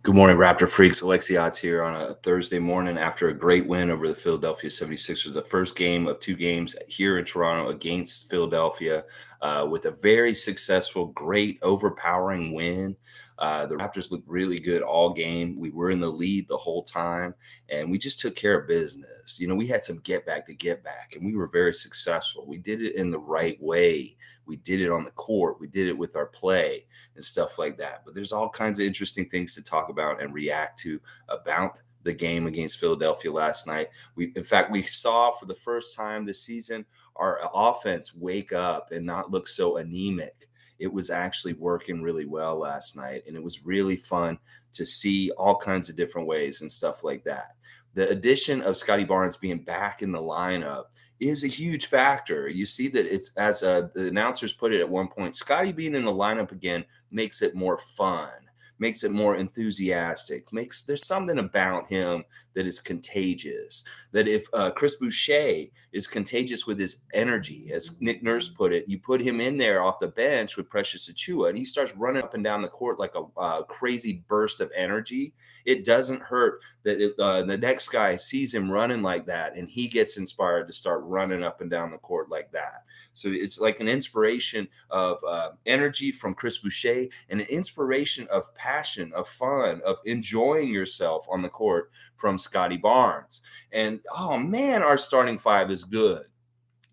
Good morning, Raptor freaks. Alexios here on a Thursday morning after a great win over the Philadelphia 76ers, the first game of two games here in Toronto against Philadelphia, with a very successful, great, overpowering win. The Raptors looked really good all game. We were in the lead the whole time, and we just took care of business. We had some get back to get back, and we were very successful. We did it in the right way. We did it on the court. We did it with our play and stuff like that. But there's all kinds of interesting things to talk about and react to about the game against Philadelphia last night. In fact, we saw for the first time this season our offense wake up and not look so anemic. It was actually working really well last night, and it was really fun to see all kinds of different ways and stuff like that. The addition of Scotty Barnes being back in the lineup is a huge factor. You see that it's as the announcers put it at one point, Scotty being in the lineup again makes it more fun, makes it more enthusiastic, makes there's something about him that is contagious. That if Chris Boucher is contagious with his energy, as Nick Nurse put it, you put him in there off the bench with Precious Achua, and he starts running up and down the court like a crazy burst of energy. It doesn't hurt that the next guy sees him running like that, and he gets inspired to start running up and down the court like that. So it's like an inspiration of energy from Chris Boucher and an inspiration of passion, of fun, of enjoying yourself on the court from Scotty Barnes. And oh man, our starting five is good.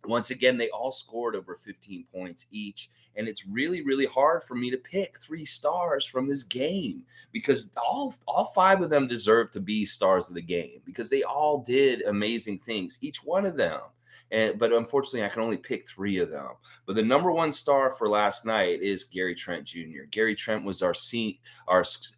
Once again, they all scored over 15 points each. And it's really, really hard for me to pick three stars from this game because all five of them deserve to be stars of the game because they all did amazing things, each one of them. But unfortunately, I can only pick three of them. But the number one star for last night is Gary Trent Jr. Gary Trent was our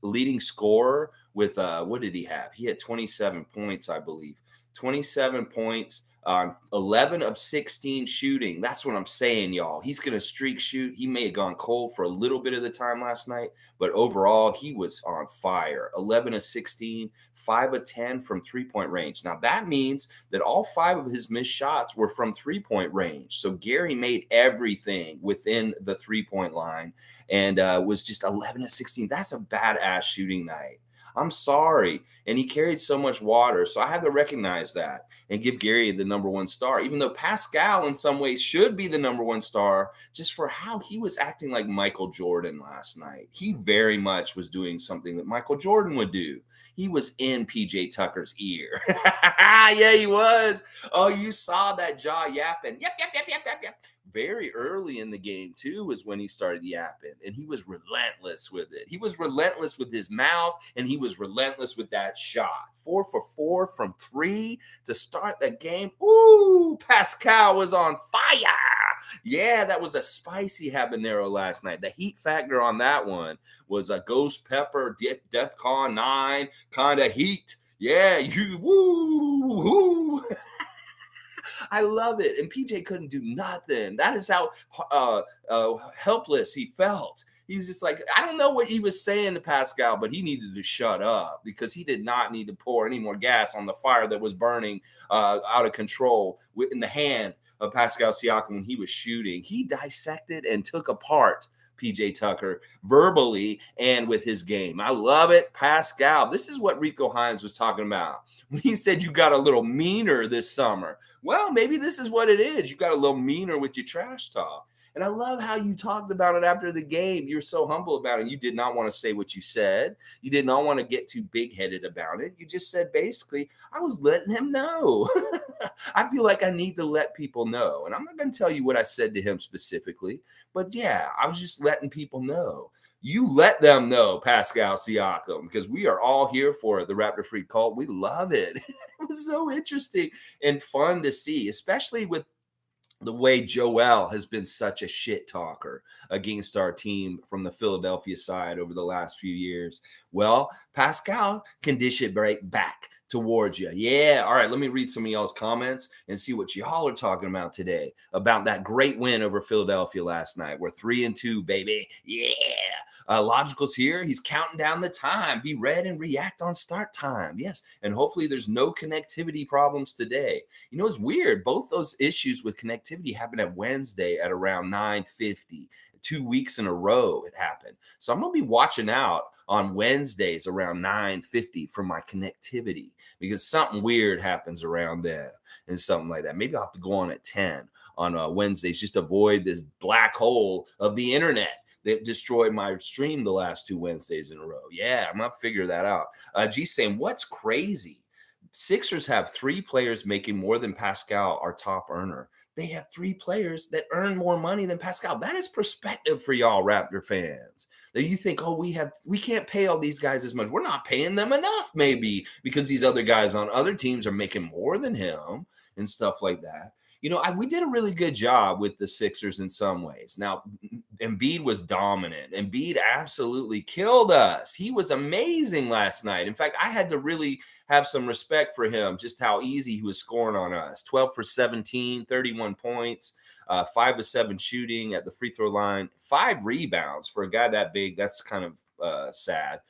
leading scorer with what did he have? He had 27 points, I believe. 27 points on 11 of 16 shooting. That's what I'm saying, y'all. He's going to streak shoot. He may have gone cold for a little bit of the time last night, but overall, he was on fire. 11 of 16, 5 of 10 from three-point range. Now, that means that all five of his missed shots were from three-point range. So Gary made everything within the three-point line and was just 11 of 16. That's a badass shooting night. I'm sorry. And he carried so much water. So I have to recognize that and give Gary the number one star, even though Pascal in some ways should be the number one star just for how he was acting like Michael Jordan last night. He very much was doing something that Michael Jordan would do. He was in PJ Tucker's ear. Yeah, he was. Oh, you saw that jaw yapping. Yep, yep, yep, yep, yep, yep. Very early in the game, too, was when he started yapping, and he was relentless with it. He was relentless with his mouth, and he was relentless with that shot. 4 for 4 from three to start the game. Ooh, Pascal was on fire. Yeah, that was a spicy habanero last night. The heat factor on that one was a ghost pepper, DEFCON 9 kind of heat. Yeah, you woo, woo. I love it. And PJ couldn't do nothing. That is how helpless he felt. He's just like, I don't know what he was saying to Pascal, but he needed to shut up because he did not need to pour any more gas on the fire that was burning out of control in the hand of Pascal Siakam when he was shooting. He dissected and took apart PJ Tucker verbally and with his game. I love it. Pascal, this is what Rico Hines was talking about when he said you got a little meaner this summer. Well, maybe this is what it is. You got a little meaner with your trash talk. And I love how you talked about it after the game. You're so humble about it. You did not want to say what you said. You did not want to get too big-headed about it. You just said, basically, I was letting him know. I feel like I need to let people know. And I'm not going to tell you what I said to him specifically. But, yeah, I was just letting people know. You let them know, Pascal Siakam, because we are all here for it, the Raptor Freak cult. We love it. It was so interesting and fun to see, especially with the way Joel has been such a shit talker against our team from the Philadelphia side over the last few years. Well, Pascal can dish it right back towards you. Yeah. All right. Let me read some of y'all's comments and see what y'all are talking about today about that great win over Philadelphia last night. We're 3-2, baby. Yeah. Logical's here. He's counting down the time. Be ready and react on start time. Yes. And hopefully there's no connectivity problems today. You know, it's weird. Both those issues with connectivity happened at Wednesday at around 9:50. 2 weeks in a row it happened. So I'm going to be watching out on Wednesdays around 9:50 for my connectivity because something weird happens around then and something like that. Maybe I'll have to go on at 10 on Wednesdays just to avoid this black hole of the internet that destroyed my stream the last 2 Wednesdays in a row. Yeah, I'm going to figure that out. G saying, what's crazy? Sixers have 3 players making more than Pascal, our top earner. They have 3 players that earn more money than Pascal. That is perspective for y'all Raptor fans. That you think, oh, we can't pay all these guys as much. We're not paying them enough, maybe, because these other guys on other teams are making more than him and stuff like that. We did a really good job with the Sixers in some ways. Now, Embiid was dominant. Embiid absolutely killed us. He was amazing last night. In fact, I had to really have some respect for him, just how easy he was scoring on us. 12 for 17, 31 points, 5 of 7 shooting at the free throw line, 5 rebounds for a guy that big. That's kind of sad.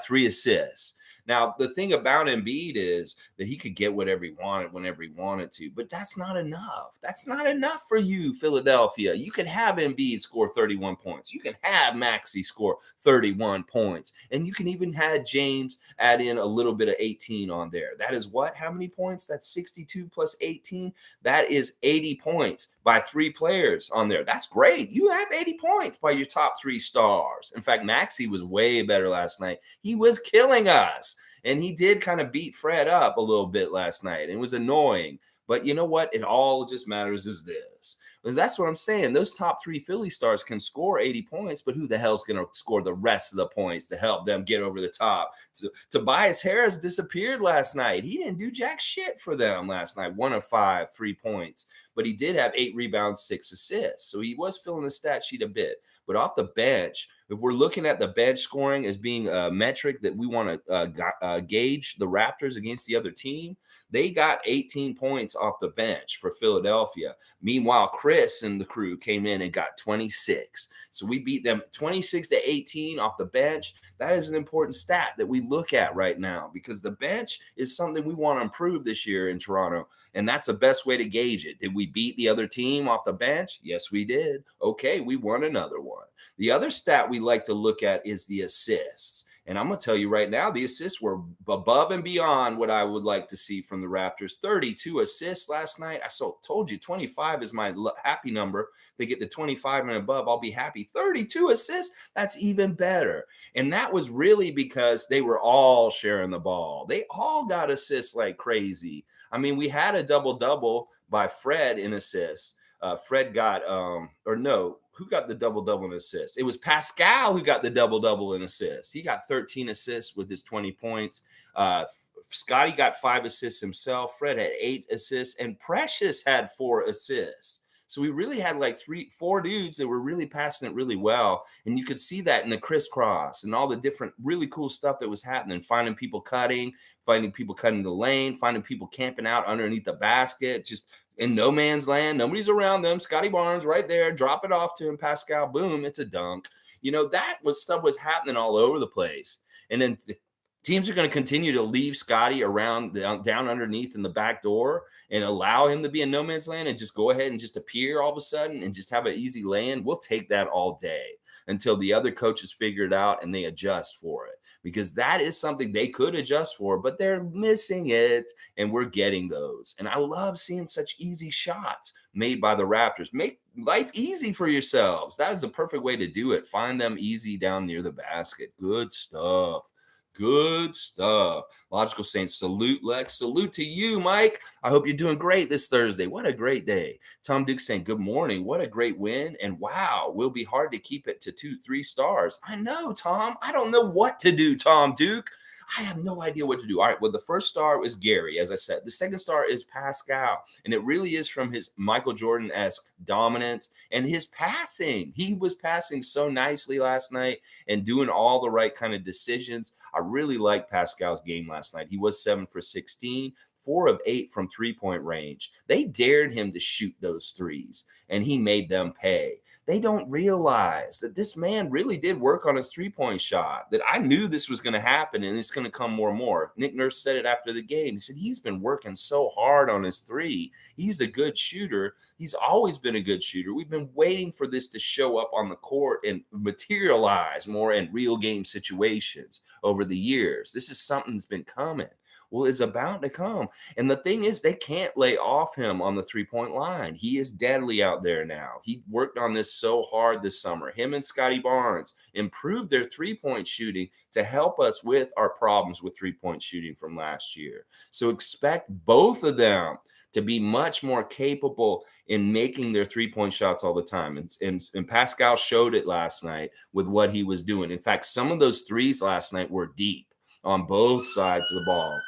3 assists. Now, the thing about Embiid is that he could get whatever he wanted whenever he wanted to, but that's not enough. That's not enough for you, Philadelphia. You can have Embiid score 31 points. You can have Maxey score 31 points. And you can even have James add in a little bit of 18 on there. That is what? How many points? That's 62 plus 18. That is 80 points by 3 players on there. That's great. You have 80 points by your top 3 stars. In fact, Maxey was way better last night. He was killing us. And he did kind of beat Fred up a little bit last night. It was annoying. But you know what? It all just matters is this. Because that's what I'm saying. Those top 3 Philly stars can score 80 points, but who the hell's going to score the rest of the points to help them get over the top? Tobias Harris disappeared last night. He didn't do jack shit for them last night. 1 of 5, 3 points. But he did have 8 rebounds, 6 assists. So he was filling the stat sheet a bit. But off the bench, if we're looking at the bench scoring as being a metric that we want to gauge the Raptors against the other team, they got 18 points off the bench for Philadelphia. Meanwhile, Chris and the crew came in and got 26. So we beat them 26-18 off the bench. That is an important stat that we look at right now because the bench is something we want to improve this year in Toronto. And that's the best way to gauge it. Did we beat the other team off the bench? Yes, we did. Okay, we won another one. The other stat we like to look at is the assists. And I'm going to tell you right now, the assists were above and beyond what I would like to see from the Raptors. 32 assists last night. I told you 25 is my happy number. If they get to 25 and above, I'll be happy. 32 assists, that's even better. And that was really because they were all sharing the ball. They all got assists like crazy. I mean, we had a double-double by Fred in assists. Fred got, who got the double-double in assists? It was Pascal who got the double-double in assists. He got 13 assists with his 20 points. Scotty got 5 assists himself. Fred had 8 assists, and Precious had 4 assists. So we really had like 4 dudes that were really passing it really well. And you could see that in the crisscross and all the different really cool stuff that was happening, finding people cutting the lane, finding people camping out underneath the basket, just in no man's land. Nobody's around them. Scotty Barnes right there. Drop it off to him. Pascal, boom, it's a dunk. Stuff was happening all over the place. And then teams are going to continue to leave Scotty around down underneath in the back door and allow him to be in no man's land and just go ahead and just appear all of a sudden and just have an easy land. We'll take that all day until the other coaches figure it out and they adjust for it, because that is something they could adjust for, but they're missing it, and we're getting those. And I love seeing such easy shots made by the Raptors. Make life easy for yourselves. That is the perfect way to do it. Find them easy down near the basket. Good stuff. Good stuff. Logical saying, salute, Lex. Salute to you, Mike. I hope you're doing great this Thursday. What a great day. Tom Duke saying, good morning. What a great win. And wow, will be hard to keep it to 2-3 stars. I know, Tom. I don't know what to do, Tom Duke. I have no idea what to do. All right, well, the first star is Gary, as I said. The second star is Pascal, and it really is from his Michael Jordan-esque dominance and his passing. He was passing so nicely last night and doing all the right kind of decisions. I really liked Pascal's game last night. He was 7 for 16, 4 of 8 from three-point range. They dared him to shoot those threes, and he made them pay. They don't realize that this man really did work on his three-point shot, that I knew this was going to happen, and it's going going to come more and more. Nick Nurse said it after the game. He said he's been working so hard on his three. He's a good shooter. He's always been a good shooter. We've been waiting for this to show up on the court and materialize more in real game situations over the years. This is something that's been coming. Well, it's about to come. And the thing is, they can't lay off him on the 3-point line. He is deadly out there now. He worked on this so hard this summer. Him and Scotty Barnes improved their 3-point shooting to help us with our problems with 3-point shooting from last year. So expect both of them to be much more capable in making their 3-point shots all the time. And Pascal showed it last night with what he was doing. In fact, some of those threes last night were deep on both sides of the ball.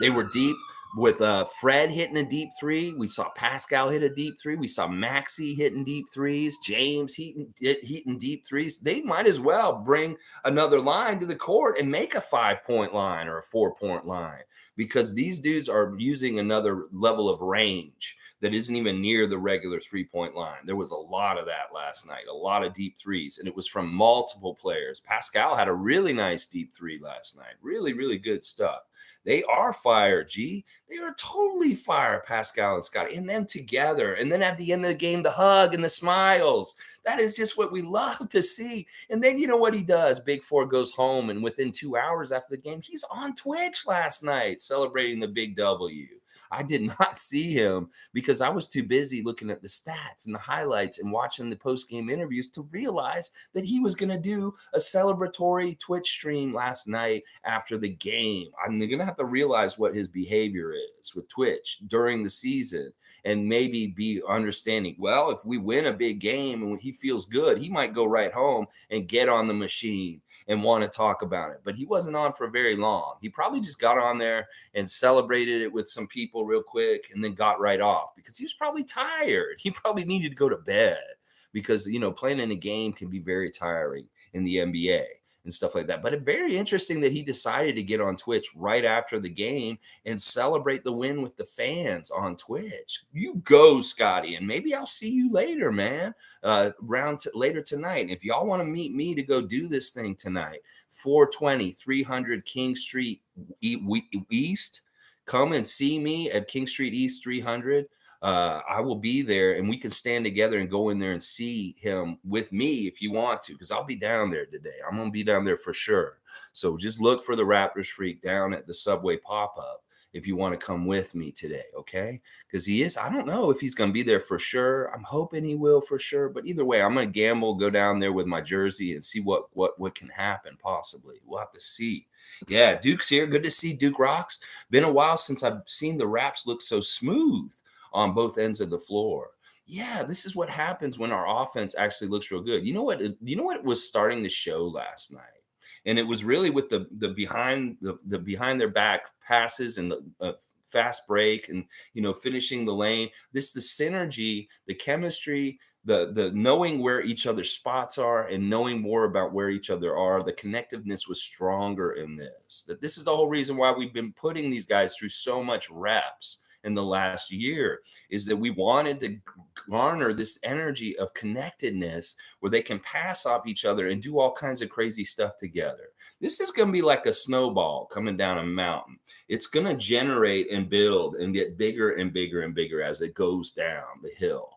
They were deep with Fred hitting a deep three. We saw Pascal hit a deep three. We saw Maxey hitting deep threes. James hitting deep threes. They might as well bring another line to the court and make a 5-point line or a 4-point line, because these dudes are using another level of range that isn't even near the regular 3-point line. There was a lot of that last night, a lot of deep threes, and it was from multiple players. Pascal had a really nice deep three last night. Really, really good stuff. They are fire, G. They are totally fire, Pascal and Scotty, and them together. And then at the end of the game, the hug and the smiles. That is just what we love to see. And then you know what he does? Big Four goes home, and within 2 hours after the game, he's on Twitch last night celebrating the big W. I did not see him because I was too busy looking at the stats and the highlights and watching the post-game interviews to realize that he was going to do a celebratory Twitch stream last night after the game. I'm going to have to realize what his behavior is with Twitch during the season and maybe be understanding, well, if we win a big game and he feels good, he might go right home and get on the machine and want to talk about it. But he wasn't on for very long. He probably just got on there and celebrated it with some people real quick and then got right off because he was probably tired. He probably needed to go to bed because, you know, playing in a game can be very tiring in the NBA and stuff like that. But it's very interesting that he decided to get on Twitch right after the game and celebrate the win with the fans on Twitch. You go, Scotty, and maybe I'll see you later, man, later tonight. If y'all want to meet me to go do this thing tonight, 420, 300 King Street East, come and see me at King Street East 300. I will be there and we can stand together and go in there and see him with me if you want to, because I'll be down there today. I'm going to be down there for sure. So just look for the Raptors Freak down at the Subway pop-up if you want to come with me today, okay? Because he is, I don't know if he's going to be there for sure. I'm hoping he will for sure. But either way, I'm going to gamble, go down there with my jersey and see what can happen possibly. We'll have to see. Yeah, Duke's here. Good to see Duke Rocks. Been a while since I've seen the Raps look so smooth on both ends of the floor. Yeah, this is what happens when our offense actually looks real good. You know what was starting to show last night? And it was really with the behind their back passes and the fast break and, you know, finishing the lane. The synergy, the chemistry, the knowing where each other's spots are and knowing more about where each other are. The connectiveness was stronger in this. That this is the whole reason why we've been putting these guys through so much reps in the last year, is that we wanted to garner this energy of connectedness where they can pass off each other and do all kinds of crazy stuff together. This is going to be like a snowball coming down a mountain. It's going to generate and build and get bigger and bigger and bigger as it goes down the hill.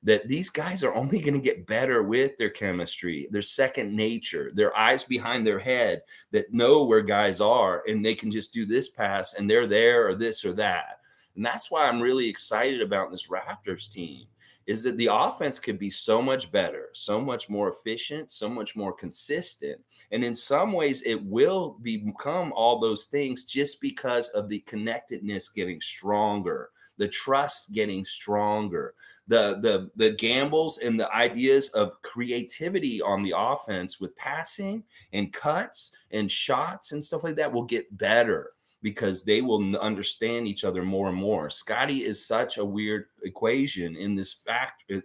That these guys are only going to get better with their chemistry, their second nature, their eyes behind their head that know where guys are, and they can just do this pass and they're there or this or that. And that's why I'm really excited about this Raptors team, is that the offense could be so much better, so much more efficient, so much more consistent. And in some ways, it will become all those things just because of the connectedness getting stronger, the trust getting stronger, the gambles and the ideas of creativity on the offense with passing and cuts and shots and stuff like that will get better, because they will understand each other more and more. Scotty is such a weird equation in this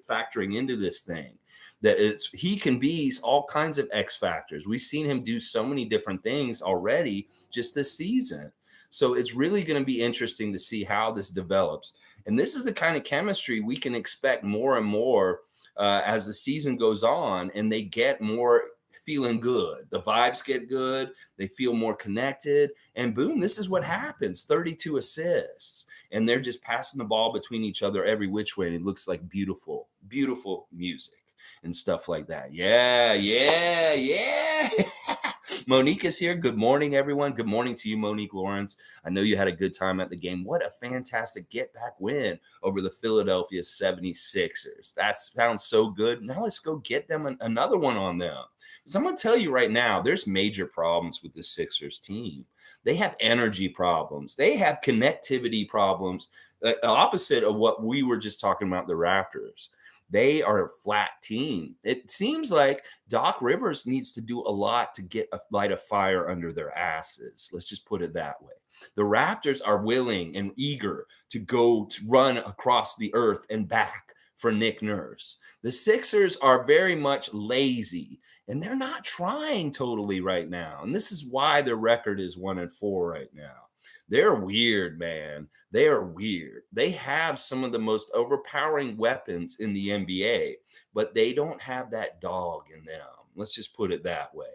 factoring into this thing, that he can be all kinds of X factors. We've seen him do so many different things already just this season. So it's really going to be interesting to see how this develops. And this is the kind of chemistry we can expect more and more as the season goes on and they get more feeling good. The vibes get good. They feel more connected. And boom, this is what happens 32 assists. And they're just passing the ball between each other every which way. And it looks like beautiful, beautiful music and stuff like that. Yeah, yeah, yeah. Monique is here. Good morning, everyone. Good morning to you, Monique Lawrence. I know you had a good time at the game. What a fantastic get back win over the Philadelphia 76ers. That sounds so good. Now let's go get them another one on them. Because I'm going to tell you right now, there's major problems with the Sixers team. They have energy problems. They have connectivity problems, opposite of what we were just talking about the Raptors. They are a flat team. It seems like Doc Rivers needs to do a lot to get a light of fire under their asses. Let's just put it that way. The Raptors are willing and eager to go to run across the earth and back for Nick Nurse. The Sixers are very much lazy, and they're not trying totally right now. And this is why their record is 1-4 right now. They're weird, man. They are weird. They have some of the most overpowering weapons in the NBA, but they don't have that dog in them. Let's just put it that way.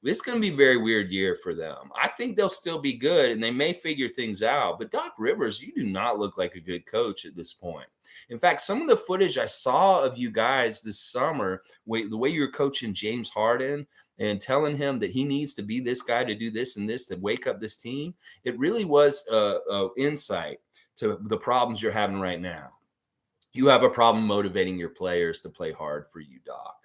It's going to be a very weird year for them. I think they'll still be good and they may figure things out. But Doc Rivers, you do not look like a good coach at this point. In fact, some of the footage I saw of you guys this summer, the way you were coaching James Harden and telling him that he needs to be this guy to do this and this to wake up this team, it really was insight to the problems you're having right now. You have a problem motivating your players to play hard for you, Doc.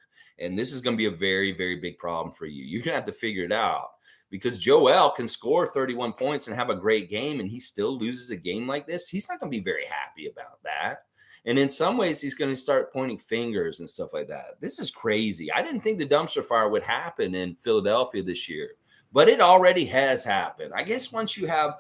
And this is going to be a very, very big problem for you. You're going to have to figure it out because Joel can score 31 points and have a great game, and he still loses a game like this. He's not going to be very happy about that. And in some ways, he's going to start pointing fingers and stuff like that. This is crazy. I didn't think the dumpster fire would happen in Philadelphia this year, but it already has happened. I guess once you have,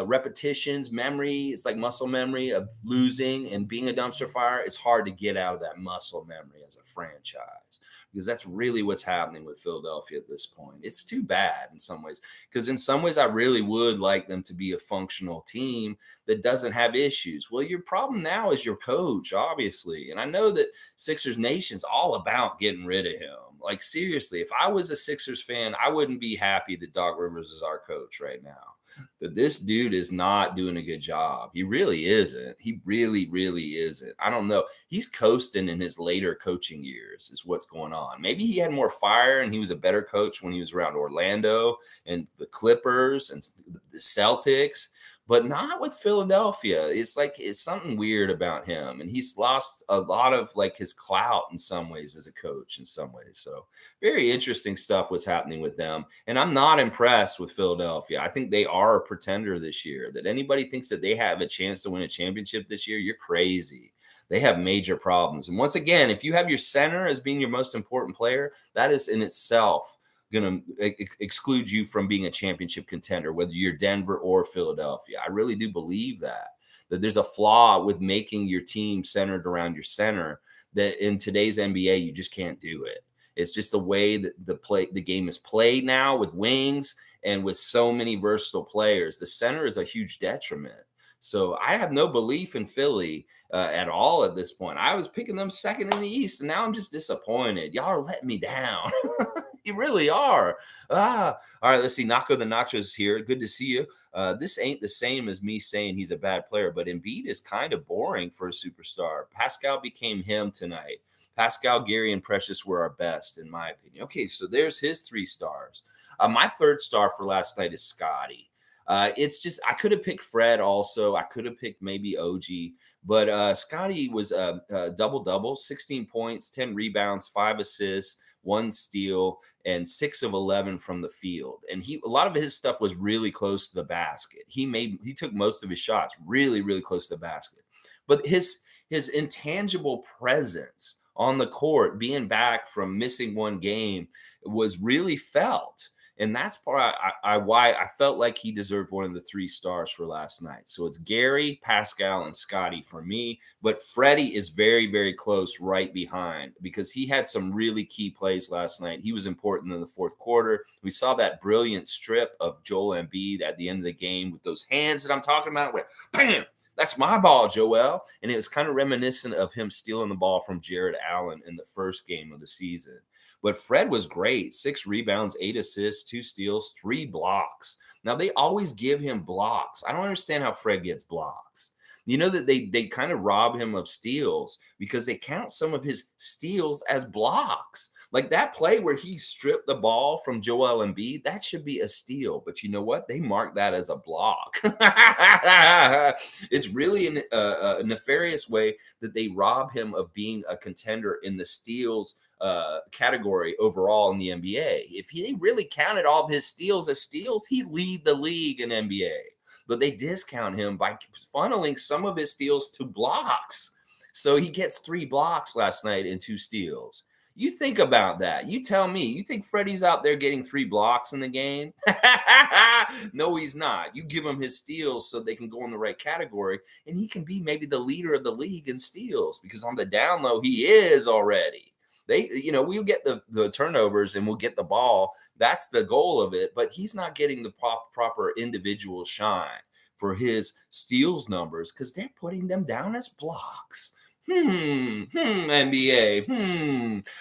repetitions, memory, it's like muscle memory of losing and being a dumpster fire. It's hard to get out of that muscle memory as a franchise because that's really what's happening with Philadelphia at this point. It's too bad in some ways because in some ways I really would like them to be a functional team that doesn't have issues. Well, your problem now is your coach, obviously. And I know that Sixers Nation's all about getting rid of him. Like, seriously, if I was a Sixers fan, I wouldn't be happy that Doc Rivers is our coach right now. That this dude is not doing a good job. He really isn't. He really, really isn't. I don't know. He's coasting in his later coaching years is what's going on. Maybe he had more fire and he was a better coach when he was around Orlando and the Clippers and the Celtics, but not with Philadelphia. It's like it's something weird about him. And he's lost a lot of like his clout in some ways as a coach in some ways. So very interesting stuff was happening with them. And I'm not impressed with Philadelphia. I think they are a pretender this year. That anybody thinks that they have a chance to win a championship this year, you're crazy. They have major problems. And once again, if you have your center as being your most important player, that is in itself going to exclude you from being a championship contender, whether you're Denver or Philadelphia. I really do believe that there's a flaw with making your team centered around your center that in today's NBA, you just can't do it. It's just the way that the game is played now with wings and with so many versatile players. The center is a huge detriment. So I have no belief in Philly at all at this point. I was picking them second in the East, and now I'm just disappointed. Y'all are letting me down. You really are. All right, let's see. Naco the Nachos here. Good to see you. This ain't the same as me saying he's a bad player, but Embiid is kind of boring for a superstar. Pascal became him tonight. Pascal, Gary, and Precious were our best, in my opinion. Okay, so there's his 3 stars. My 3rd star for last night is Scotty. It's just I could have picked Fred also. I could have picked maybe OG, but Scotty was a double-double, 16 points, 10 rebounds, 5 assists, 1 steal, and 6 of 11 from the field. And a lot of his stuff was really close to the basket. He took most of his shots really, really close to the basket. But his intangible presence on the court, being back from missing 1 game, was really felt. And that's why I felt like he deserved one of the 3 stars for last night. So it's Gary, Pascal, and Scotty for me. But Freddie is very, very close right behind because he had some really key plays last night. He was important in the 4th quarter. We saw that brilliant strip of Joel Embiid at the end of the game with those hands that I'm talking about. Where, bam! That's my ball, Joel. And it was kind of reminiscent of him stealing the ball from Jared Allen in the first game of the season. But Fred was great. 6 rebounds, 8 assists, 2 steals, 3 blocks. Now they always give him blocks. I don't understand how Fred gets blocks. You know that they kind of rob him of steals because they count some of his steals as blocks. Like that play where he stripped the ball from Joel Embiid, that should be a steal. But you know what? They mark that as a block. It's really a nefarious way that they rob him of being a contender in the steals category overall in the NBA. If he really counted all of his steals as steals, he'd lead the league in NBA. But they discount him by funneling some of his steals to blocks. So he gets 3 blocks last night and 2 steals. You think about that. You tell me. You think Freddie's out there getting 3 blocks in the game? No, he's not. You give him his steals so they can go in the right category, and he can be maybe the leader of the league in steals because on the down low, he is already. We'll get the turnovers and we'll get the ball. That's the goal of it. But he's not getting the proper individual shine for his steals numbers because they're putting them down as blocks. NBA.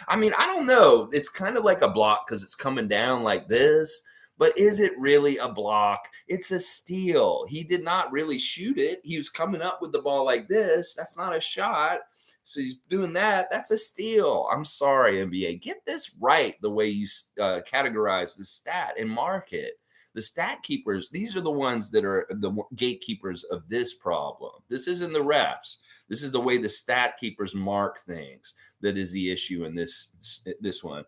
I mean, I don't know. It's kind of like a block because it's coming down like this. But is it really a block? It's a steal. He did not really shoot it. He was coming up with the ball like this. That's not a shot. So he's doing that. That's a steal. I'm sorry, NBA. Get this right the way you categorize the stat and mark it. The stat keepers, these are the ones that are the gatekeepers of this problem. This isn't the refs. This is the way the stat keepers mark things that is the issue in this one.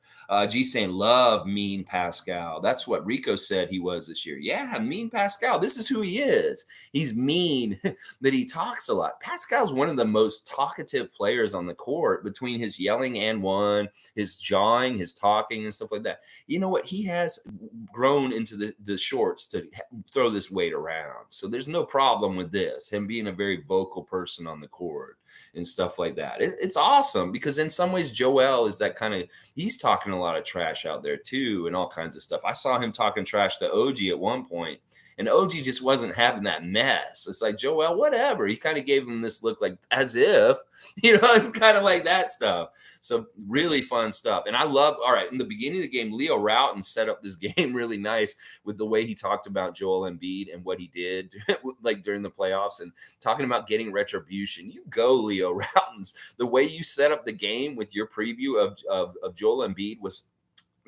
G saying, love mean Pascal. That's what Rico said he was this year. Yeah, mean Pascal. This is who he is. He's mean, but he talks a lot. Pascal's one of the most talkative players on the court between his yelling and one, his jawing, his talking and stuff like that. You know what? He has grown into the shorts to throw this weight around. So there's no problem with this, him being a very vocal person on the court and stuff like that. It's awesome because in some ways Joel is that kind of, he's talking a lot of trash out there too and all kinds of stuff. I saw him talking trash to OG at one point, and OG just wasn't having that mess. It's like, Joel, whatever. He kind of gave him this look like as if, it's kind of like that stuff. So really fun stuff. And I love, all right, in the beginning of the game, Leo Rautins set up this game really nice with the way he talked about Joel Embiid and what he did like during the playoffs and talking about getting retribution. You go, Leo Rautins. The way you set up the game with your preview of Joel Embiid was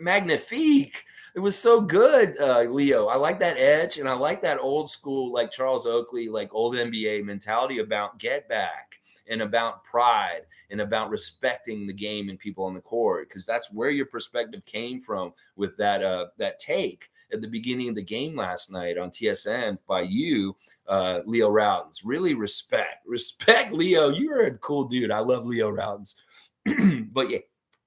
magnifique. It was so good, Leo. I like that edge, and I like that old school, like Charles Oakley, like old NBA mentality about get back and about pride and about respecting the game and people on the court, because that's where your perspective came from with that take at the beginning of the game last night on TSN by you, Leo Rautins. Really respect, Leo. You're a cool dude. I love Leo Rautins. But yeah,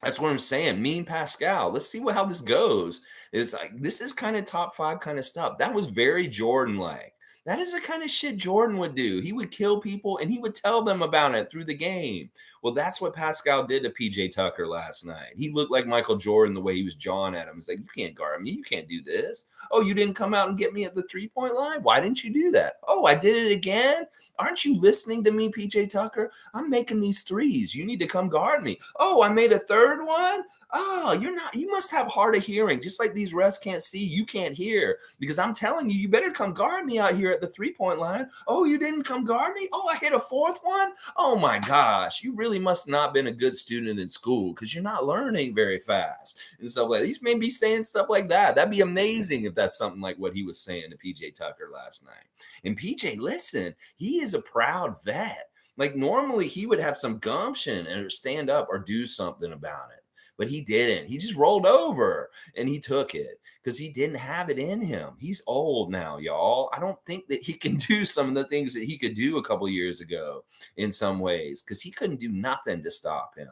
that's what I'm saying. Me and Pascal. Let's see how this goes. It's like, this is kind of top 5 kind of stuff. That was very Jordan-like. That is the kind of shit Jordan would do. He would kill people and he would tell them about it through the game. Well, that's what Pascal did to PJ Tucker last night. He looked like Michael Jordan the way he was jawing at him. He's like, you can't guard me. You can't do this. Oh, you didn't come out and get me at the 3-point line? Why didn't you do that? Oh, I did it again? Aren't you listening to me, PJ Tucker? I'm making these threes. You need to come guard me. Oh, I made a third one? Oh, you must have hard of hearing. Just like these refs can't see, you can't hear. Because I'm telling you, you better come guard me out here at the 3-point line. Oh, you didn't come guard me? Oh, I hit a 4th one? Oh my gosh, you really must not been a good student in school because you're not learning very fast and stuff like that. He's maybe saying stuff like that. That'd be amazing if that's something like what he was saying to PJ Tucker last night. And PJ, listen, he is a proud vet. Like normally he would have some gumption and stand up or do something about it. But he didn't. He just rolled over and he took it because he didn't have it in him. He's old now, y'all. I don't think that he can do some of the things that he could do a couple years ago in some ways because he couldn't do nothing to stop him.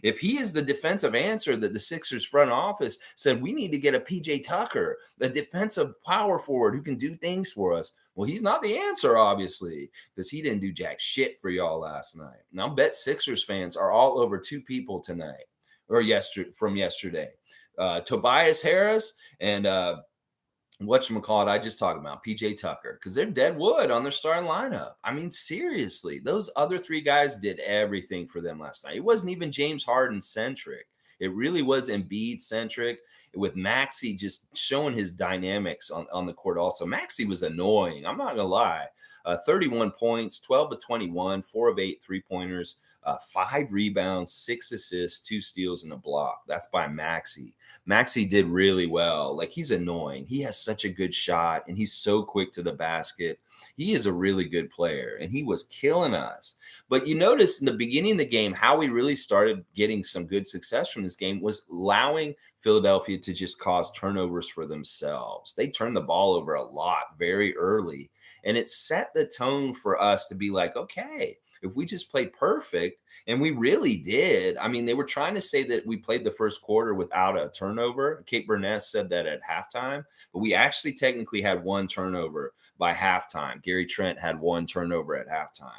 If he is the defensive answer that the Sixers front office said, we need to get a PJ Tucker, a defensive power forward who can do things for us. Well, he's not the answer, obviously, because he didn't do jack shit for y'all last night. Now, I bet Sixers fans are all over 2 people tonight. Or yesterday, Tobias Harris and whatchamacallit, I just talked about PJ Tucker, because they're dead wood on their starting lineup. I mean, seriously, those other 3 guys did everything for them last night. It wasn't even James Harden centric. It really was Embiid centric, with Maxey just showing his dynamics on the court. Also, Maxey was annoying. I'm not gonna lie. 31 points, 12 to 21, 4 of 8 3-pointers, 5 rebounds, 6 assists, 2 steals, and a block. That's by Maxey. Maxey did really well. Like, he's annoying. He has such a good shot, and he's so quick to the basket. He is a really good player, and he was killing us. But you notice in the beginning of the game, how we really started getting some good success from this game was allowing Philadelphia to just cause turnovers for themselves. They turned the ball over a lot very early, and it set the tone for us to be like, okay, if we just play perfect, and we really did. I mean, they were trying to say that we played the first quarter without a turnover. Kate Burness said that at halftime, but we actually technically had one turnover by halftime. Gary Trent had one turnover at halftime.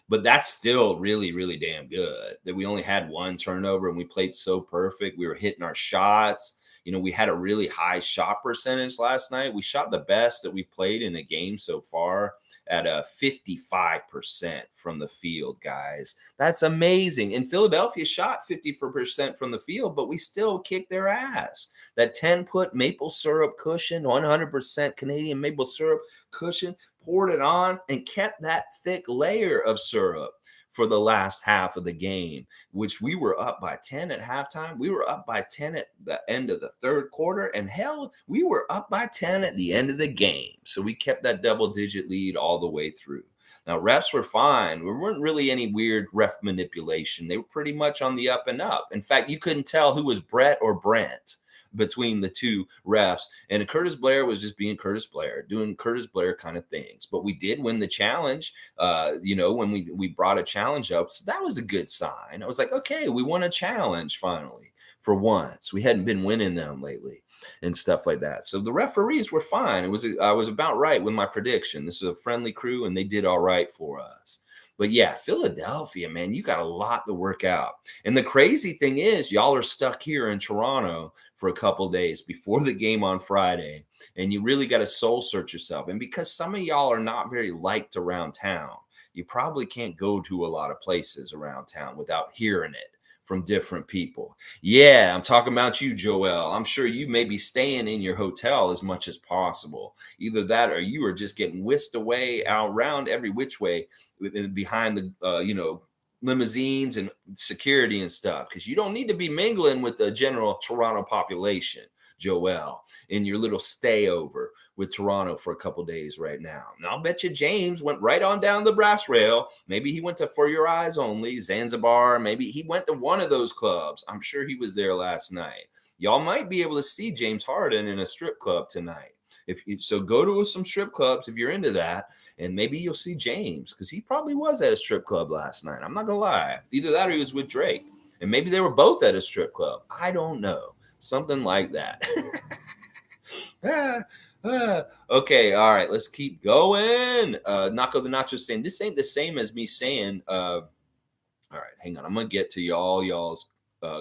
But that's still really, really damn good that we only had one turnover and we played so perfect. We were hitting our shots. You know, we had a really high shot percentage last night. We shot the best that we've played in a game so far at a 55% from the field, guys. That's amazing. And Philadelphia shot 50% from the field, but we still kicked their ass. That 10-put maple syrup cushion, 100% Canadian maple syrup cushion, poured it on and kept that thick layer of syrup for the last half of the game, which we were up by 10 at halftime. We were up by 10 at the end of the third quarter. And hell, we were up by 10 at the end of the game. So we kept that double-digit lead all the way through. Now, refs were fine. There weren't really any weird ref manipulation. They were pretty much on the up and up. In fact, you couldn't tell who was Brett or Brent between the two refs. And Curtis Blair was just being Curtis Blair, doing Curtis Blair kind of things. But we did win the challenge, when we brought a challenge up. So that was a good sign. I was like, okay, we won a challenge finally for once. We hadn't been winning them lately and stuff like that. So the referees were fine. I was about right with my prediction. This is a friendly crew, and they did all right for us. But yeah, Philadelphia, man, you got a lot to work out. And the crazy thing is, y'all are stuck here in Toronto for a couple days before the game on Friday, and you really got to soul search yourself. And because some of y'all are not very liked around town, you probably can't go to a lot of places around town without hearing it from different people. Yeah, I'm talking about you, Joel. I'm sure you may be staying in your hotel as much as possible. Either that or you are just getting whisked away out around every which way behind the limousines and security and stuff, because you don't need to be mingling with the general Toronto population, Joel, in your little stay over with Toronto for a couple days right now. And I'll bet you James went right on down the brass rail. Maybe he went to For Your Eyes Only, Zanzibar. Maybe he went to one of those clubs. I'm sure he was there last night. Y'all might be able to see James Harden in a strip club tonight. So go to some strip clubs if you're into that, and maybe you'll see James, because he probably was at a strip club last night. I'm not gonna lie. Either that or he was with Drake, and maybe they were both at a strip club. I don't know. Something like that. Okay, all right, let's keep going. Naco the Nacho saying, this ain't the same as me saying, all right, hang on. I'm going to get to y'all's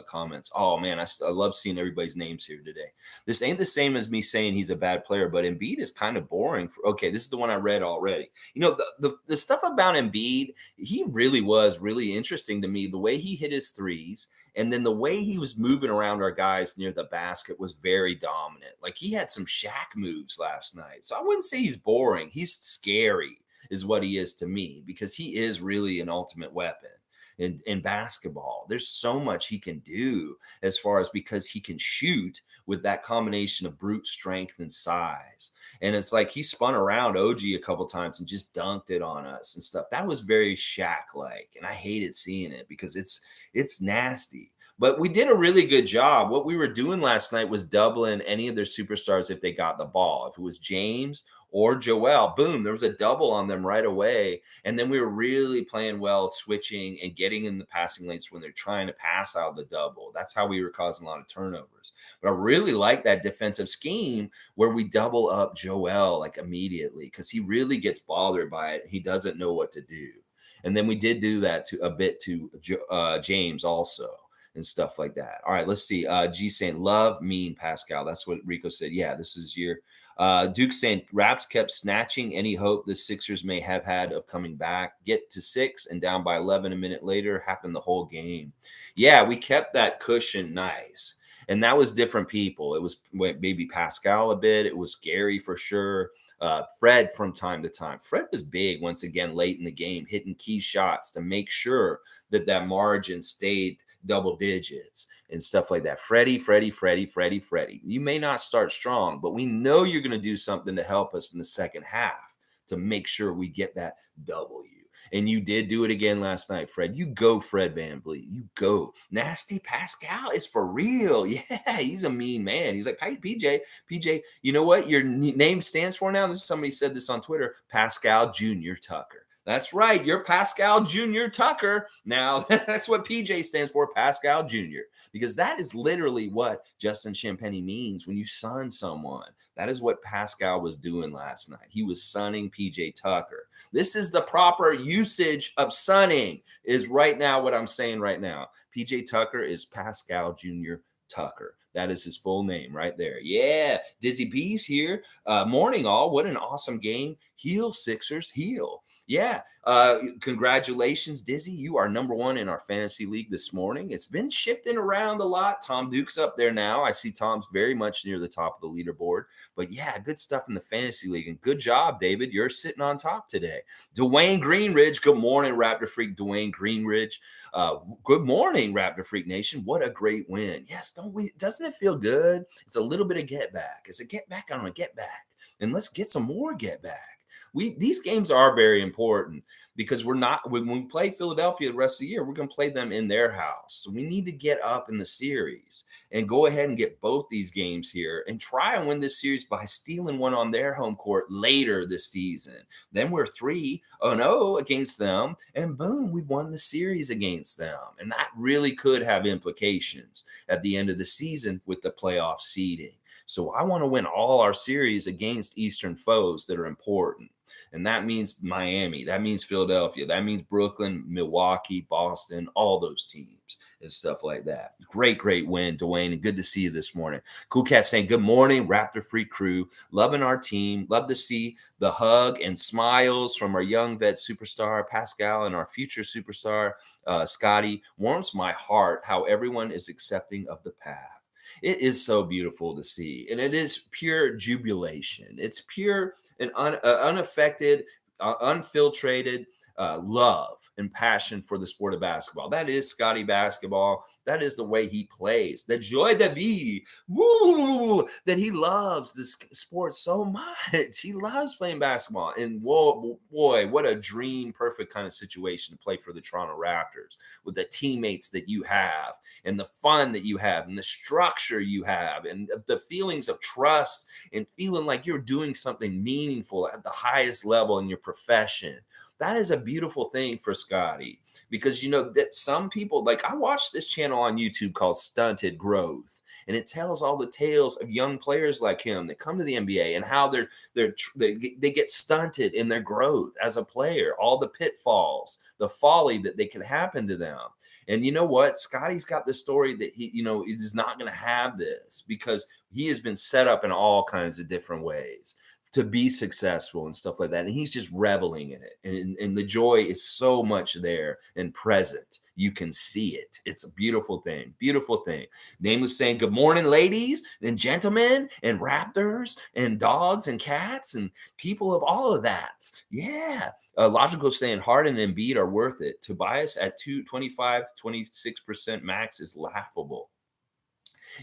comments. Oh, man, I love seeing everybody's names here today. This ain't the same as me saying he's a bad player, but Embiid is kind of boring. Okay, this is the one I read already. You know, the stuff about Embiid, he really was really interesting to me. The way he hit his threes, and then the way he was moving around our guys near the basket was very dominant. Like, he had some Shaq moves last night. So I wouldn't say he's boring. He's scary is what he is to me, because he is really an ultimate weapon. In basketball, there's so much he can do, as far as, because he can shoot with that combination of brute strength and size. And it's like he spun around OG a couple times and just dunked it on us and stuff. That was very Shaq-like, and I hated seeing it because it's nasty. But we did a really good job. What we were doing last night was doubling any of their superstars if they got the ball. If it was James or Joel, boom, there was a double on them right away. And then we were really playing well, switching and getting in the passing lanes when they're trying to pass out the double. That's how we were causing a lot of turnovers. But I really like that defensive scheme where we double up Joel like immediately, because he really gets bothered by it. He doesn't know what to do. And then we did do that a bit to James also. and stuff like that. All right, let's see. G saying, love, mean, Pascal. That's what Rico said. Yeah, this is your Duke saying, Raps kept snatching any hope the Sixers may have had of coming back. Get to 6 and down by 11 a minute later, happened the whole game. Yeah, we kept that cushion nice. And that was different people. It was maybe Pascal a bit. It was Gary for sure. Fred from time to time. Fred was big once again late in the game, hitting key shots to make sure that that margin stayed double digits and stuff like that. Freddie. You may not start strong, but we know you're going to do something to help us in the second half to make sure we get that W. And you did do it again last night, Fred. You go, Fred VanVleet. You go. Nasty Pascal is for real. Yeah, he's a mean man. He's like, hey, PJ, you know what your name stands for now? Somebody said this on Twitter, Pascal Jr. Tucker. That's right. You're Pascal Jr. Tucker. Now, that's what PJ stands for, Pascal Jr., because that is literally what Justin Champagny means when you son someone. That is what Pascal was doing last night. He was sonning PJ Tucker. This is the proper usage of sonning, is right now what I'm saying right now. PJ Tucker is Pascal Jr. Tucker. That is his full name right there. Yeah. Dizzy B's here. Morning, all. What an awesome game. Heel, Sixers, heel. Yeah. Congratulations, Dizzy. You are number 1 in our fantasy league this morning. It's been shifting around a lot. Tom Duke's up there now. I see Tom's very much near the top of the leaderboard. But yeah, good stuff in the fantasy league. And good job, David. You're sitting on top today. Dwayne Greenridge. Good morning, Raptor Freak. Dwayne Greenridge. Good morning, Raptor Freak Nation. What a great win. Yes, doesn't it feel good? It's a little bit of get back. It's a get back on a get back. And let's get some more get back. These games are very important because when we play Philadelphia the rest of the year, we're going to play them in their house. So we need to get up in the series and go ahead and get both these games here and try and win this series by stealing one on their home court later this season. Then we're 3-0 against them, and boom, we've won the series against them. And that really could have implications at the end of the season with the playoff seeding. So I want to win all our series against Eastern foes that are important. And that means Miami. That means Philadelphia. That means Brooklyn, Milwaukee, Boston, all those teams and stuff like that. Great win, Dwayne. And good to see you this morning. Cool Cat saying, good morning, Raptor Freak crew. Loving our team. Love to see the hug and smiles from our young vet superstar, Pascal, and our future superstar, Scotty. Warms my heart how everyone is accepting of the path. It is so beautiful to see. And it is pure jubilation. It's pure and unaffected, unfiltrated love and passion for the sport of basketball. That is Scotty basketball. That is the way he plays. The joy de vie, woo, that he loves this sport so much. He loves playing basketball. And whoa, boy, what a dream perfect kind of situation to play for the Toronto Raptors with the teammates that you have and the fun that you have and the structure you have and the feelings of trust and feeling like you're doing something meaningful at the highest level in your profession. That is a beautiful thing for Scotty, because you know that some people, like I watched this channel on YouTube called Stunted Growth, and it tells all the tales of young players like him that come to the NBA and how they get stunted in their growth as a player, all the pitfalls, the folly that they can happen to them. And you know what? Scotty's got the story that he, is not going to have this because he has been set up in all kinds of different ways to be successful and stuff like that. And he's just reveling in it. And the joy is so much there and present. You can see it. It's a beautiful thing. Beautiful thing. Nameless saying, good morning, ladies and gentlemen and raptors and dogs and cats and people of all of that. Yeah. Logical saying Harden and Embiid are worth it. Tobias at 26% max is laughable.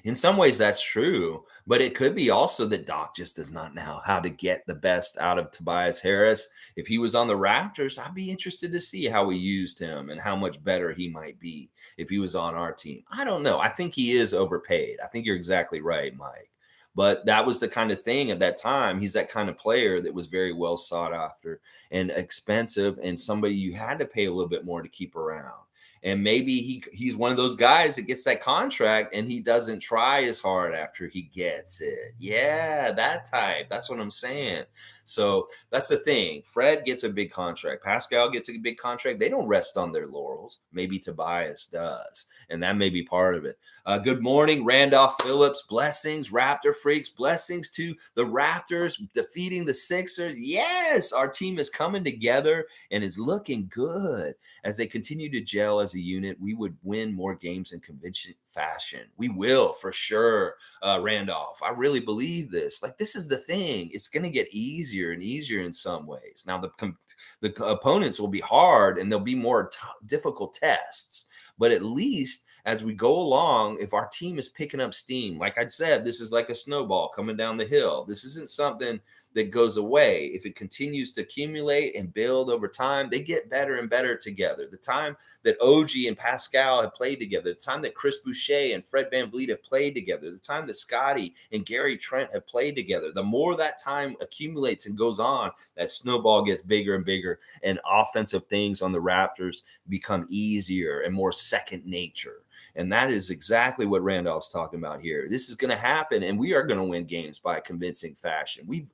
In some ways, that's true, but it could be also that Doc just does not know how to get the best out of Tobias Harris. If he was on the Raptors, I'd be interested to see how we used him and how much better he might be if he was on our team. I don't know. I think he is overpaid. I think you're exactly right, Mike. But that was the kind of thing at that time. He's that kind of player that was very well sought after and expensive and somebody you had to pay a little bit more to keep around. And maybe he's one of those guys that gets that contract and he doesn't try as hard after he gets it. Yeah, that type. That's what I'm saying. So that's the thing. Fred gets a big contract. Pascal gets a big contract. They don't rest on their laurels. Maybe Tobias does. And that may be part of it. Good morning, Randolph Phillips. Blessings, Raptor freaks. Blessings to the Raptors defeating the Sixers. Yes, our team is coming together and is looking good. As they continue to gel as a unit, we would win more games in convention fashion. We will, for sure, Randolph. I really believe this. Like, this is the thing. It's going to get easier and easier in some ways. Now, the opponents will be hard and there'll be more difficult tests. But at least as we go along, if our team is picking up steam, like I said, this is like a snowball coming down the hill. This isn't something that goes away. If it continues to accumulate and build over time, they get better and better together. The time that OG and Pascal have played together, the time that Chris Boucher and Fred VanVleet have played together, the time that Scotty and Gary Trent have played together, the more that time accumulates and goes on, that snowball gets bigger and bigger, and offensive things on the Raptors become easier and more second nature. And that is exactly what Randolph's talking about here. This is going to happen, and we are going to win games by a convincing fashion. We've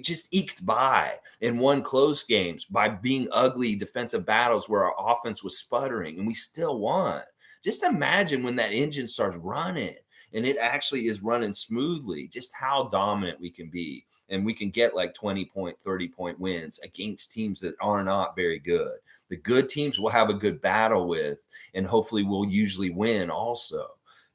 just eked by and won close games by being ugly defensive battles where our offense was sputtering, and we still won. Just imagine when that engine starts running and it actually is running smoothly, just how dominant we can be. And we can get like 20-point, 30-point wins against teams that are not very good. The good teams we'll have a good battle with, and hopefully we'll usually win also.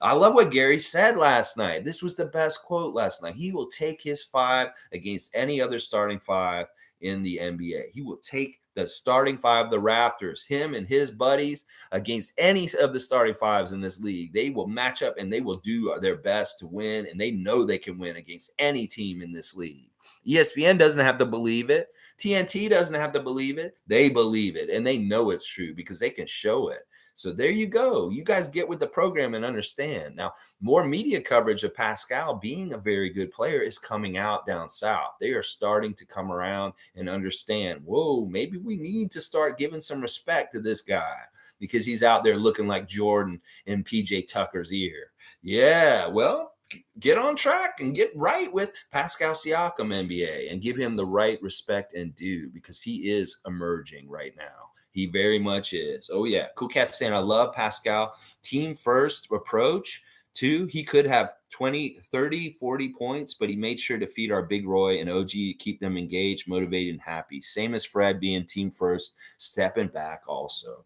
I love what Gary said last night. This was the best quote last night. He will take his 5 against any other starting 5 in the NBA. He will take the starting 5 of the Raptors, him and his buddies, against any of the starting 5s in this league. They will match up and they will do their best to win, and they know they can win against any team in this league. ESPN doesn't have to believe it. TNT doesn't have to believe it. They believe it, and they know it's true because they can show it. So there you go. You guys get with the program and understand. Now, more media coverage of Pascal being a very good player is coming out down south. They are starting to come around and understand, whoa, maybe we need to start giving some respect to this guy because he's out there looking like Jordan in PJ Tucker's ear. Yeah, well, get on track and get right with Pascal Siakam NBA and give him the right respect and due because he is emerging right now. He very much is. Oh, yeah. Cool Cat saying, I love Pascal. Team first approach. 2, he could have 20, 30, 40 points, but he made sure to feed our Big Roy and OG to keep them engaged, motivated, and happy. Same as Fred being team first, stepping back also.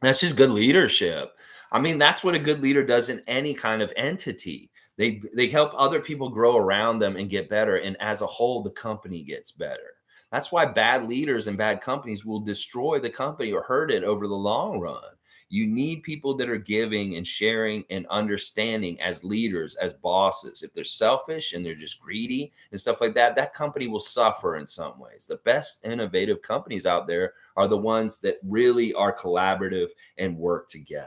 That's just good leadership. I mean, that's what a good leader does in any kind of entity. They help other people grow around them and get better. And as a whole, the company gets better. That's why bad leaders and bad companies will destroy the company or hurt it over the long run. You need people that are giving and sharing and understanding as leaders, as bosses. If they're selfish and they're just greedy and stuff like that, that company will suffer in some ways. The best innovative companies out there are the ones that really are collaborative and work together.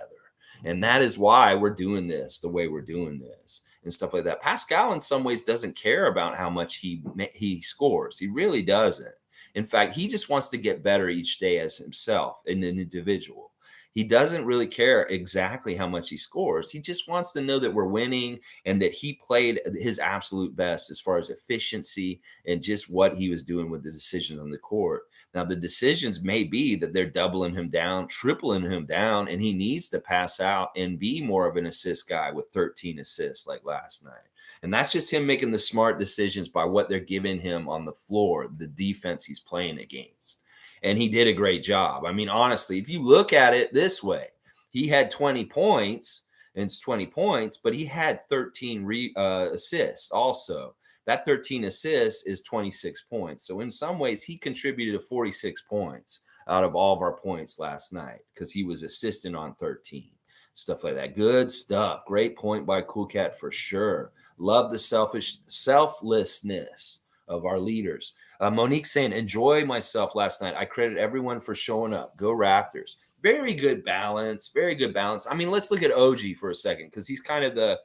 And that is why we're doing this the way we're doing this and stuff like that. Pascal, in some ways, doesn't care about how much he scores. He really doesn't. In fact, he just wants to get better each day as himself, an individual. He doesn't really care exactly how much he scores. He just wants to know that we're winning and that he played his absolute best as far as efficiency and just what he was doing with the decisions on the court. Now, the decisions may be that they're doubling him down, tripling him down, and he needs to pass out and be more of an assist guy with 13 assists like last night. And that's just him making the smart decisions by what they're giving him on the floor, the defense he's playing against. And he did a great job. I mean, honestly, if you look at it this way, he had 20 points, and it's 20 points, but he had 13 assists also. That 13 assists is 26 points. So in some ways, he contributed to 46 points out of all of our points last night because he was assisting on 13. Stuff like that. Good stuff. Great point by Cool Cat for sure. Love the selflessness of our leaders. Monique saying, enjoy myself last night. I credit everyone for showing up. Go Raptors. Very good balance. Very good balance. I mean, let's look at OG for a second because he's kind of the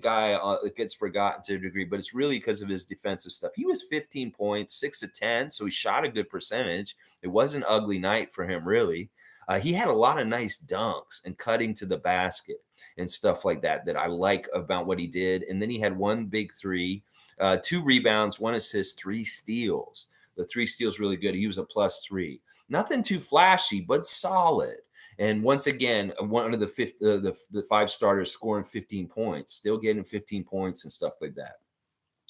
guy that gets forgotten to a degree, but it's really because of his defensive stuff. He was 15 points, 6 of 10, so he shot a good percentage. It was an ugly night for him, really. He had a lot of nice dunks and cutting to the basket and stuff like that I like about what he did. And then he had one big three, 2 rebounds, 1 assist, 3 steals. The 3 steals really good. He was a +3. Nothing too flashy, but solid. And once again, one of the 5 starters scoring 15 points, still getting 15 points and stuff like that.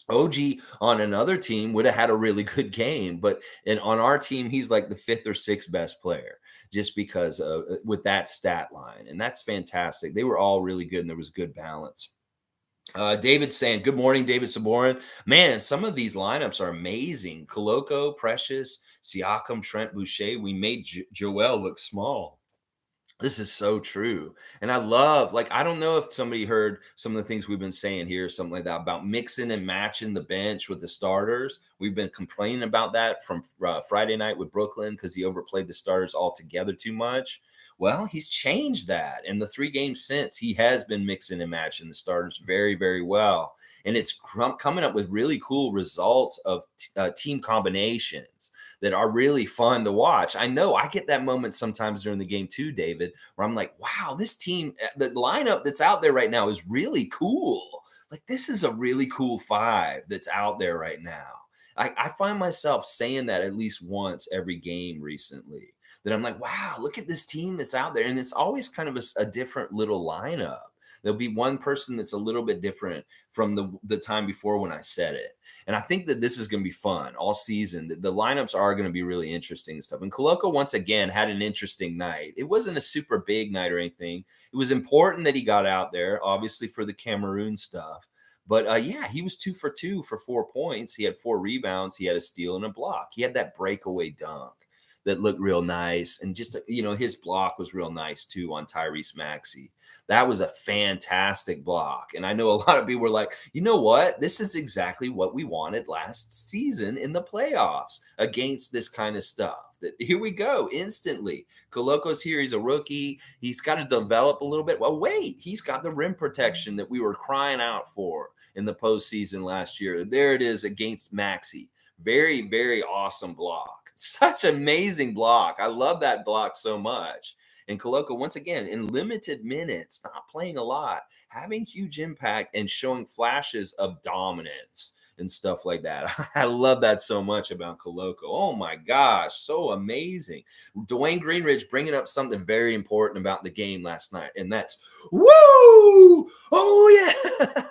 OG on another team would have had a really good game, but on our team, he's like the 5th or 6th best player just because with that stat line. And that's fantastic. They were all really good and there was good balance. David saying, good morning, David Saborin. Man, some of these lineups are amazing. Koloko, Precious, Siakam, Trent, Boucher. We made Joel look small. This is so true. And I love, like, I don't know if somebody heard some of the things we've been saying here, something like that, about mixing and matching the bench with the starters. We've been complaining about that from Friday night with Brooklyn because he overplayed the starters altogether too much. Well, he's changed that. And the 3 games since, he has been mixing and matching the starters very, very well. And it's coming up with really cool results of team combinations that are really fun to watch. I know I get that moment sometimes during the game too, David, where I'm like, wow, this team, the lineup that's out there right now is really cool. Like, this is a really cool 5 that's out there right now. I find myself saying that at least once every game recently, that I'm like, wow, look at this team that's out there. And it's always kind of a different little lineup. There'll be one person that's a little bit different from the time before when I said it. And I think that this is going to be fun all season. The lineups are going to be really interesting and stuff. And Koloko, once again, had an interesting night. It wasn't a super big night or anything. It was important that he got out there, obviously, for the Cameroon stuff. But yeah, he was 2 for 2 for 4 points. He had 4 rebounds. He had a steal and a block. He had that breakaway dunk that looked real nice. And just, his block was real nice too on Tyrese Maxey. That was a fantastic block. And I know a lot of people were like, you know what? This is exactly what we wanted last season in the playoffs against this kind of stuff. That here we go instantly. Koloko's here. He's a rookie. He's got to develop a little bit. Well, wait, he's got the rim protection that we were crying out for in the postseason last year. There it is against Maxey. Very, very awesome block. Such amazing block. I love that block so much. And Koloko, once again, in limited minutes, not playing a lot, having huge impact and showing flashes of dominance and stuff like that. I love that so much about Koloko. Oh my gosh, so amazing. Dwayne Greenridge bringing up something very important about the game last night, and that's, woo! Oh yeah!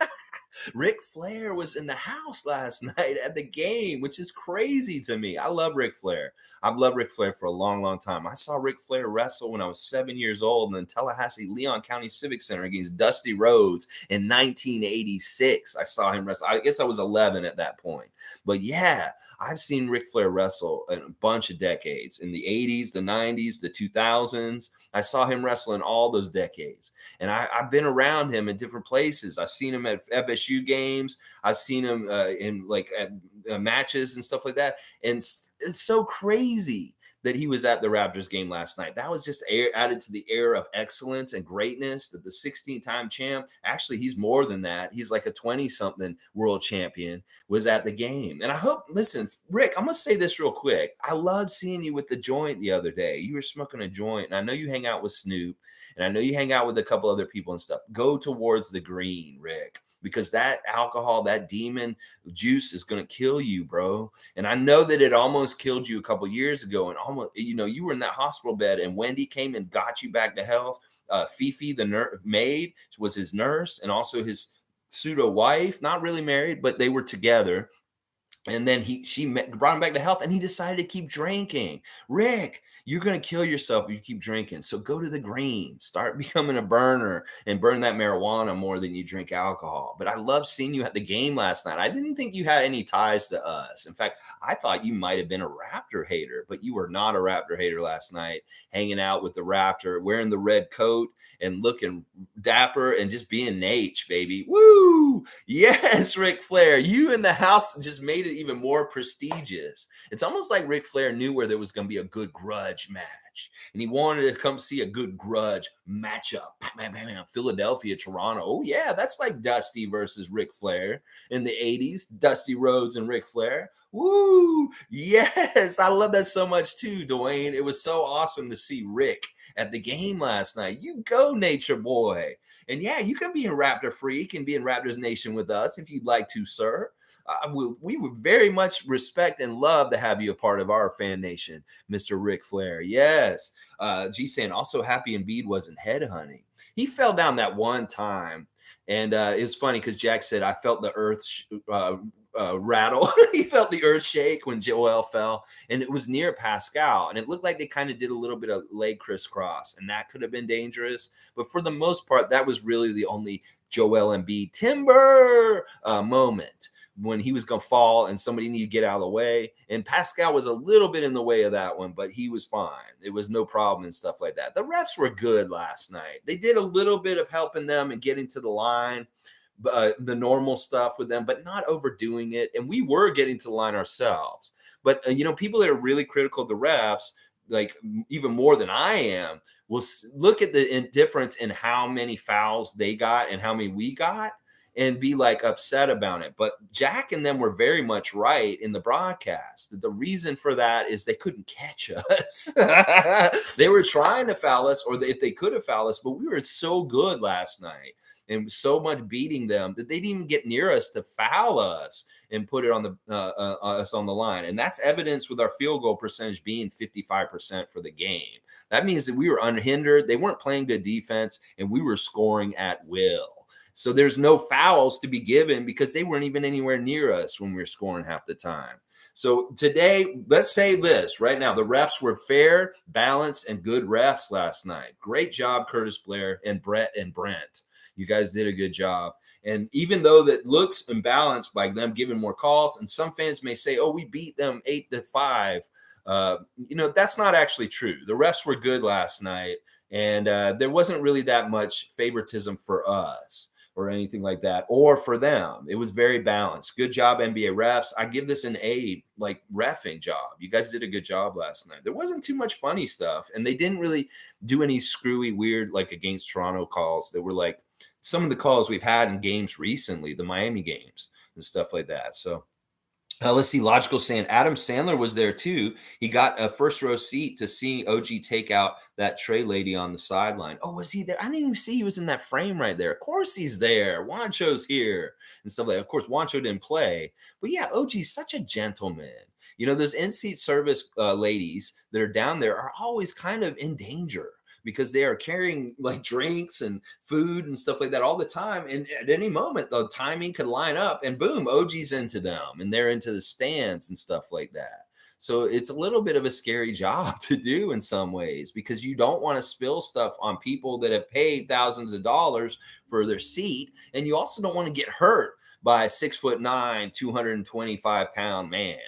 Ric Flair was in the house last night at the game, which is crazy to me. I love Ric Flair. I've loved Ric Flair for a long, long time. I saw Ric Flair wrestle when I was 7 years old in Tallahassee, Leon County Civic Center against Dusty Rhodes in 1986. I saw him wrestle. I guess I was 11 at that point. But yeah, I've seen Ric Flair wrestle in a bunch of decades, in the 80s, the 90s, the 2000s. I saw him wrestle in all those decades. And I've been around him in different places. I've seen him at FSU games. I've seen him in like at matches and stuff like that. And it's so crazy that he was at the Raptors game last night. That was just added to the air of excellence and greatness that the 16-time champ, actually, he's more than that. He's like a 20-something world champion, was at the game. And I hope, listen, Rick, I'm going to say this real quick. I loved seeing you with the joint the other day. You were smoking a joint, and I know you hang out with Snoop, and I know you hang out with a couple other people and stuff. Go towards the green, Rick, because that alcohol, that demon juice is going to kill you, bro. And I know that it almost killed you a couple years ago, and almost, you were in that hospital bed, and Wendy came and got you back to health. Fifi, the maid, was his nurse, and also his pseudo wife, not really married, but they were together. And then she brought him back to health, and he decided to keep drinking. Rick, you're going to kill yourself if you keep drinking. So go to the green, start becoming a burner and burn that marijuana more than you drink alcohol. But I love seeing you at the game last night. I didn't think you had any ties to us. In fact, I thought you might have been a Raptor hater, but you were not a Raptor hater last night, hanging out with the Raptor, wearing the red coat and looking dapper and just being H, baby. Woo! Yes, Ric Flair, you in the house just made it even more prestigious. It's almost like Ric Flair knew where there was going to be a good grudge match, and he wanted to come see a good grudge matchup. Bam, bam, bam, bam. Philadelphia, Toronto. Oh yeah, that's like Dusty versus Ric Flair in the 80s. Dusty Rhodes and Ric Flair. Woo! Yes, I love that so much too, Dwayne. It was so awesome to see Rick at the game last night. You go, Nature Boy. And yeah, you can be a Raptor freak and be in Raptors Nation with us if you'd like to, sir. We would very much respect and love to have you a part of our fan nation, Mr. Ric Flair. Yes. G saying also happy Embiid wasn't headhunting. He fell down that one time. And it was funny because Jack said, I felt the earth rattle. He felt the earth shake when Joel fell, and it was near Pascal, and it looked like they kind of did a little bit of leg crisscross, and that could have been dangerous. But for the most part, that was really the only Joel Embiid timber moment when he was going to fall and somebody needed to get out of the way. And Pascal was a little bit in the way of that one, but he was fine. It was no problem and stuff like that. The refs were good last night. They did a little bit of helping them and getting to the line, the normal stuff with them, but not overdoing it. And we were getting to the line ourselves. But, people that are really critical of the refs, like even more than I am, will look at the difference in how many fouls they got and how many we got and be like upset about it. But Jack and them were very much right in the broadcast. The reason for that is they couldn't catch us. They were trying to foul us, or if they could have fouled us, but we were so good last night and so much beating them that they didn't even get near us to foul us and put it on the us on the line. And that's evidence with our field goal percentage being 55% for the game. That means that we were unhindered. They weren't playing good defense, and we were scoring at will. So there's no fouls to be given because they weren't even anywhere near us when we were scoring half the time. So today, let's say this right now. The refs were fair, balanced, and good refs last night. Great job, Curtis Blair and Brett and Brent. You guys did a good job. And even though that looks imbalanced by them giving more calls, and some fans may say, oh, we beat them 8-5. That's not actually true. The refs were good last night, and there wasn't really that much favoritism for us or anything like that, or for them. It was very balanced. Good job, NBA refs. I give this an A, like reffing job. You guys did a good job last night. There wasn't too much funny stuff, and they didn't really do any screwy, weird, like against Toronto calls that were like some of the calls we've had in games recently, the Miami games and stuff like that. So let's see. Logical saying Adam Sandler was there too. He got a first row seat to see OG take out that Trey lady on the sideline. Oh, was he there? I didn't even see he was in that frame right there. Of course he's there. Wancho's here and stuff like that. Of course, Wancho didn't play. But yeah, OG's such a gentleman. Those in-seat service ladies that are down there are always kind of in danger, because they are carrying like drinks and food and stuff like that all the time. And at any moment, the timing could line up and boom, OG's into them and they're into the stands and stuff like that. So it's a little bit of a scary job to do in some ways, because you don't want to spill stuff on people that have paid thousands of dollars for their seat. And you also don't want to get hurt by a 6'9", 225-pound man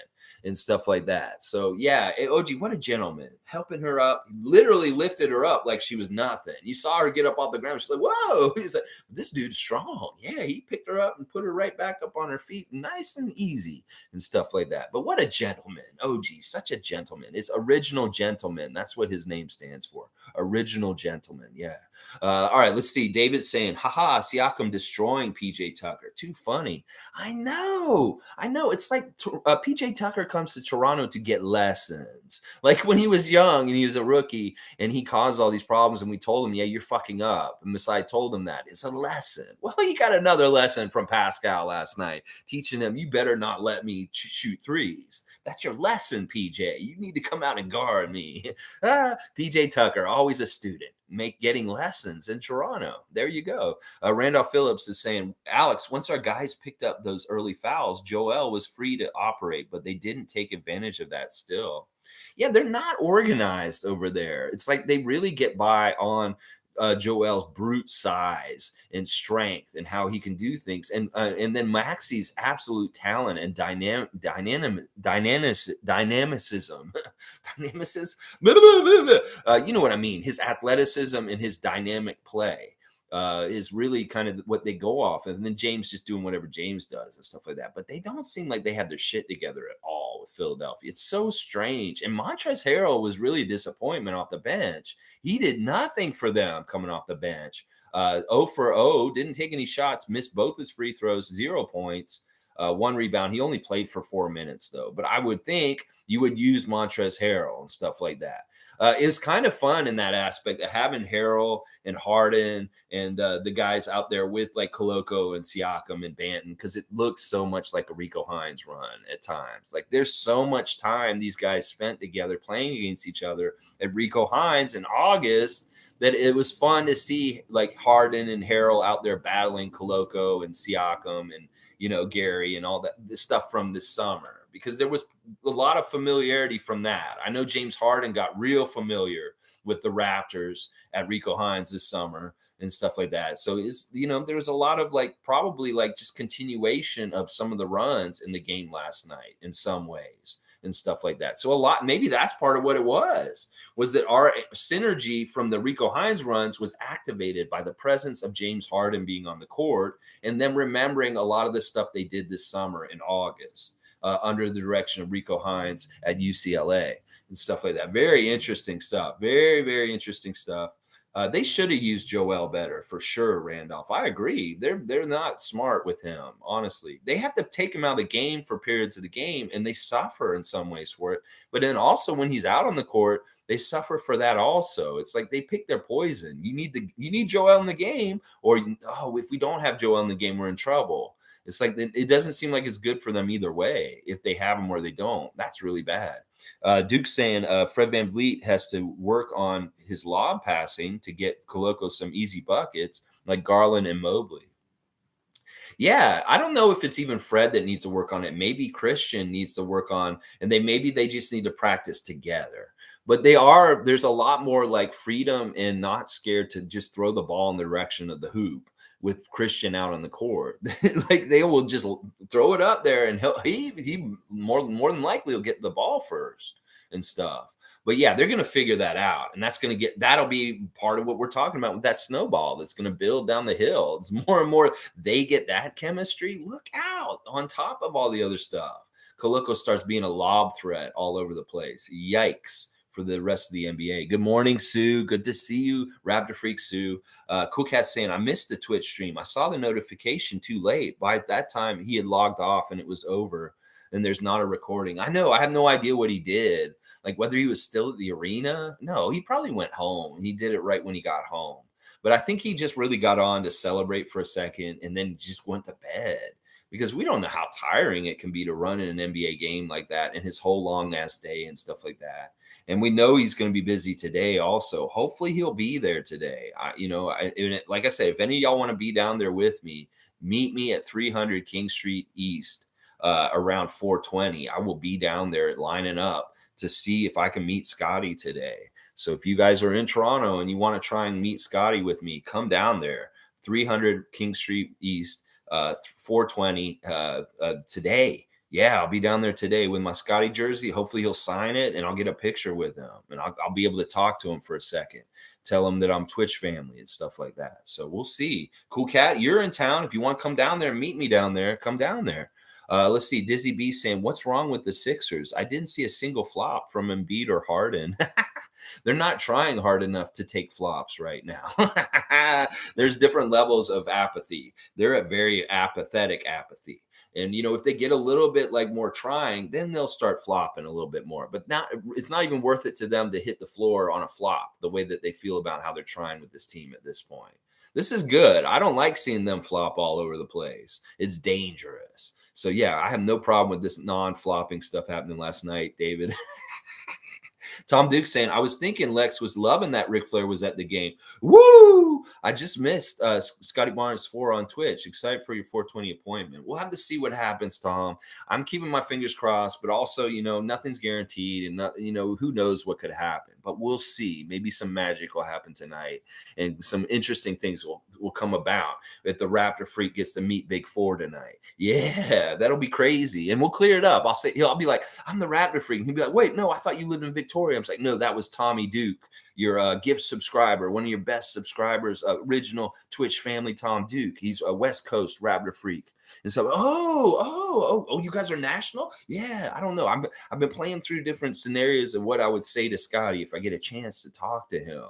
and stuff like that. So yeah, OG, what a gentleman, helping her up, literally lifted her up like she was nothing. You saw her get up off the ground. She's like, whoa. He's like, this dude's strong. Yeah, he picked her up and put her right back up on her feet, nice and easy and stuff like that. But what a gentleman. OG, such a gentleman. It's original gentleman. That's what his name stands for. Original gentleman. Yeah. All right, let's see. David's saying, haha, Siakam destroying PJ Tucker. Too funny. I know. It's like PJ Tucker comes to Toronto to get lessons. Like when he was young and he was a rookie and he caused all these problems, and we told him, yeah, you're fucking up. And Masai told him that. It's a lesson. Well, he got another lesson from Pascal last night, teaching him, you better not let me shoot threes. That's your lesson, PJ. You need to come out and guard me. PJ Tucker, always a student, getting lessons in Toronto. There you go. Randolph Phillips is saying, Alex, once our guys picked up those early fouls, Joel was free to operate, but they didn't take advantage of that still. Yeah, they're not organized over there. It's like they really get by on Joel's brute size and strength and how he can do things, and then Maxi's absolute talent and dynamicism. Dynamicism. You know what I mean? His athleticism and his dynamic play. is really kind of what they go off of. And then James just doing whatever James does and stuff like that. But they don't seem like they have their shit together at all with Philadelphia. It's so strange. And Montrezl Harrell was really a disappointment off the bench. He did nothing for them coming off the bench. 0 for 0, didn't take any shots, missed both his free throws, 0 points. 1 rebound. He only played for 4 minutes, though. But I would think you would use Montrezl Harrell and stuff like that. It was kind of fun in that aspect of having Harrell and Harden and the guys out there with like Koloko and Siakam and Banton, because it looks so much like a Rico Hines run at times. Like there's so much time these guys spent together playing against each other at Rico Hines in August that it was fun to see like Harden and Harrell out there battling Koloko and Siakam and, Gary and all that, this stuff from this summer, because there was a lot of familiarity from that. I know James Harden got real familiar with the Raptors at Rico Hines this summer and stuff like that. So there was a lot of like, probably like just continuation of some of the runs in the game last night in some ways and stuff like that. So maybe that's part of what it was that our synergy from the Rico Hines runs was activated by the presence of James Harden being on the court and them remembering a lot of the stuff they did this summer in August under the direction of Rico Hines at UCLA and stuff like that. Very interesting stuff. Very, very interesting stuff. They should have used Joel better for sure, Randolph. I agree. They're not smart with him, honestly. They have to take him out of the game for periods of the game, and they suffer in some ways for it. But then also when he's out on the court, they suffer for that also. It's like they pick their poison. You need Joel in the game, or if we don't have Joel in the game, we're in trouble. It's like it doesn't seem like it's good for them either way, if they have him or they don't. That's really bad. Duke's saying Fred VanVleet has to work on his lob passing to get Koloko some easy buckets like Garland and Mobley. Yeah, I don't know if it's even Fred that needs to work on it. Maybe Christian needs to work on, and maybe they just need to practice together. But there's a lot more like freedom and not scared to just throw the ball in the direction of the hoop with Christian out on the court. Like they will just throw it up there, and he more than likely will get the ball first and stuff. But yeah, they're going to figure that out, and that'll be part of what we're talking about with that snowball that's going to build down the hill. It's more and more they get that chemistry. Look out on top of all the other stuff. Koloko starts being a lob threat all over the place. Yikes for the rest of the NBA. Good morning, Sue. Good to see you, Raptor Freak Sue. Cool Cat saying, I missed the Twitch stream. I saw the notification too late. By that time, he had logged off and it was over. And there's not a recording. I know. I have no idea what he did. Like whether he was still at the arena. No, he probably went home. He did it right when he got home. But I think he just really got on to celebrate for a second and then just went to bed, because we don't know how tiring it can be to run in an NBA game like that and his whole long ass day and stuff like that. And we know he's going to be busy today also. Hopefully he'll be there today. Like I said, if any of y'all want to be down there with me, meet me at 300 King Street East around 4:20. I will be down there lining up to see if I can meet Scotty today. So if you guys are in Toronto and you want to try and meet Scotty with me, come down there, 300 King Street East, 4:20 today. Yeah, I'll be down there today with my Scotty jersey. Hopefully he'll sign it and I'll get a picture with him and I'll be able to talk to him for a second, tell him that I'm Twitch family and stuff like that. So we'll see. Cool Cat, you're in town. If you want to come down there and meet me down there, come down there. Let's see. Dizzy B saying, what's wrong with the Sixers? I didn't see a single flop from Embiid or Harden. They're not trying hard enough to take flops right now. There's different levels of apathy. They're at very apathetic apathy. And, if they get a little bit like more trying, then they'll start flopping a little bit more. But it's not even worth it to them to hit the floor on a flop the way that they feel about how they're trying with this team at this point. This is good. I don't like seeing them flop all over the place. It's dangerous. So, yeah, I have no problem with this non-flopping stuff happening last night, David. Tom Duke saying, I was thinking Lex was loving that Ric Flair was at the game. Woo! I just missed Scotty Barnes 4 on Twitch. Excited for your 420 appointment. We'll have to see what happens, Tom. I'm keeping my fingers crossed, but also, nothing's guaranteed and, who knows what could happen. But we'll see. Maybe some magic will happen tonight and some interesting things will will come about if the Raptor freak gets to meet Big Four tonight. Yeah, that'll be crazy. And we'll clear it up. I'll be like, I'm the Raptor freak. And he'll be like, wait, no, I thought you lived in Victoria. I'm like, no, that was Tommy Duke, your gift subscriber, one of your best subscribers, original Twitch family, Tom Duke. He's a West Coast Raptor freak. And so, you guys are national? Yeah, I don't know. I've been playing through different scenarios of what I would say to Scotty if I get a chance to talk to him.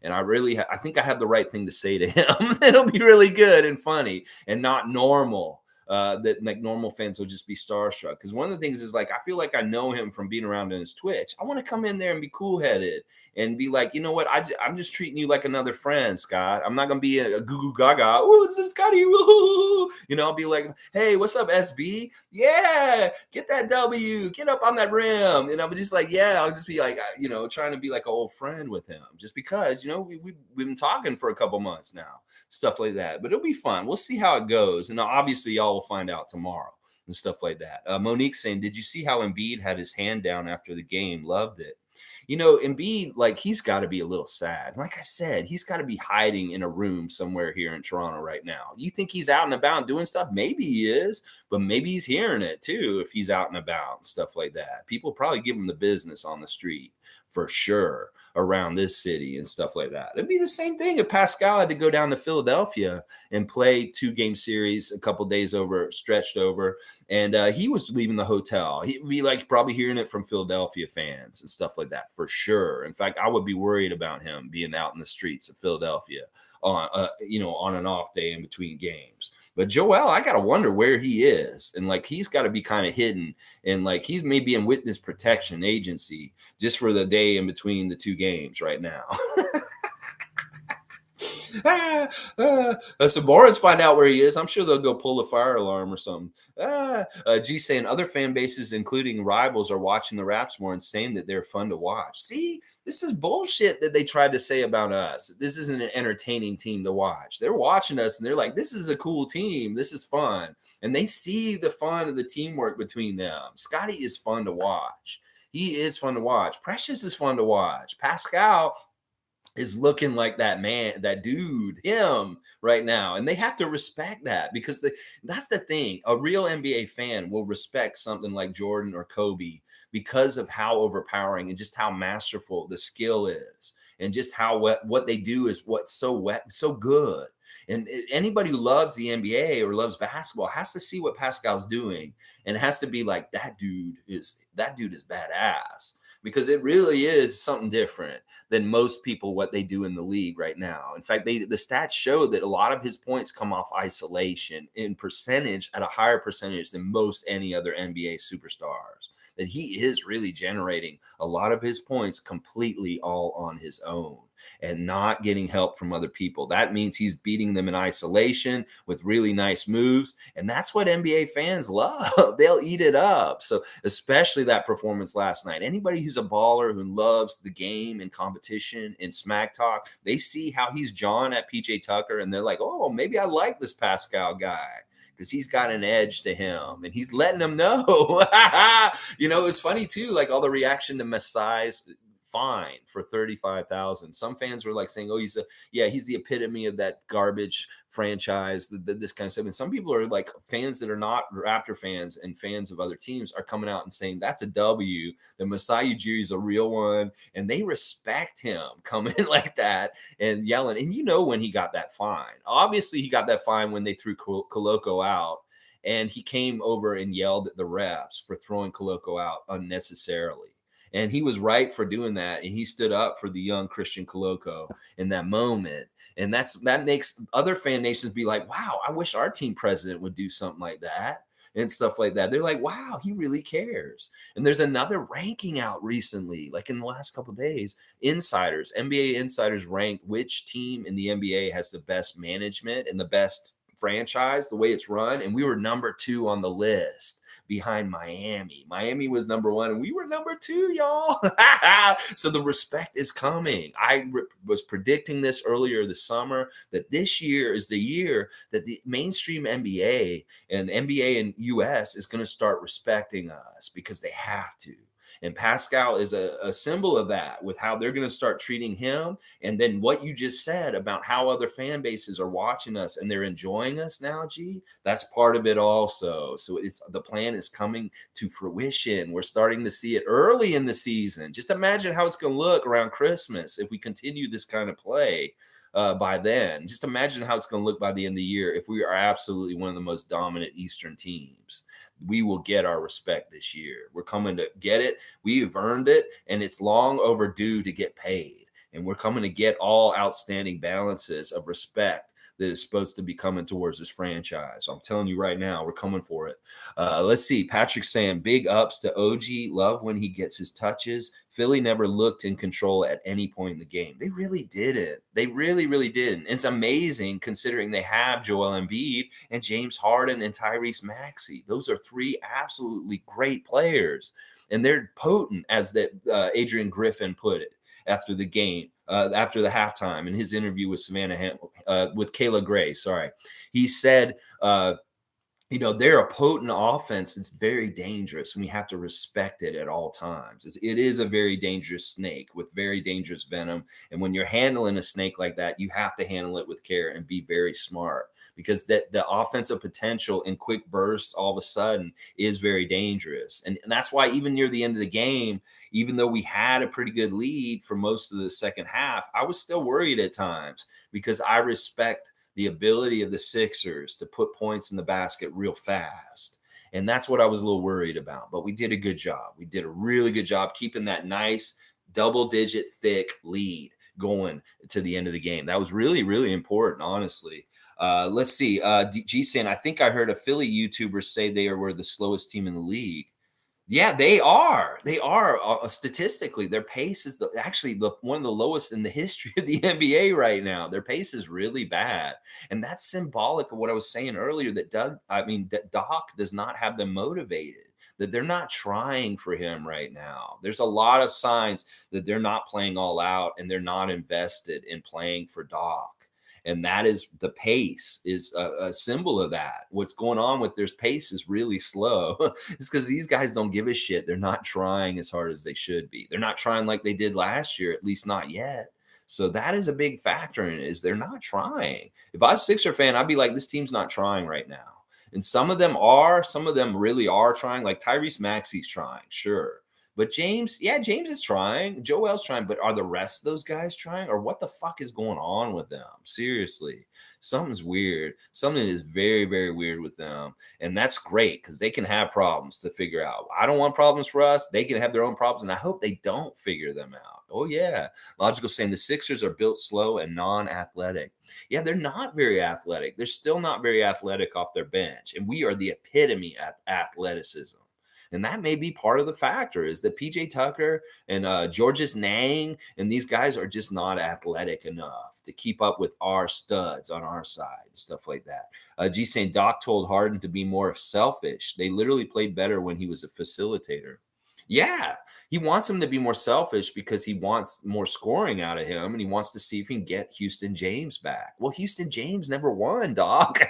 And I think I have the right thing to say to him. It'll be really good and funny and not normal. That like normal fans will just be starstruck. Because one of the things is like, I feel like I know him from being around in his Twitch. I want to come in there and be cool headed and be like, you know what? I'm just treating you like another friend, Scott. I'm not going to be a goo goo gaga. Oh, it's this Scotty. Ooh. You know, I'll be like, hey, what's up, SB? Yeah, get that W. Get up on that rim. And I'm just like, yeah, I'll just be like, you know, trying to be like an old friend with him just because, you know, we've been talking for a couple months now. Stuff like that. But it'll be fun. We'll see how it goes. And obviously, y'all will find out tomorrow and stuff like that. Monique saying, did you see how Embiid had his hand down after the game? Loved it. You know, Embiid, like, he's got to be a little sad. Like I said, he's got to be hiding in a room somewhere here in Toronto right now. You think he's out and about doing stuff? Maybe he is, but maybe he's hearing it too if he's out and about and stuff like that. People probably give him the business on the street for sure around this city and stuff like that. It'd be the same thing if Pascal had to go down to Philadelphia and play 2-game series a couple days stretched over, and he was leaving the hotel. He'd be like probably hearing it from Philadelphia fans and stuff like that for sure. In fact, I would be worried about him being out in the streets of Philadelphia on on an off day in between games. But Joel, I gotta wonder where he is, and like he's got to be kind of hidden, and like he's maybe in witness protection agency just for the day in between the 2 games right now. So Morans find out where he is. I'm sure they'll go pull a fire alarm or something. G saying other fan bases, including rivals, are watching the Raps more and saying that they're fun to watch. See, this is bullshit that they tried to say about us. This isn't an entertaining team to watch. They're watching us and they're like, this is a cool team. This is fun. And they see the fun of the teamwork between them. Scotty is fun to watch. He is fun to watch. Precious is fun to watch. Pascal is looking like that man, that dude, him right now. And they have to respect that because that's the thing. A real NBA fan will respect something like Jordan or Kobe because of how overpowering and just how masterful the skill is. And just how what they do is what's so good. And anybody who loves the NBA or loves basketball has to see what Pascal's doing and has to be like, that dude is badass. Because it really is something different than most people what they do in the league right now. In fact, the stats show that a lot of his points come off isolation in percentage at a higher percentage than most any other NBA superstars. That he is really generating a lot of his points completely all on his own and not getting help from other people. That means he's beating them in isolation with really nice moves. And that's what NBA fans love. They'll eat it up. So especially that performance last night. Anybody who's a baller who loves the game and competition and smack talk, they see how he's jawing at PJ Tucker and they're like, oh, maybe I like this Pascal guy. Because he's got an edge to him and he's letting them know. It's funny too, like all the reaction to Masai's fine for 35,000. Some fans were like saying, oh, he's the epitome of that garbage franchise, this kind of stuff. And some people are like fans that are not Raptor fans and fans of other teams are coming out and saying that's a W. The Masai Ujiri is a real one. And they respect him coming like that and yelling. And when he got that fine, obviously he got that fine when they threw Koloko out. And he came over and yelled at the refs for throwing Koloko out unnecessarily. And he was right for doing that. And he stood up for the young Christian Koloko in that moment. And that makes other fan nations be like, wow, I wish our team president would do something like that and stuff like that. They're like, wow, he really cares. And there's another ranking out recently, like in the last couple of days, NBA insiders ranked which team in the NBA has the best management and the best franchise, the way it's run. And we were number 2 on the list, behind Miami. Miami was number 1 and we were number 2, y'all. So the respect is coming. I was predicting this earlier this summer that this year is the year that the mainstream NBA and NBA in US is going to start respecting us because they have to. And Pascal is a symbol of that with how they're going to start treating him. And then what you just said about how other fan bases are watching us and they're enjoying us now, G, that's part of it also. So it's the plan is coming to fruition. We're starting to see it early in the season. Just imagine how it's going to look around Christmas if we continue this kind of play by then. Just imagine how it's going to look by the end of the year if we are absolutely one of the most dominant Eastern teams. We will get our respect this year. We're coming to get it. We've earned it, and it's long overdue to get paid. And we're coming to get all outstanding balances of respect that is supposed to be coming towards this franchise. So I'm telling you right now, we're coming for it. Let's see. Patrick's saying big ups to OG. Love when he gets his touches. Philly never looked in control at any point in the game. They really didn't. They really, really didn't. It's amazing considering they have Joel Embiid and James Harden and Tyrese Maxey. Those are three absolutely great players. And they're potent, as that Adrian Griffin put it after the game, after the halftime in his interview with with Kayla Gray. Sorry, he said, they're a potent offense. It's very dangerous, and we have to respect it at all times. It is a very dangerous snake with very dangerous venom. And when you're handling a snake like that, you have to handle it with care and be very smart, because the offensive potential in quick bursts all of a sudden is very dangerous. And that's why even near the end of the game, even though we had a pretty good lead for most of the second half, I was still worried at times, because I respect the ability of the Sixers to put points in the basket real fast. And that's what I was a little worried about. But we did a good job. We did a really good job keeping that nice double-digit thick lead going to the end of the game. That was really, really important, honestly. Let's see. G saying, I think I heard a Philly YouTuber say they were the slowest team in the league. Yeah, they are. They are statistically. Their pace is actually one of the lowest in the history of the NBA right now. Their pace is really bad, and that's symbolic of what I was saying earlier. That Doc does not have them motivated. That they're not trying for him right now. There's a lot of signs that they're not playing all out, and they're not invested in playing for Doc. And that is the pace is a symbol of that. What's going on with their pace is really slow. It's because these guys don't give a shit. They're not trying as hard as they should be. They're not trying like they did last year, at least not yet. So that is a big factor in it, is they're not trying. If I was a Sixer fan, I'd be like, this team's not trying right now. And some of them really are trying. Like Tyrese Maxey's trying, sure. But James is trying. Joel's trying. But are the rest of those guys trying? Or what the fuck is going on with them? Seriously. Something's weird. Something is very, very weird with them. And that's great, because they can have problems to figure out. I don't want problems for us. They can have their own problems. And I hope they don't figure them out. Oh, yeah. Logical saying the Sixers are built slow and non-athletic. Yeah, they're not very athletic. They're still not very athletic off their bench. And we are the epitome at athleticism. And that may be part of the factor, is that PJ Tucker and Georges Niang and these guys are just not athletic enough to keep up with our studs on our side and stuff like that. G saying Doc told Harden to be more selfish. They literally played better when he was a facilitator. Yeah, he wants him to be more selfish because he wants more scoring out of him, and he wants to see if he can get Houston James back. Well, Houston James never won, Doc.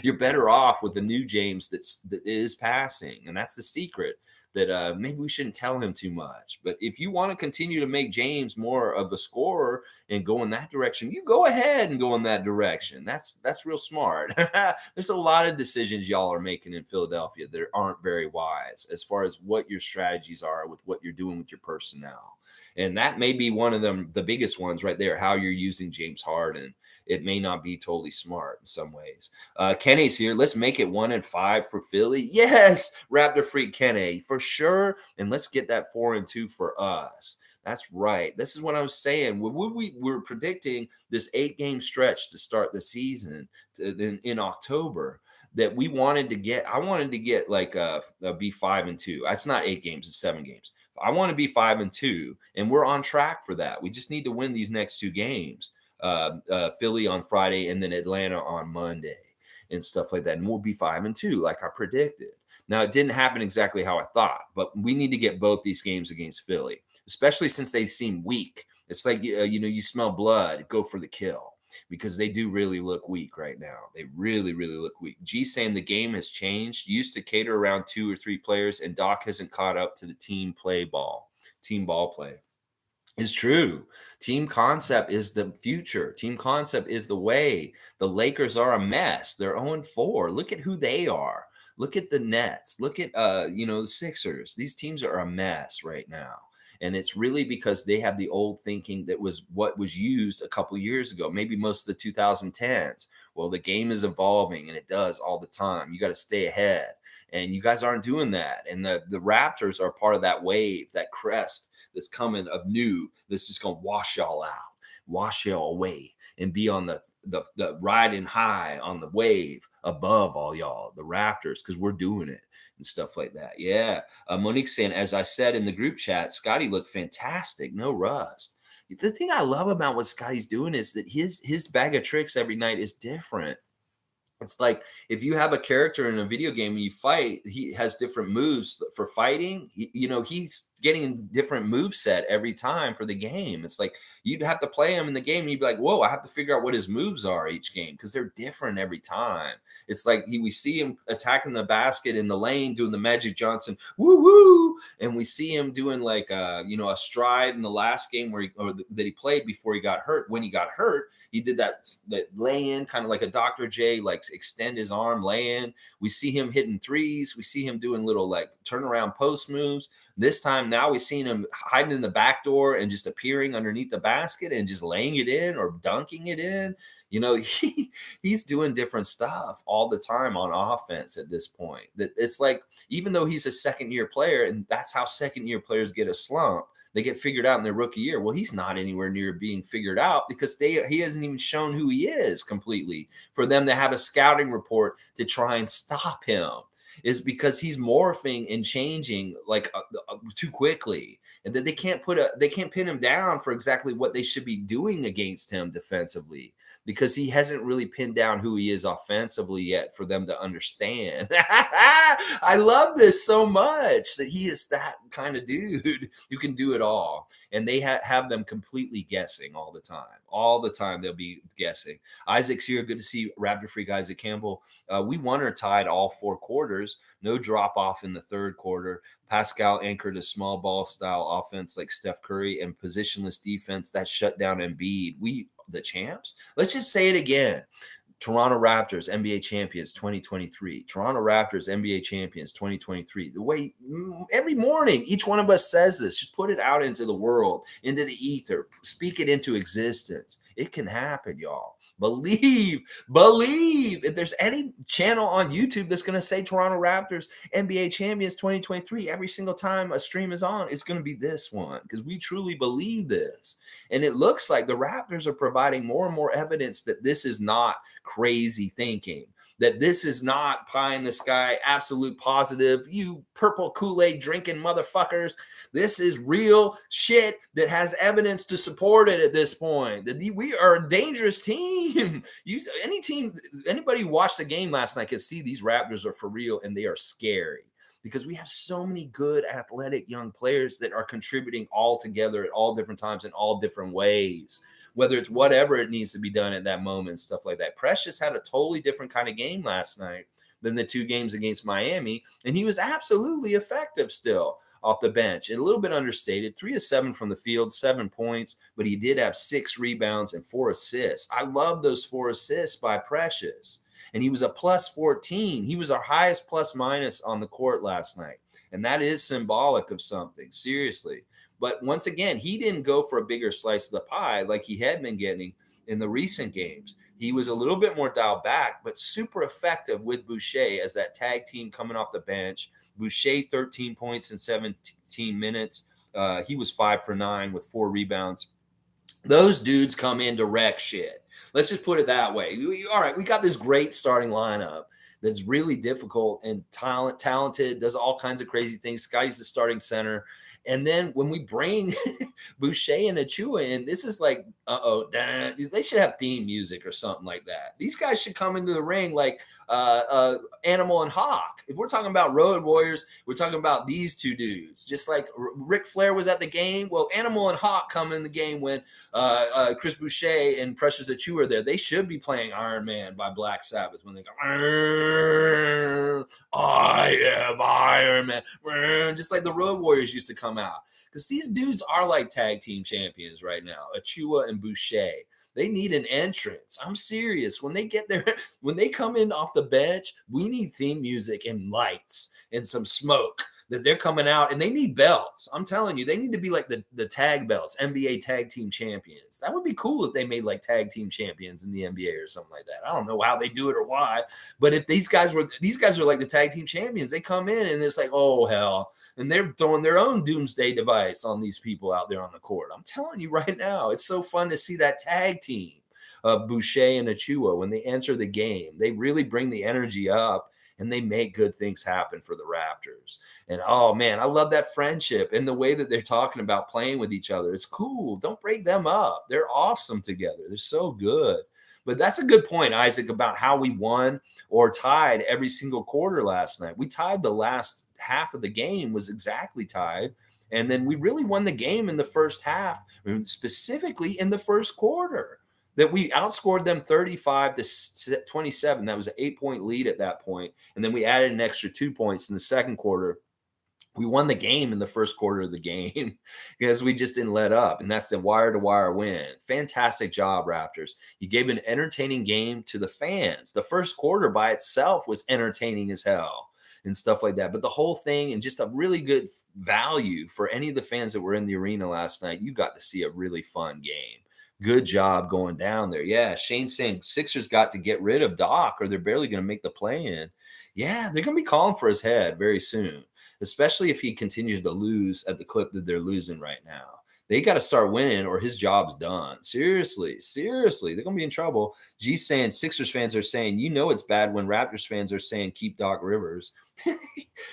You're better off with the new James that is passing, and that's the secret. That maybe we shouldn't tell him too much. But if you want to continue to make James more of a scorer and go in that direction, you go ahead and go in that direction. That's real smart. There's a lot of decisions y'all are making in Philadelphia that aren't very wise as far as what your strategies are with what you're doing with your personnel. And that may be one of them, the biggest ones right there, how you're using James Harden. It may not be totally smart in some ways. Kenny's here. Let's make it 1-5 for Philly. Yes, Raptor Freak Kenny, for sure. And let's get that 4-2 for us. That's right. This is what I was saying. We were predicting this 8-game stretch to start the season in October that we wanted to get. I wanted to get like be 5-2. That's not 8 games, it's 7 games. I want to be 5-2, and we're on track for that. We just need to win these next 2 games. Philly on Friday and then Atlanta on Monday and stuff like that. And we'll be 5-2 like I predicted. Now, it didn't happen exactly how I thought, but we need to get both these games against Philly, especially since they seem weak. It's like, you smell blood, go for the kill. because they do really look weak right now. They really, really look weak. G saying the game has changed. Used to cater around 2 or 3 players, and Doc hasn't caught up to the team ball play. Is true. Team concept is the future. Team concept is the way. The Lakers are a mess. They're 0-4. Look at who they are. Look at the Nets. Look at the Sixers. These teams are a mess right now. And it's really because they have the old thinking that was what was used a couple years ago, maybe most of the 2010s. Well, the game is evolving and it does all the time. You got to stay ahead. And you guys aren't doing that. And the Raptors are part of that wave, that crest that's coming of new that's just going to wash y'all out, wash y'all away, and be on the riding high on the wave above all y'all, the Raptors, because we're doing it and stuff like that. Yeah. Monique saying, as I said in the group chat, Scotty looked fantastic. No rust. The thing I love about what Scotty's doing is that his bag of tricks every night is different. It's like if you have a character in a video game and you fight, he has different moves for fighting. He's getting different move set every time for the game. It's like you'd have to play him in the game and you'd be like, whoa, I have to figure out what his moves are each game because they're different every time. It's like we see him attacking the basket in the lane, doing the Magic Johnson, woo woo, and we see him doing like a stride in the last game that he played before he got hurt. When he got hurt, he did that lay in, kind of like a Dr. J, like extend his arm, lay in. We see him hitting threes. We see him doing little like turnaround post moves. This time now we've seen him hiding in the back door and just appearing underneath the basket and just laying it in or dunking it in. He's doing different stuff all the time on offense at this point. That it's like, even though he's a second-year player, and that's how second-year players get a slump, they get figured out in their rookie year. Well, he's not anywhere near being figured out because he hasn't even shown who he is completely for them to have a scouting report to try and stop him. Is because he's morphing and changing like too quickly, and that they can't pin him down for exactly what they should be doing against him defensively because he hasn't really pinned down who he is offensively yet for them to understand. I love this so much that he is that kind of dude who can do it all, and they have them completely guessing all the time. All the time they'll be guessing. Isaac's here. Good to see Raptor Freak Isaac Campbell. We won or tied all 4 quarters. No drop off in the third quarter. Pascal anchored a small ball style offense like Steph Curry and positionless defense that shut down Embiid. We the champs. Let's just say it again. Toronto Raptors, NBA champions 2023. Toronto Raptors, NBA champions 2023. The way every morning, each one of us says this, just put it out into the world, into the ether, speak it into existence. It can happen, y'all. Believe. If there's any channel on YouTube that's going to say Toronto Raptors, NBA champions 2023, every single time a stream is on, it's going to be this one because we truly believe this. And it looks like the Raptors are providing more and more evidence that this is not crazy thinking, that this is not pie in the sky, absolute positive, you purple Kool-Aid drinking motherfuckers. This is real shit that has evidence to support it at this point. That we are a dangerous team. Anybody who watched the game last night can see these Raptors are for real and they are scary. Because we have so many good athletic young players that are contributing all together at all different times in all different ways, whether it's whatever it needs to be done at that moment, stuff like that. Precious had a totally different kind of game last night than the 2 games against Miami, and he was absolutely effective still off the bench. And a little bit understated, 3 of 7 from the field, 7 points, but he did have 6 rebounds and 4 assists. I love those 4 assists by Precious. And he was a plus 14. He was our highest plus minus on the court last night. And that is symbolic of something, seriously. But once again, he didn't go for a bigger slice of the pie like he had been getting in the recent games. He was a little bit more dialed back, but super effective with Boucher as that tag team coming off the bench. Boucher, 13 points in 17 minutes. He was 5 for 9 with 4 rebounds. Those dudes come in to wreck shit. Let's just put it that way. All right, we got this great starting lineup that's really difficult and talented, does all kinds of crazy things. Scotty's the starting center. And then when we bring Boucher and Achua in, this is like, they should have theme music or something like that. These guys should come into the ring like Animal and Hawk. If we're talking about Road Warriors, we're talking about these two dudes. Just like Ric Flair was at the game, well, Animal and Hawk come in the game when Chris Boucher and Precious Tag are there. They should be playing Iron Man by Black Sabbath when they go, I am Iron Man. Just like the Road Warriors used to come out. Because these dudes are like tag team champions right now, Achua and Boucher. They need an entrance. I'm serious. When they get there, when they come in off the bench, we need theme music and lights and some smoke that they're coming out, and they need belts. I'm telling you, they need to be like the tag belts, NBA tag team champions. That would be cool if they made like tag team champions in the NBA or something like that. I don't know how they do it or why, but if these guys are like the tag team champions, they come in and it's like, oh hell, and they're throwing their own doomsday device on these people out there on the court. I'm telling you right now, it's so fun to see that tag team of Boucher and Achua when they enter the game. They really bring the energy up and they make good things happen for the Raptors. And oh man, I love that friendship and the way that they're talking about playing with each other. It's cool. Don't break them up. They're awesome together. They're so good. But that's a good point, Isaac, about how we won or tied every single quarter last night. We tied the last half of the game was exactly tied. And then we really won the game in the first half, specifically in the first quarter. That we outscored them 35-27. That was an 8-point lead at that point. And then we added an extra 2 points in the second quarter. We won the game in the first quarter of the game because we just didn't let up. And that's the wire-to-wire win. Fantastic job, Raptors. You gave an entertaining game to the fans. The first quarter by itself was entertaining as hell and stuff like that. But the whole thing and just a really good value for any of the fans that were in the arena last night, you got to see a really fun game. Good job going down there. Yeah, Shane's saying Sixers got to get rid of Doc or they're barely going to make the play-in. Yeah, they're going to be calling for his head very soon, especially if he continues to lose at the clip that they're losing right now. They got to start winning or his job's done. Seriously, they're going to be in trouble. G's saying Sixers fans are saying, you know it's bad when Raptors fans are saying keep Doc Rivers.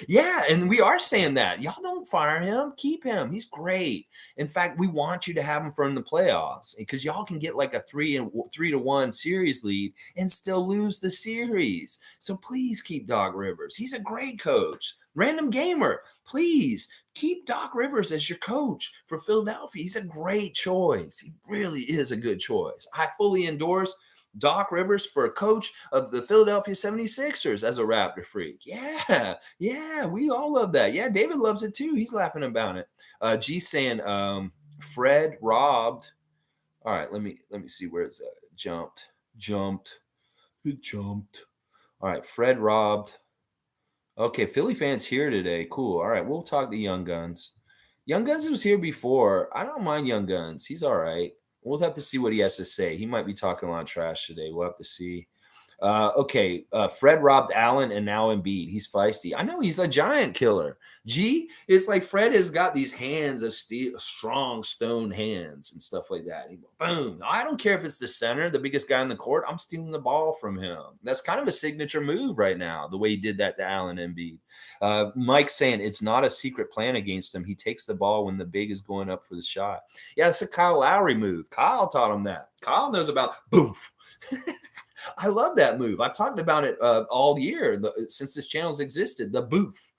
Yeah, and we are saying that. Y'all don't fire him. Keep him. He's great. In fact, we want you to have him for in the playoffs because y'all can get like a 3-1 series lead and still lose the series. So please keep Doc Rivers. He's a great coach. Random Gamer, please keep Doc Rivers as your coach for Philadelphia. He's a great choice. He really is a good choice. I fully endorse Doc Rivers for a coach of the Philadelphia 76ers as a Raptor freak. Yeah, we all love that. Yeah, David loves it too. He's laughing about it. G saying Fred robbed. All right, let me see where it's jumped. It jumped. All right, Fred robbed. Okay, Philly fans here today. Cool. All right, we'll talk to Young Guns. Young Guns was here before. I don't mind Young Guns. He's all right. We'll have to see what he has to say. He might be talking a lot of trash today. We'll have to see. Okay, Fred robbed Allen and now Embiid. He's feisty. I know he's a giant killer. G, it's like Fred has got these hands of steel, strong stone hands and stuff like that. Boom. I don't care if it's the center, the biggest guy in the court. I'm stealing the ball from him. That's kind of a signature move right now, the way he did that to Allen and Embiid. Mike saying it's not a secret plan against him. He takes the ball when the big is going up for the shot. Yeah, it's a Kyle Lowry move. Kyle taught him that. Kyle knows about boof. I love that move. I've talked about it all year since this channel's existed. The boof.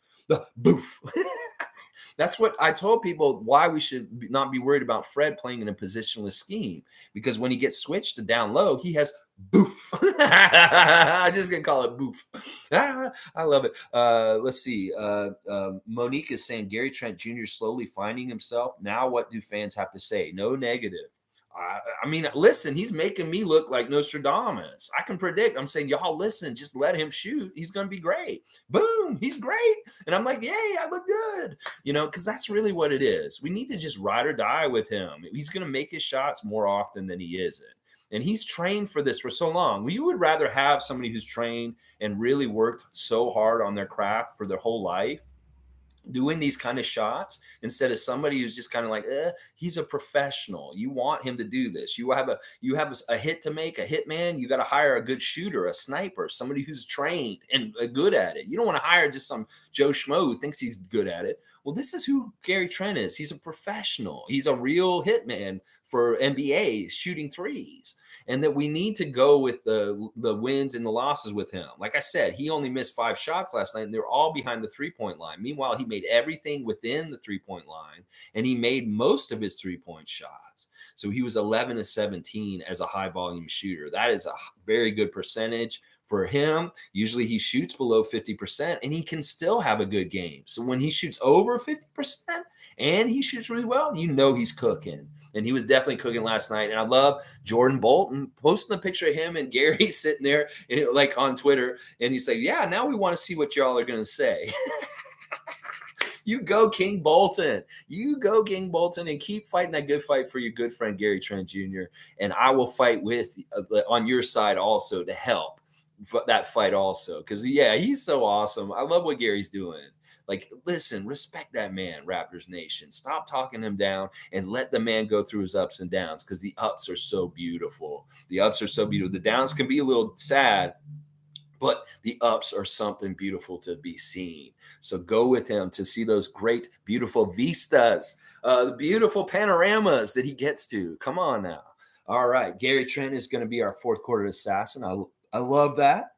That's what I told people why we should not be worried about Fred playing in a positionless scheme. Because when he gets switched to down low, he has boof. I'm just going to call it boof. I love it. Let's see. Monique is saying Gary Trent Jr. slowly finding himself. Now what do fans have to say? No negative. I mean, listen, he's making me look like Nostradamus. I can predict. I'm saying, y'all, listen, just let him shoot. He's going to be great. Boom, he's great. And I'm like, yay, I look good. Because that's really what it is. We need to just ride or die with him. He's going to make his shots more often than he isn't. And he's trained for this for so long. You would rather have somebody who's trained and really worked so hard on their craft for their whole life doing these kind of shots instead of somebody who's just kind of like, he's a professional. You want him to do this. You have a hit to make, a hitman. You got to hire a good shooter, a sniper, somebody who's trained and good at it. You don't want to hire just some Joe Schmo who thinks he's good at it. Well, this is who Gary Trent is. He's a professional. He's a real hitman for NBA shooting threes. and that we need to go with the wins and the losses with him. Like I said, he only missed 5 shots last night, and they're all behind the 3-point line. Meanwhile, he made everything within the 3-point line, and he made most of his 3-point shots. So he was 11 to 17 as a high volume shooter. That is a very good percentage for him. Usually he shoots below 50%, and he can still have a good game. So when he shoots over 50% and he shoots really well, you know he's cooking. And he was definitely cooking last night. And I love Jordan Bolton posting a picture of him and Gary sitting there, like on Twitter. And he's like, yeah, now we want to see what y'all are going to say. You go King Bolton. You go King Bolton, and keep fighting that good fight for your good friend Gary Trent Jr. And I will fight with on your side also to help that fight also. Because, yeah, he's so awesome. I love what Gary's doing. Like, listen, respect that man, Raptors Nation. Stop talking him down and let the man go through his ups and downs, because the ups are so beautiful. The ups are so beautiful. The downs can be a little sad, but the ups are something beautiful to be seen. So go with him to see those great, beautiful vistas, the beautiful panoramas that he gets to. Come on now. All right. Gary Trent is going to be our fourth quarter assassin. I love that.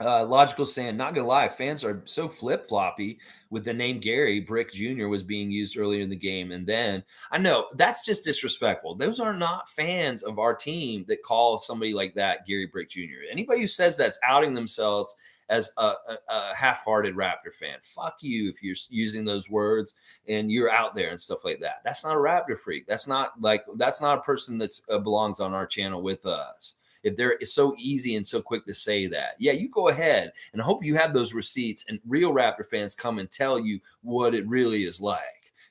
Logical saying, not gonna lie, fans are so flip-floppy with the name Gary Brick Jr. was being used earlier in the game. And then I know that's just disrespectful. Those are not fans of our team that call somebody like that Gary Brick Jr. Anybody who says that's outing themselves as a half-hearted Raptor fan. Fuck you if you're using those words and you're out there and stuff like that. That's not a Raptor freak. That's not a person that belongs on our channel with us. If they're so easy and so quick to say that, yeah, you go ahead, and I hope you have those receipts and real Raptor fans come and tell you what it really is like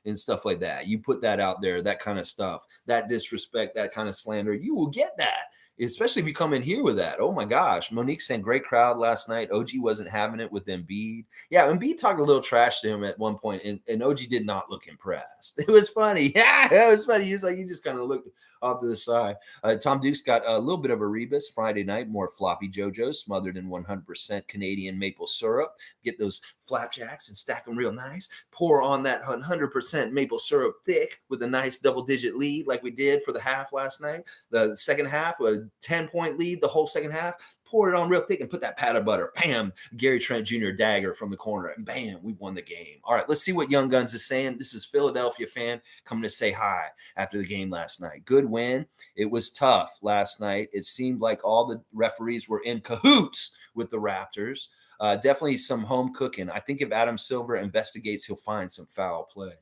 and stuff like that. You put that out there, that kind of stuff, that disrespect, that kind of slander, you will get that. Especially if you come in here with that. Oh my gosh. Monique saying great crowd last night. OG wasn't having it with Embiid. Yeah, Embiid talked a little trash to him at one point, and OG did not look impressed. It was funny. Yeah, it was funny. He was like, he just kind of looked off to the side. Tom Duke's got a little bit of a rebus Friday night, more floppy JoJo's smothered in 100% Canadian maple syrup. Get those flapjacks and stack them real nice. Pour on that 100% maple syrup thick with a nice double-digit lead like we did for the half last night. The second half, a 10-point lead, the whole second half. Pour it on real thick and put that pat of butter. Bam! Gary Trent Jr. dagger from the corner. And bam! We won the game. All right, let's see what Young Guns is saying. This is Philadelphia fan coming to say hi after the game last night. Good win. It was tough last night. It seemed like all the referees were in cahoots with the Raptors. Definitely some home cooking. I think if Adam Silver investigates, he'll find some foul play.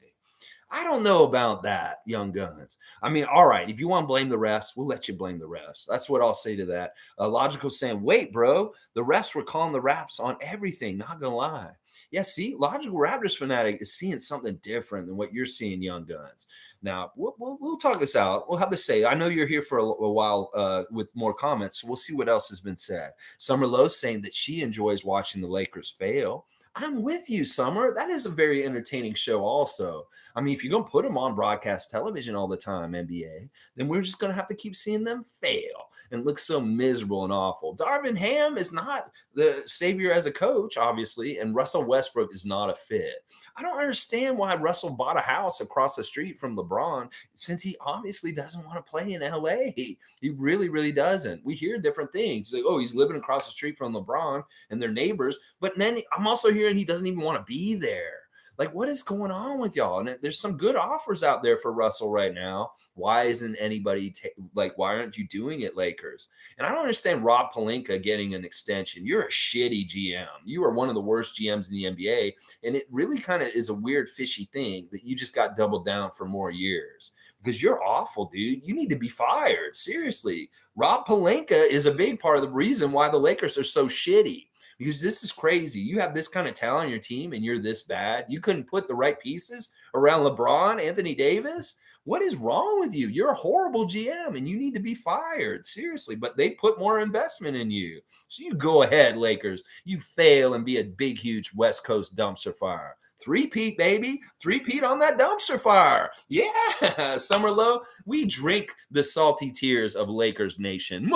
I don't know about that, Young Guns. I mean, all right, if you want to blame the refs, we'll let you blame the refs. That's what I'll say to that. Logical saying, wait, bro, the refs were calling the raps on everything. Not going to lie. Yeah, see, Logical Raptors fanatic is seeing something different than what you're seeing, Young Guns. Now, we'll talk this out. We'll have to say, I know you're here for a while with more comments. So we'll see what else has been said. Summer Lowe saying that she enjoys watching the Lakers fail. I'm with you, Summer. That is a very entertaining show also. I mean, if you're going to put them on broadcast television all the time, NBA, then we're just going to have to keep seeing them fail and look so miserable and awful. Darvin Ham is not the savior as a coach, obviously, and Russell Westbrook is not a fit. I don't understand why Russell bought a house across the street from LeBron, since he obviously doesn't want to play in LA. He really, really doesn't. We hear different things. Like, oh, he's living across the street from LeBron and their neighbors. But then I'm also hearing he doesn't even want to be there. Like, what is going on with y'all? And there's some good offers out there for Russell right now. Why isn't anybody why aren't you doing it, Lakers? And I don't understand Rob Pelinka getting an extension. You're a shitty GM. You are one of the worst GMs in the NBA. And it really kind of is a weird, fishy thing that you just got doubled down for more years, because you're awful, dude. You need to be fired. Seriously. Rob Pelinka is a big part of the reason why the Lakers are so shitty. Because this is crazy. You have this kind of talent on your team and you're this bad. You couldn't put the right pieces around LeBron, Anthony Davis. What is wrong with you? You're a horrible GM and you need to be fired. Seriously. But they put more investment in you. So you go ahead, Lakers. You fail and be a big, huge West Coast dumpster fire. Three-peat, baby. Three-peat on that dumpster fire. Yeah. Summer Low, we drink the salty tears of Lakers Nation.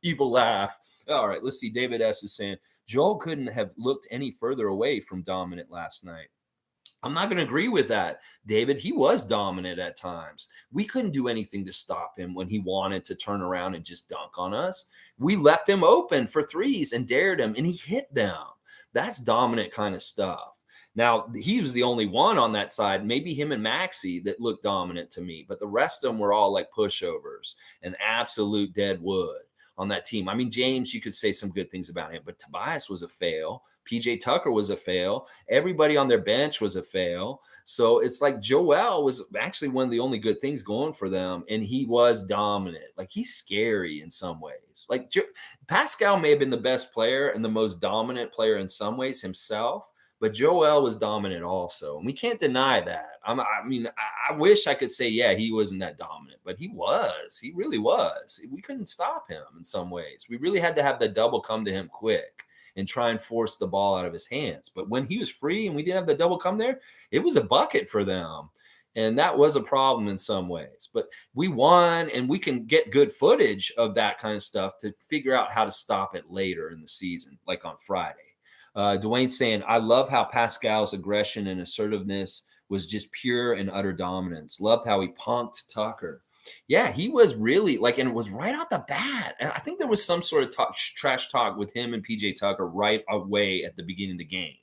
Evil laugh. All right, let's see. David S. is saying, Joel couldn't have looked any further away from dominant last night. I'm not going to agree with that, David. He was dominant at times. We couldn't do anything to stop him when he wanted to turn around and just dunk on us. We left him open for threes and dared him, and he hit them. That's dominant kind of stuff. Now, he was the only one on that side, maybe him and Maxey, that looked dominant to me, but the rest of them were all like pushovers and absolute dead wood on that team. I mean, James, you could say some good things about him, but Tobias was a fail. PJ Tucker was a fail. Everybody on their bench was a fail. So it's like Joel was actually one of the only good things going for them, and he was dominant. Like, he's scary in some ways. Like, Pascal may have been the best player and the most dominant player in some ways himself, but Joel was dominant also, and we can't deny that. I wish I could say, yeah, he wasn't that dominant, but he was. He really was. We couldn't stop him in some ways. We really had to have the double come to him quick and try and force the ball out of his hands. But when he was free and we didn't have the double come there, it was a bucket for them. And that was a problem in some ways. But we won, and we can get good footage of that kind of stuff to figure out how to stop it later in the season, like on Friday. Dwayne's saying, I love how Pascal's aggression and assertiveness was just pure and utter dominance. Loved how he punked Tucker. Yeah, he was really like, and it was right off the bat. And I think there was some sort of trash talk with him and PJ Tucker right away at the beginning of the game.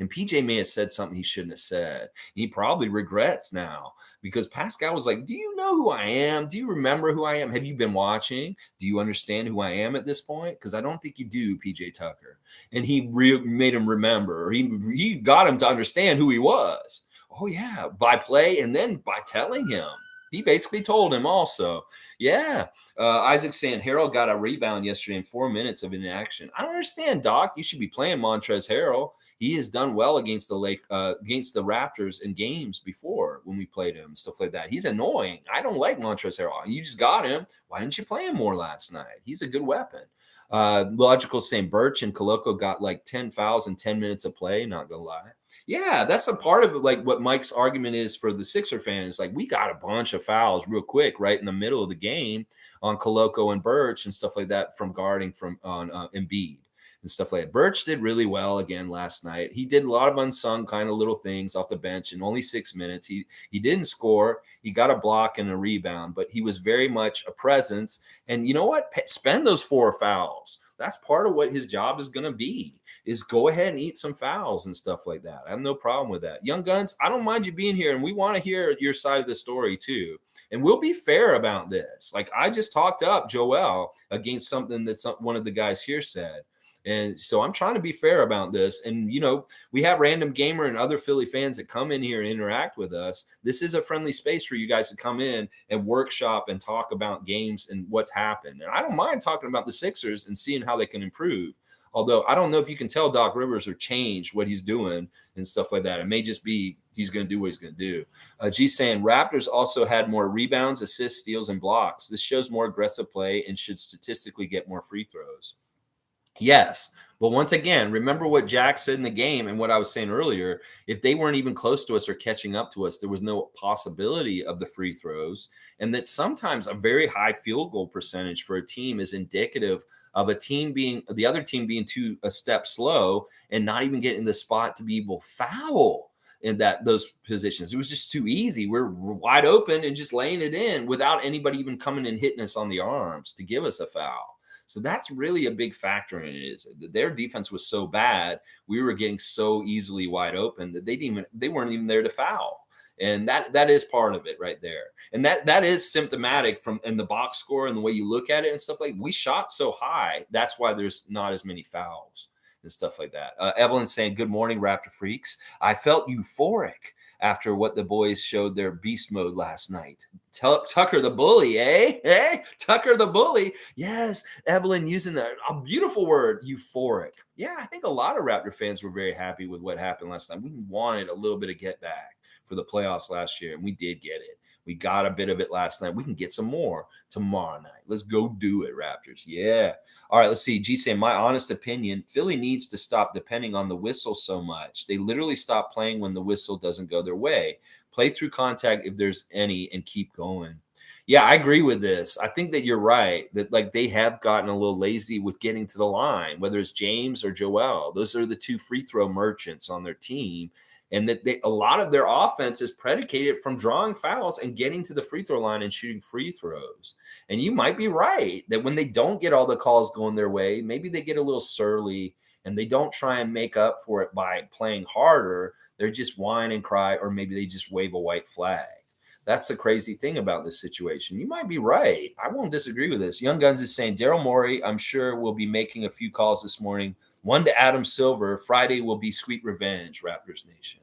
And PJ may have said something he shouldn't have said. He probably regrets now, because Pascal was like, do you know who I am? Do you remember who I am? Have you been watching? Do you understand who I am at this point? Because I don't think you do, PJ Tucker. And he made him remember. He got him to understand who he was. Oh, yeah, by play and then by telling him. He basically told him also. Yeah. Isaac saying Harrell got a rebound yesterday in 4 minutes of inaction. I don't understand, Doc. You should be playing Montrezl Harrell. He has done well against against the Raptors in games before when we played him, stuff like that. He's annoying. I don't like Montrezl Harrell. You just got him. Why didn't you play him more last night? He's a good weapon. Logical saying Birch and Koloko got like 10 fouls in 10 minutes of play. Not gonna lie. Yeah, that's a part of it. Like what Mike's argument is for the Sixer fans. Like, we got a bunch of fouls real quick right in the middle of the game on Koloko and Birch and stuff like that from guarding from on Embiid and stuff like that. Birch did really well again last night. He did a lot of unsung kind of little things off the bench in only 6 minutes. He didn't score. He got a block and a rebound, but he was very much a presence. And you know what? Spend those 4 fouls. That's part of what his job is going to be, is go ahead and eat some fouls and stuff like that. I have no problem with that. Young Guns, I don't mind you being here, and we want to hear your side of the story too. And we'll be fair about this. Like, I just talked up Joel against something that one of the guys here said. And so I'm trying to be fair about this. And, you know, we have Random Gamer and other Philly fans that come in here and interact with us. This is a friendly space for you guys to come in and workshop and talk about games and what's happened. And I don't mind talking about the Sixers and seeing how they can improve. Although I don't know if you can tell Doc Rivers or change what he's doing and stuff like that. It may just be he's going to do what he's going to do. G saying Raptors also had more rebounds, assists, steals, and blocks. This shows more aggressive play and should statistically get more free throws. Yes. But once again, remember what Jack said in the game and what I was saying earlier. If they weren't even close to us or catching up to us, there was no possibility of the free throws. And that sometimes a very high field goal percentage for a team is indicative of the other team being a step slow and not even getting the spot to be able to foul in those positions. It was just too easy. We're wide open and just laying it in without anybody even coming and hitting us on the arms to give us a foul. So that's really a big factor in it. Is their defense was so bad, we were getting so easily wide open that they weren't even there to foul. And that is part of it right there. And that is symptomatic from in the box score and the way you look at it and stuff like we shot so high. That's why there's not as many fouls and stuff like that. Evelyn's saying, good morning, Raptor freaks. I felt euphoric after what the boys showed their beast mode last night. Tucker the bully, eh? Hey, Tucker the bully. Yes, Evelyn using a beautiful word, euphoric. Yeah, I think a lot of Raptor fans were very happy with what happened last night. We wanted a little bit of get back for the playoffs last year, and we did get it. We got a bit of it last night. We can get some more tomorrow night. Let's go do it, Raptors. Yeah. All right, let's see. G saying, my honest opinion, Philly needs to stop depending on the whistle so much. They literally stop playing when the whistle doesn't go their way. Play through contact if there's any and keep going. Yeah, I agree with this. I think that you're right that like they have gotten a little lazy with getting to the line, whether it's James or Joel. Those are the two free throw merchants on their team. And that a lot of their offense is predicated from drawing fouls and getting to the free throw line and shooting free throws. And you might be right that when they don't get all the calls going their way, maybe they get a little surly and they don't try and make up for it by playing harder. They're just whine and cry, or maybe they just wave a white flag. That's the crazy thing about this situation. You might be right. I won't disagree with this. Young Guns is saying Daryl Morey, I'm sure, will be making a few calls this morning. One to Adam Silver. Friday will be sweet revenge, Raptors Nation.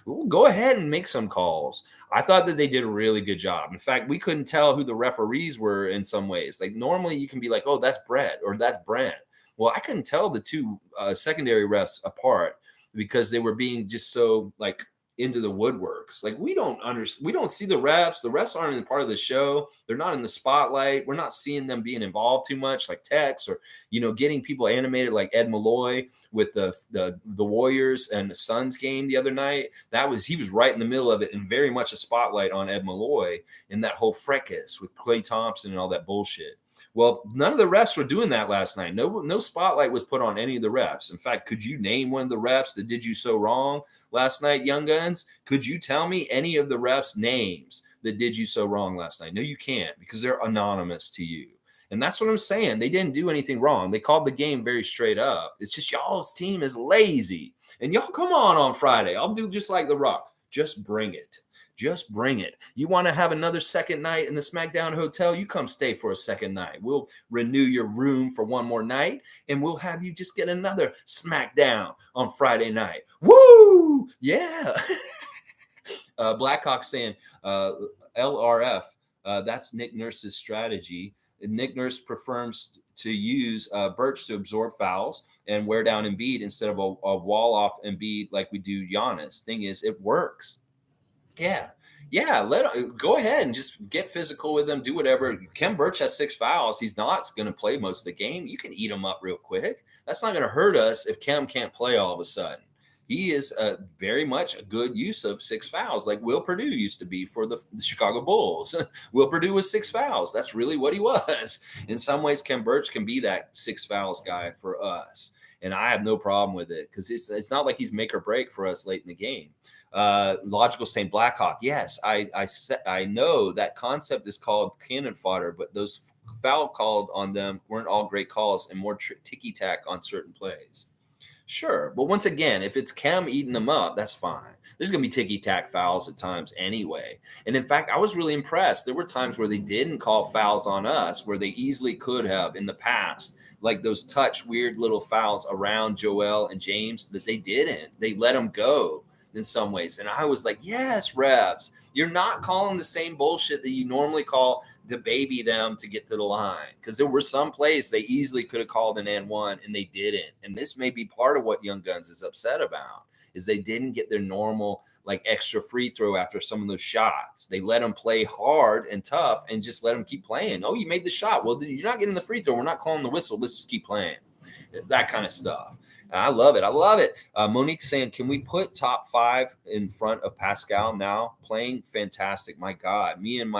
We'll go ahead and make some calls. I thought that they did a really good job. In fact, we couldn't tell who the referees were in some ways. Like normally you can be like, oh, that's Brett or that's Brent. Well, I couldn't tell the two secondary refs apart because they were being just so like into the woodworks. Like we don't understand, we don't see the refs. The refs aren't in part of the show. They're not in the spotlight. We're not seeing them being involved too much, like Tex or getting people animated like Ed Malloy with the Warriors and the Suns game the other night. He was right in the middle of it and very much a spotlight on Ed Malloy in that whole fracas with Klay Thompson and all that bullshit. Well, none of the refs were doing that last night. No spotlight was put on any of the refs. In fact, could you name one of the refs that did you so wrong last night, Young Guns? Could you tell me any of the refs' names that did you so wrong last night? No, you can't because they're anonymous to you. And that's what I'm saying. They didn't do anything wrong. They called the game very straight up. It's just y'all's team is lazy. And y'all come on Friday. I'll do just like The Rock. Just bring it. Just bring it. You want to have another second night in the SmackDown Hotel? You come stay for a second night. We'll renew your room for one more night, and we'll have you just get another SmackDown on Friday night. Woo! Yeah. Blackhawk saying LRF. That's Nick Nurse's strategy. Nick Nurse prefers to use Birch to absorb fouls and wear down Embiid instead of a wall off Embiid like we do Giannis. Thing is, it works. Yeah. Yeah. Go ahead and just get physical with them. Do whatever. Kem Birch has 6 fouls. He's not going to play most of the game. You can eat him up real quick. That's not going to hurt us if Kem can't play all of a sudden. He is very much a good use of 6 fouls, like Will Perdue used to be for the Chicago Bulls. Will Perdue was 6 fouls. That's really what he was. In some ways, Kem Birch can be that 6 fouls guy for us. And I have no problem with it because it's not like he's make or break for us late in the game. Logical saying Blackhawk. Yes, I know that concept is called cannon fodder, but those foul called on them weren't all great calls and more ticky tack on certain plays. Sure, but once again, if it's Kem eating them up, that's fine. There's going to be ticky tack fouls at times anyway. And in fact, I was really impressed. There were times where they didn't call fouls on us where they easily could have in the past, like those touch weird little fouls around Joel and James that they didn't. They let them go in some ways. And I was like, yes, refs, you're not calling the same bullshit that you normally call to baby them to get to the line. Because there were some plays they easily could have called an and one and they didn't. And this may be part of what Young Guns is upset about is they didn't get their normal like extra free throw after some of those shots. They let them play hard and tough and just let them keep playing. Oh, you made the shot. Well, you're not getting the free throw. We're not calling the whistle. Let's just keep playing. That kind of stuff. I love it. I love it. Monique's saying, can we put top 5 in front of Pascal now? Playing fantastic. My God. Me and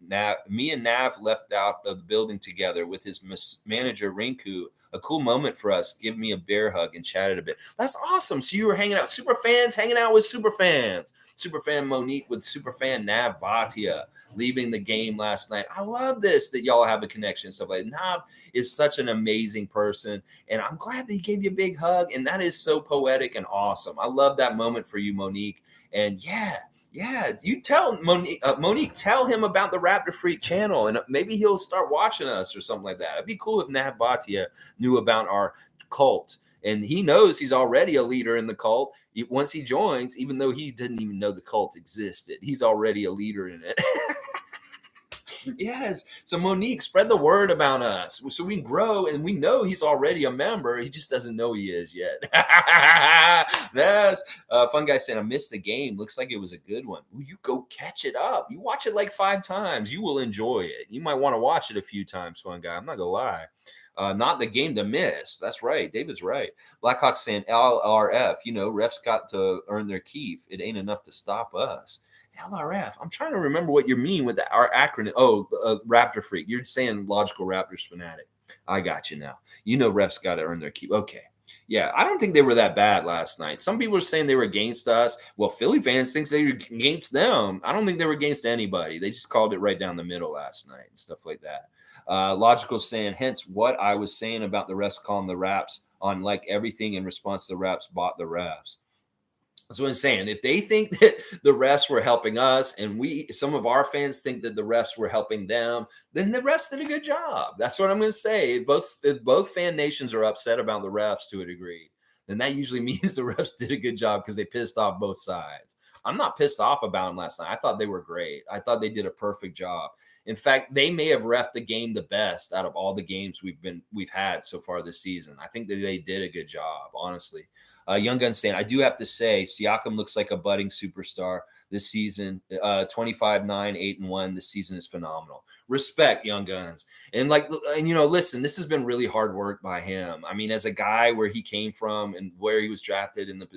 Nav left out of the building together with his manager, Rinku. A cool moment for us. Give me a bear hug and chatted a bit. That's awesome. So you were hanging out. Super fans hanging out with super fans. Superfan Monique with Superfan Nav Bhatia leaving the game last night. I love this, that y'all have a connection. Stuff like that. Nav is such an amazing person. And I'm glad that he gave you a big hug. And that is so poetic and awesome. I love that moment for you, Monique. And yeah, you tell Monique, tell him about the Raptor Freak channel, and maybe he'll start watching us or something like that. It'd be cool if Nav Bhatia knew about our cult. And he knows he's already a leader in the cult. Once he joins, even though he didn't even know the cult existed, he's already a leader in it. Yes. So Monique, spread the word about us so we can grow, and we know he's already a member. He just doesn't know he is yet. That's Fun Guy saying, I missed the game. Looks like it was a good one. Well, you go catch it up. You watch it like 5 times. You will enjoy it. You might want to watch it a few times, Fun Guy. I'm not going to lie. Not the game to miss. That's right. David's right. Blackhawk saying LRF, refs got to earn their keep. It ain't enough to stop us. LRF. I'm trying to remember what you mean with our acronym. Oh, Raptor Freak. You're saying Logical Raptors Fanatic. I got you now. You know refs got to earn their keep. Okay. Yeah, I don't think they were that bad last night. Some people are saying they were against us. Well, Philly fans think they were against them. I don't think they were against anybody. They just called it right down the middle last night and stuff like that. Logical saying, hence what I was saying about the refs calling the raps on like everything in response to the raps bought the refs. That's what I'm saying. If they think that the refs were helping us, and some of our fans think that the refs were helping them, then the refs did a good job. That's what I'm going to say. If both fan nations are upset about the refs to a degree, then that usually means the refs did a good job because they pissed off both sides. I'm not pissed off about them last night. I thought they were great. I thought they did a perfect job. In fact, they may have reffed the game the best out of all the games we've had so far this season. I think that they did a good job, honestly. Young Gun saying, I do have to say, Siakam looks like a budding superstar this season. 25-9, 8-1. This season is phenomenal. Respect, Young Guns. And listen, this has been really hard work by him. I mean, as a guy where he came from and where he was drafted in the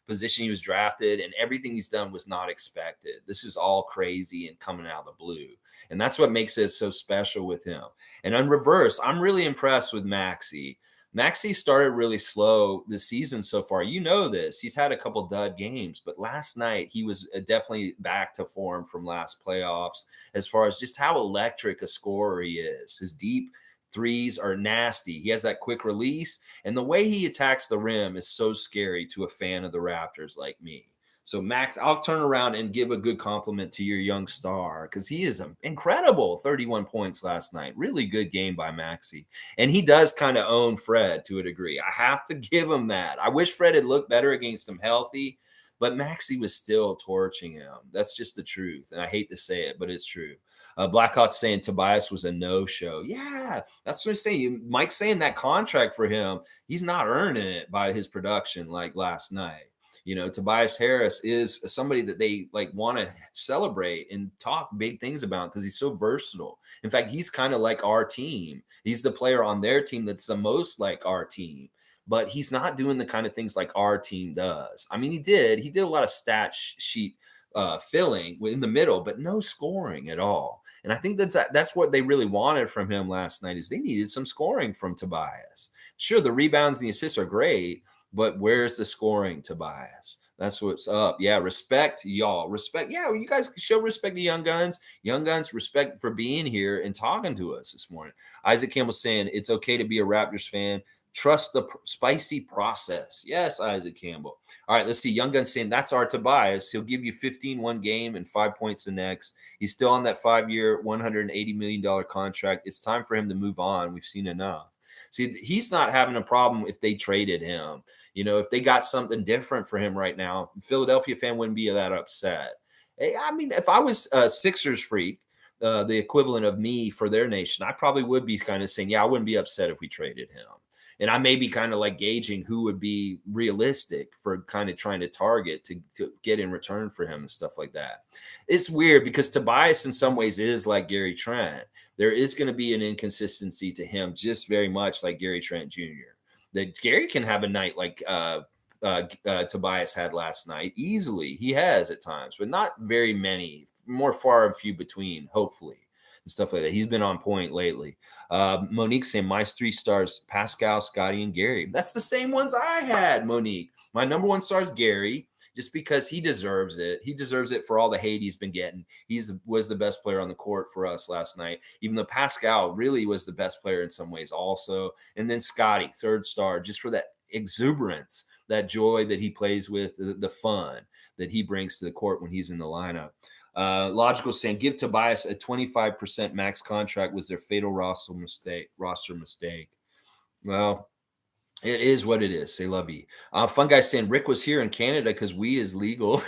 position he was drafted, and everything he's done was not expected. This is all crazy and coming out of the blue. And that's what makes it so special with him. And on reverse, I'm really impressed with Maxey. Maxey started really slow this season so far. You know this. He's had a couple dud games, but last night he was definitely back to form from last playoffs as far as just how electric a scorer he is. His deep threes are nasty. He has that quick release, and the way he attacks the rim is so scary to a fan of the Raptors like me. So, Max, I'll turn around and give a good compliment to your young star because he is incredible. 31 points last night. Really good game by Maxey. And he does kind of own Fred to a degree. I have to give him that. I wish Fred had looked better against him healthy, but Maxey was still torching him. That's just the truth. And I hate to say it, but it's true. Blackhawk saying Tobias was a no-show. Yeah, that's what I'm saying. Mike's saying that contract for him, he's not earning it by his production like last night. Tobias Harris is somebody that they want to celebrate and talk big things about because he's so versatile. In fact, he's kind of like our team. He's the player on their team that's the most like our team, but he's not doing the kind of things like our team does. I mean, he did a lot of stat sheet filling in the middle, but no scoring at all. And I think that's what they really wanted from him last night is they needed some scoring from Tobias. Sure, the rebounds and the assists are great, but where's the scoring, Tobias? That's what's up. Yeah, respect, y'all. Respect. Yeah, you guys show respect to Young Guns. Young Guns, respect for being here and talking to us this morning. Isaac Campbell saying, it's okay to be a Raptors fan. Trust the spicy process. Yes, Isaac Campbell. All right, let's see. Young Guns saying, that's our Tobias. He'll give you 15 one game and 5 points the next. He's still on that 5-year, $180 million contract. It's time for him to move on. We've seen enough. See, he's not having a problem if they traded him. If they got something different for him right now, Philadelphia fan wouldn't be that upset. I mean, if I was a Sixers freak, the equivalent of me for their nation, I probably would be kind of saying, yeah, I wouldn't be upset if we traded him. And I may be kind of like gauging who would be realistic for kind of trying to target to get in return for him and stuff like that. It's weird because Tobias in some ways is like Gary Trent. There is going to be an inconsistency to him, just very much like Gary Trent Jr. That Gary can have a night like Tobias had last night easily. He has at times, but not very many, more far and few between, hopefully. Stuff like that. He's been on point lately. Monique saying, my 3 stars, Pascal, Scotty, and Gary. That's the same ones I had, Monique. My number 1 star is Gary, just because he deserves it. He deserves it for all the hate he's been getting. Was the best player on the court for us last night. Even though Pascal really was the best player in some ways also. And then Scotty, 3rd star, just for that exuberance, that joy that he plays with, the fun that he brings to the court when he's in the lineup. Logical saying, give Tobias a 25% max contract was their fatal roster mistake. Well, it is what it is. Say love you. Fun guy saying, Rick was here in Canada because weed is legal.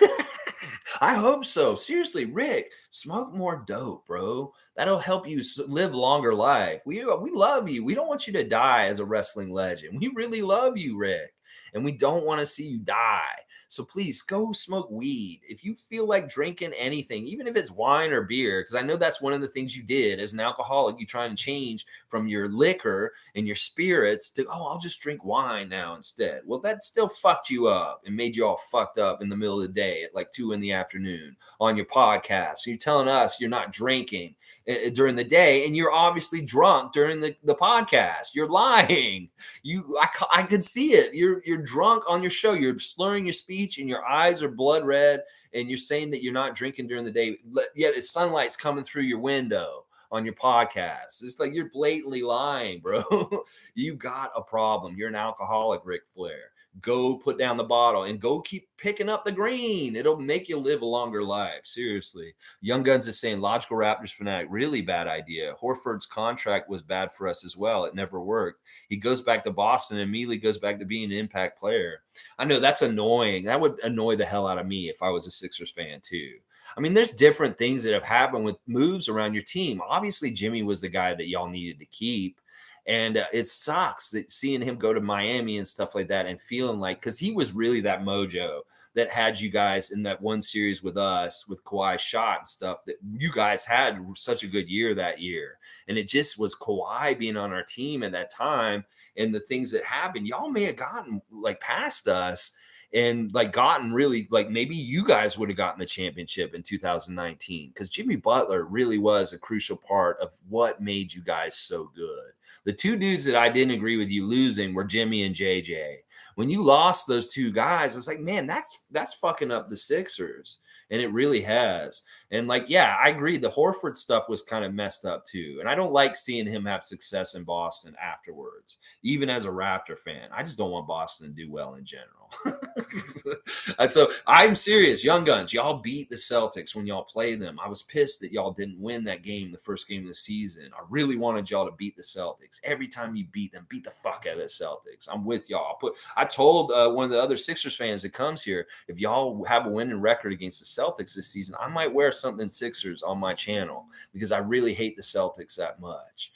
I hope so. Seriously, Rick, smoke more dope, bro. That'll help you live longer life. We love you. We don't want you to die as a wrestling legend. We really love you, Rick. and we don't want to see you die. So please go smoke weed. If you feel like drinking anything, even if it's wine or beer, because I know that's one of the things you did as an alcoholic, you try and change from your liquor and your spirits to, oh, I'll just drink wine now instead. Well, that still fucked you up and made you all fucked up in the middle of the day at like 2 p.m. on your podcast. So you're telling us you're not drinking during the day, and you're obviously drunk during the podcast. You're lying. I could see it. You're drunk on your show. You're slurring your speech, and your eyes are blood red, and you're saying that you're not drinking during the day, yet it's sunlight's coming through your window on your podcast. It's like you're blatantly lying, bro. You got a problem. You're an alcoholic, Ric Flair. Go put down the bottle and go keep picking up the green. It'll make you live a longer life. Seriously. Young Guns is saying logical Raptors fanatic. Really bad idea. Horford's contract was bad for us as well. It never worked. He goes back to Boston and immediately goes back to being an impact player. I know that's annoying. That would annoy the hell out of me if I was a Sixers fan too. I mean, there's different things that have happened with moves around your team. Obviously, Jimmy was the guy that y'all needed to keep. And it sucks that seeing him go to Miami and stuff like that and feeling like, because he was really that mojo that had you guys in that one series with us, with Kawhi's shot and stuff, that you guys had such a good year that year. And it just was Kawhi being on our team at that time and the things that happened. Y'all may have gotten like past us and like gotten really like maybe you guys would have gotten the championship in 2019 because Jimmy Butler really was a crucial part of what made you guys so good. The two dudes that I didn't agree with you losing were Jimmy and JJ. When you lost those two guys, I was like, man, that's fucking up the Sixers. And it really has. And like, yeah, I agree. The Horford stuff was kind of messed up too. And I don't like seeing him have success in Boston afterwards, even as a Raptor fan. I just don't want Boston to do well in general. So I'm serious. Young Guns, y'all beat the Celtics when y'all played them. I was pissed that y'all didn't win that game, the first game of the season. I really wanted y'all to beat the Celtics. Every time you beat them, beat the fuck out of the Celtics. I'm with y'all. I told one of the other Sixers fans that comes here, if y'all have a winning record against the Celtics this season, I might wear something Sixers on my channel because I really hate the Celtics that much.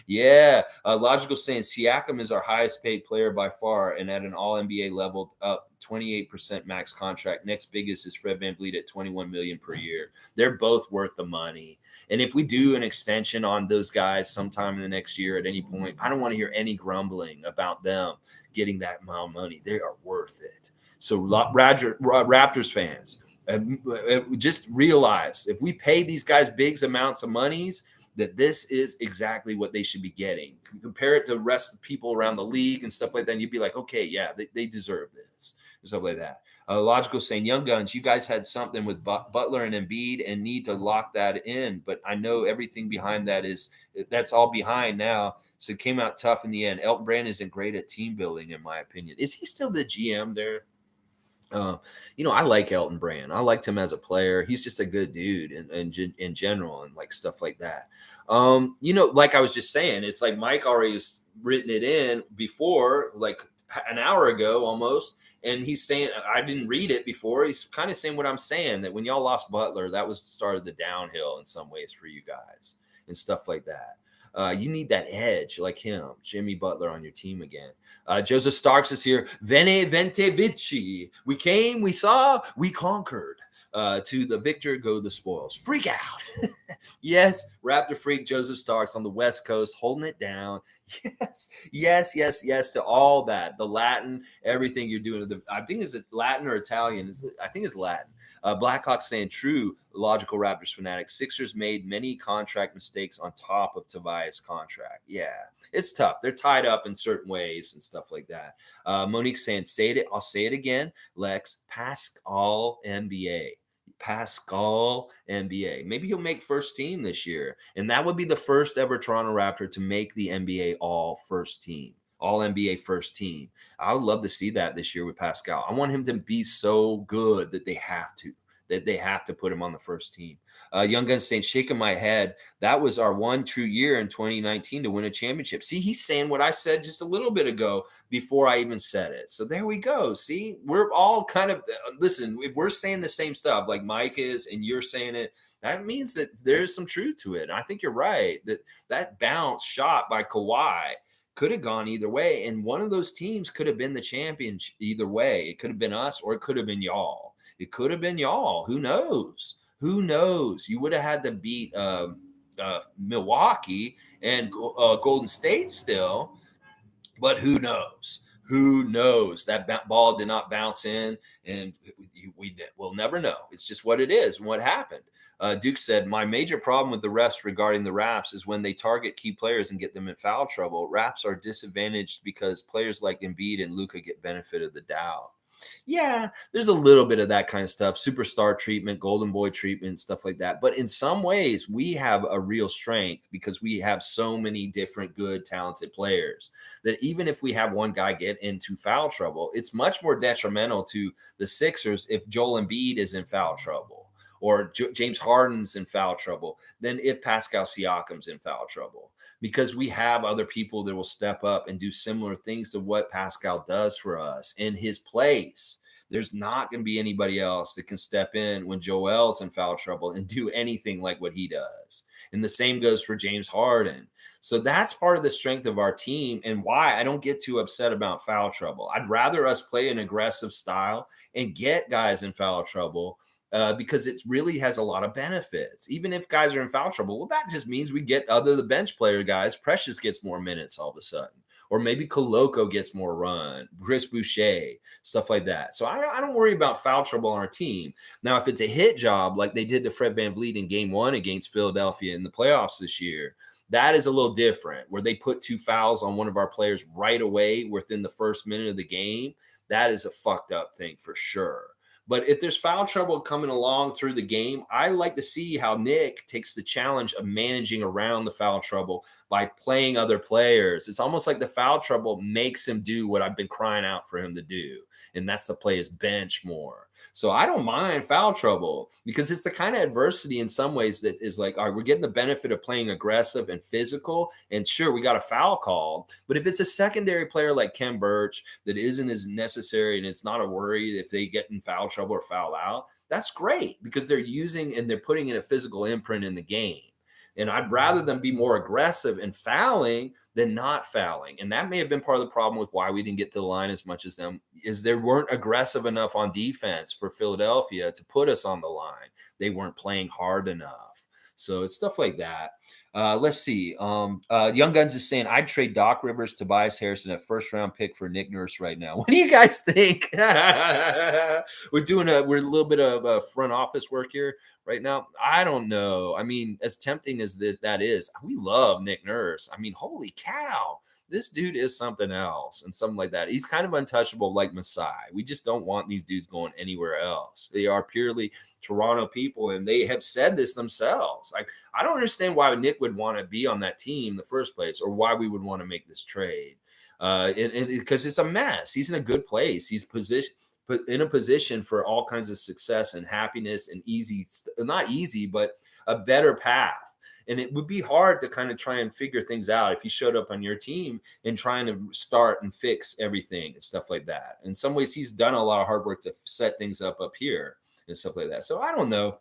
Yeah. Logical saying Siakam is our highest paid player by far and at an all NBA level, up 28% max contract. Next biggest is Fred VanVleet at $21 million per year. They're both worth the money. And if we do an extension on those guys sometime in the next year at any point, I don't want to hear any grumbling about them getting that amount of money. They are worth it. So Raptors fans, just realize if we pay these guys big amounts of monies, that this is exactly what they should be getting. Compare it to the rest of the people around the league and stuff like that. And you'd be like, okay, yeah, they deserve this and stuff like that. Logical saying, Young Guns, you guys had something with Butler and Embiid and need to lock that in. But I know everything behind that's all behind now. So it came out tough in the end. Elton Brand isn't great at team building, in my opinion. Is he still the GM there? I like Elton Brand. I liked him as a player. He's just a good dude in general and like stuff like that. Like I was just saying, it's like Mike already has written it in before, like an hour ago almost. And he's saying, I didn't read it before. He's kind of saying what I'm saying, that when y'all lost Butler, that was the start of the downhill in some ways for you guys and stuff like that. You need that edge like him, Jimmy Butler, on your team again. Joseph Starks is here. Vene Vente Vici. We came, we saw, we conquered. To the victor go the spoils. Freak out. Yes, Raptor freak Joseph Starks on the West Coast, holding it down. Yes to all that. The Latin, everything you're doing. I think is it Latin or Italian? I think it's Latin. Blackhawks saying true, logical Raptors fanatic. Sixers made many contract mistakes on top of Tobias' contract. Yeah, it's tough. They're tied up in certain ways and stuff like that. Monique saying, say it. I'll say it again. Lex, PascALL NBA. PascALL NBA. Maybe he'll make first team this year. And that would be the first ever Toronto Raptor to make the NBA all first team. All NBA first team. I would love to see that this year with Pascal. I want him to be so good that they have to put him on the first team. Young Guns saying, shaking my head. That was our one true year in 2019 to win a championship. See, he's saying what I said just a little bit ago before I even said it. So there we go. See, we're all kind of, listen, if we're saying the same stuff like Mike is and you're saying it, that means that there's some truth to it. And I think you're right that bounce shot by Kawhi could have gone either way. And one of those teams could have been the champion either way. It could have been us or it could have been y'all. It could have been y'all. Who knows? Who knows? You would have had to beat Milwaukee and Golden State still, but who knows? Who knows? That ball did not bounce in, and we'll never know. It's just what it is and what happened. Duke said, my major problem with the refs regarding the Raps is when they target key players and get them in foul trouble. Raps are disadvantaged because players like Embiid and Luka get benefit of the doubt. Yeah, there's a little bit of that kind of stuff, superstar treatment, golden boy treatment, stuff like that. But in some ways, we have a real strength because we have so many different good, talented players that even if we have one guy get into foul trouble, it's much more detrimental to the Sixers if Joel Embiid is in foul trouble or James Harden's in foul trouble than if Pascal Siakam's in foul trouble, because we have other people that will step up and do similar things to what Pascal does for us in his place. There's not going to be anybody else that can step in when Joel's in foul trouble and do anything like what he does. And the same goes for James Harden. So that's part of the strength of our team and why I don't get too upset about foul trouble. I'd rather us play an aggressive style and get guys in foul trouble because it really has a lot of benefits. Even if guys are in foul trouble, well, that just means we get the bench player guys. Precious gets more minutes all of a sudden. Or maybe Koloko gets more run, Chris Boucher, stuff like that. So I don't worry about foul trouble on our team. Now, if it's a hit job like they did to Fred VanVleet in game 1 against Philadelphia in the playoffs this year, that is a little different, where they put 2 fouls on one of our players right away within the first minute of the game. That is a fucked up thing for sure. But if there's foul trouble coming along through the game, I like to see how Nick takes the challenge of managing around the foul trouble by playing other players. It's almost like the foul trouble makes him do what I've been crying out for him to do, and that's to play his bench more. So I don't mind foul trouble because it's the kind of adversity in some ways that is like, all right, we're getting the benefit of playing aggressive and physical. And sure, we got a foul call. But if it's a secondary player like Ken Birch that isn't as necessary and it's not a worry if they get in foul trouble or foul out, that's great because they're using and they're putting in a physical imprint in the game. And I'd rather them be more aggressive and fouling than not fouling. And that may have been part of the problem with why we didn't get to the line as much as them, is they weren't aggressive enough on defense for Philadelphia to put us on the line. They weren't playing hard enough. So it's stuff like that. Let's see. Young Guns is saying, I'd trade Doc Rivers, Tobias Harris, and a first-round pick for Nick Nurse right now. What do you guys think? We're a little bit of front office work here right now. I don't know. I mean, as tempting as that is, we love Nick Nurse. I mean, holy cow. This dude is something else and something like that. He's kind of untouchable like Masai. We just don't want these dudes going anywhere else. They are purely Toronto people, and they have said this themselves. Like, I don't understand why Nick would want to be on that team in the first place or why we would want to make this trade. And because it's a mess. He's in a good place. He's in a position for all kinds of success and happiness and not easy, but a better path. And it would be hard to kind of try and figure things out if he showed up on your team and trying to start and fix everything and stuff like that. In some ways, he's done a lot of hard work to set things up here and stuff like that. So I don't know.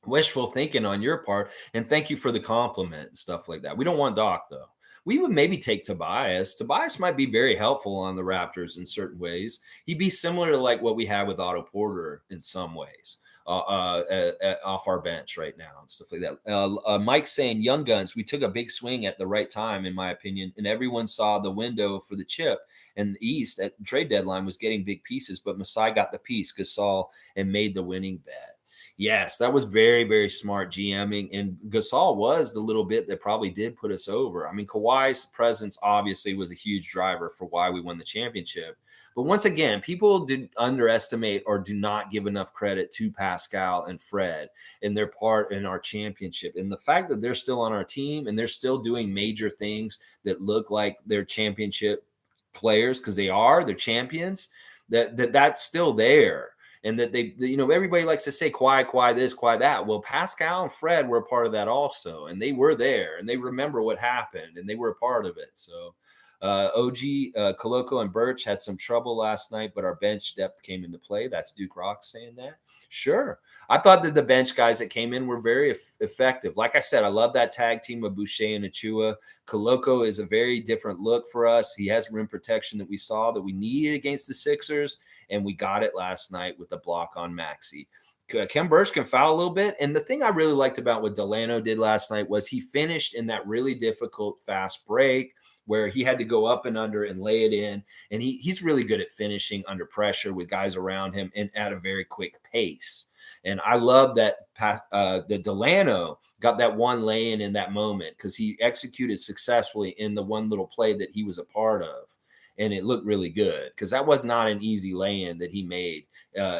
Wishful thinking on your part. And thank you for the compliment and stuff like that. We don't want Doc, though. We would maybe take Tobias. Tobias might be very helpful on the Raptors in certain ways. He'd be similar to like what we have with Otto Porter in some ways. Off our bench right now and stuff like that. Mike saying, Young Guns, we took a big swing at the right time, in my opinion, and everyone saw the window for the chip. And the East at trade deadline was getting big pieces, but Masai got the piece, Gasol, and made the winning bet. Yes, that was very, very smart GMing. And Gasol was the little bit that probably did put us over. I mean, Kawhi's presence obviously was a huge driver for why we won the championship. But once again, people did underestimate or do not give enough credit to Pascal and Fred and their part in our championship. And the fact that they're still on our team and they're still doing major things that look like they're championship players, because they're champions, that's still there. And that everybody likes to say, Kawhi this, Kawhi that. Well, Pascal and Fred were a part of that also. And they were there and they remember what happened and they were a part of it. So OG, Koloko, and Birch had some trouble last night, but our bench depth came into play. That's Duke Rock saying that. Sure. I thought that the bench guys that came in were very effective. Like I said, I love that tag team of Boucher and Achua. Koloko is a very different look for us. He has rim protection that we saw that we needed against the Sixers, and we got it last night with the block on Maxey. Kem Birch can foul a little bit. And the thing I really liked about what Delano did last night was he finished in that really difficult fast break where he had to go up and under and lay it in. And he's really good at finishing under pressure with guys around him and at a very quick pace. And I love that the Delano got that one lay in that moment because he executed successfully in the one little play that he was a part of. And it looked really good because that was not an easy lay-in that he made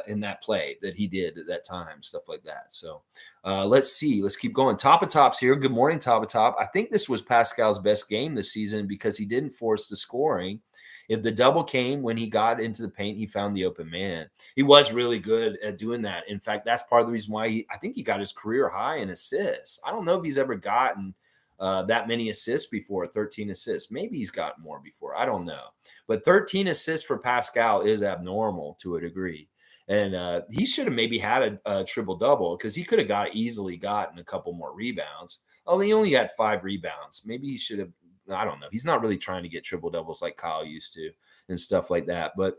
in that play that he did at that time, stuff like that. So let's see. Let's keep going. Top of Tops here. Good morning, Top of Top. I think this was Pascal's best game this season because he didn't force the scoring. If the double came when he got into the paint, he found the open man. He was really good at doing that. In fact, that's part of the reason why I think he got his career high in assists. I don't know if he's ever gotten that many assists before, 13 assists. Maybe he's got more before. I don't know. But 13 assists for Pascal is abnormal to a degree. And he should have maybe had a triple-double because he could have easily gotten a couple more rebounds. Oh, he only had 5 rebounds. Maybe he should have, I don't know. He's not really trying to get triple-doubles like Kyle used to and stuff like that. But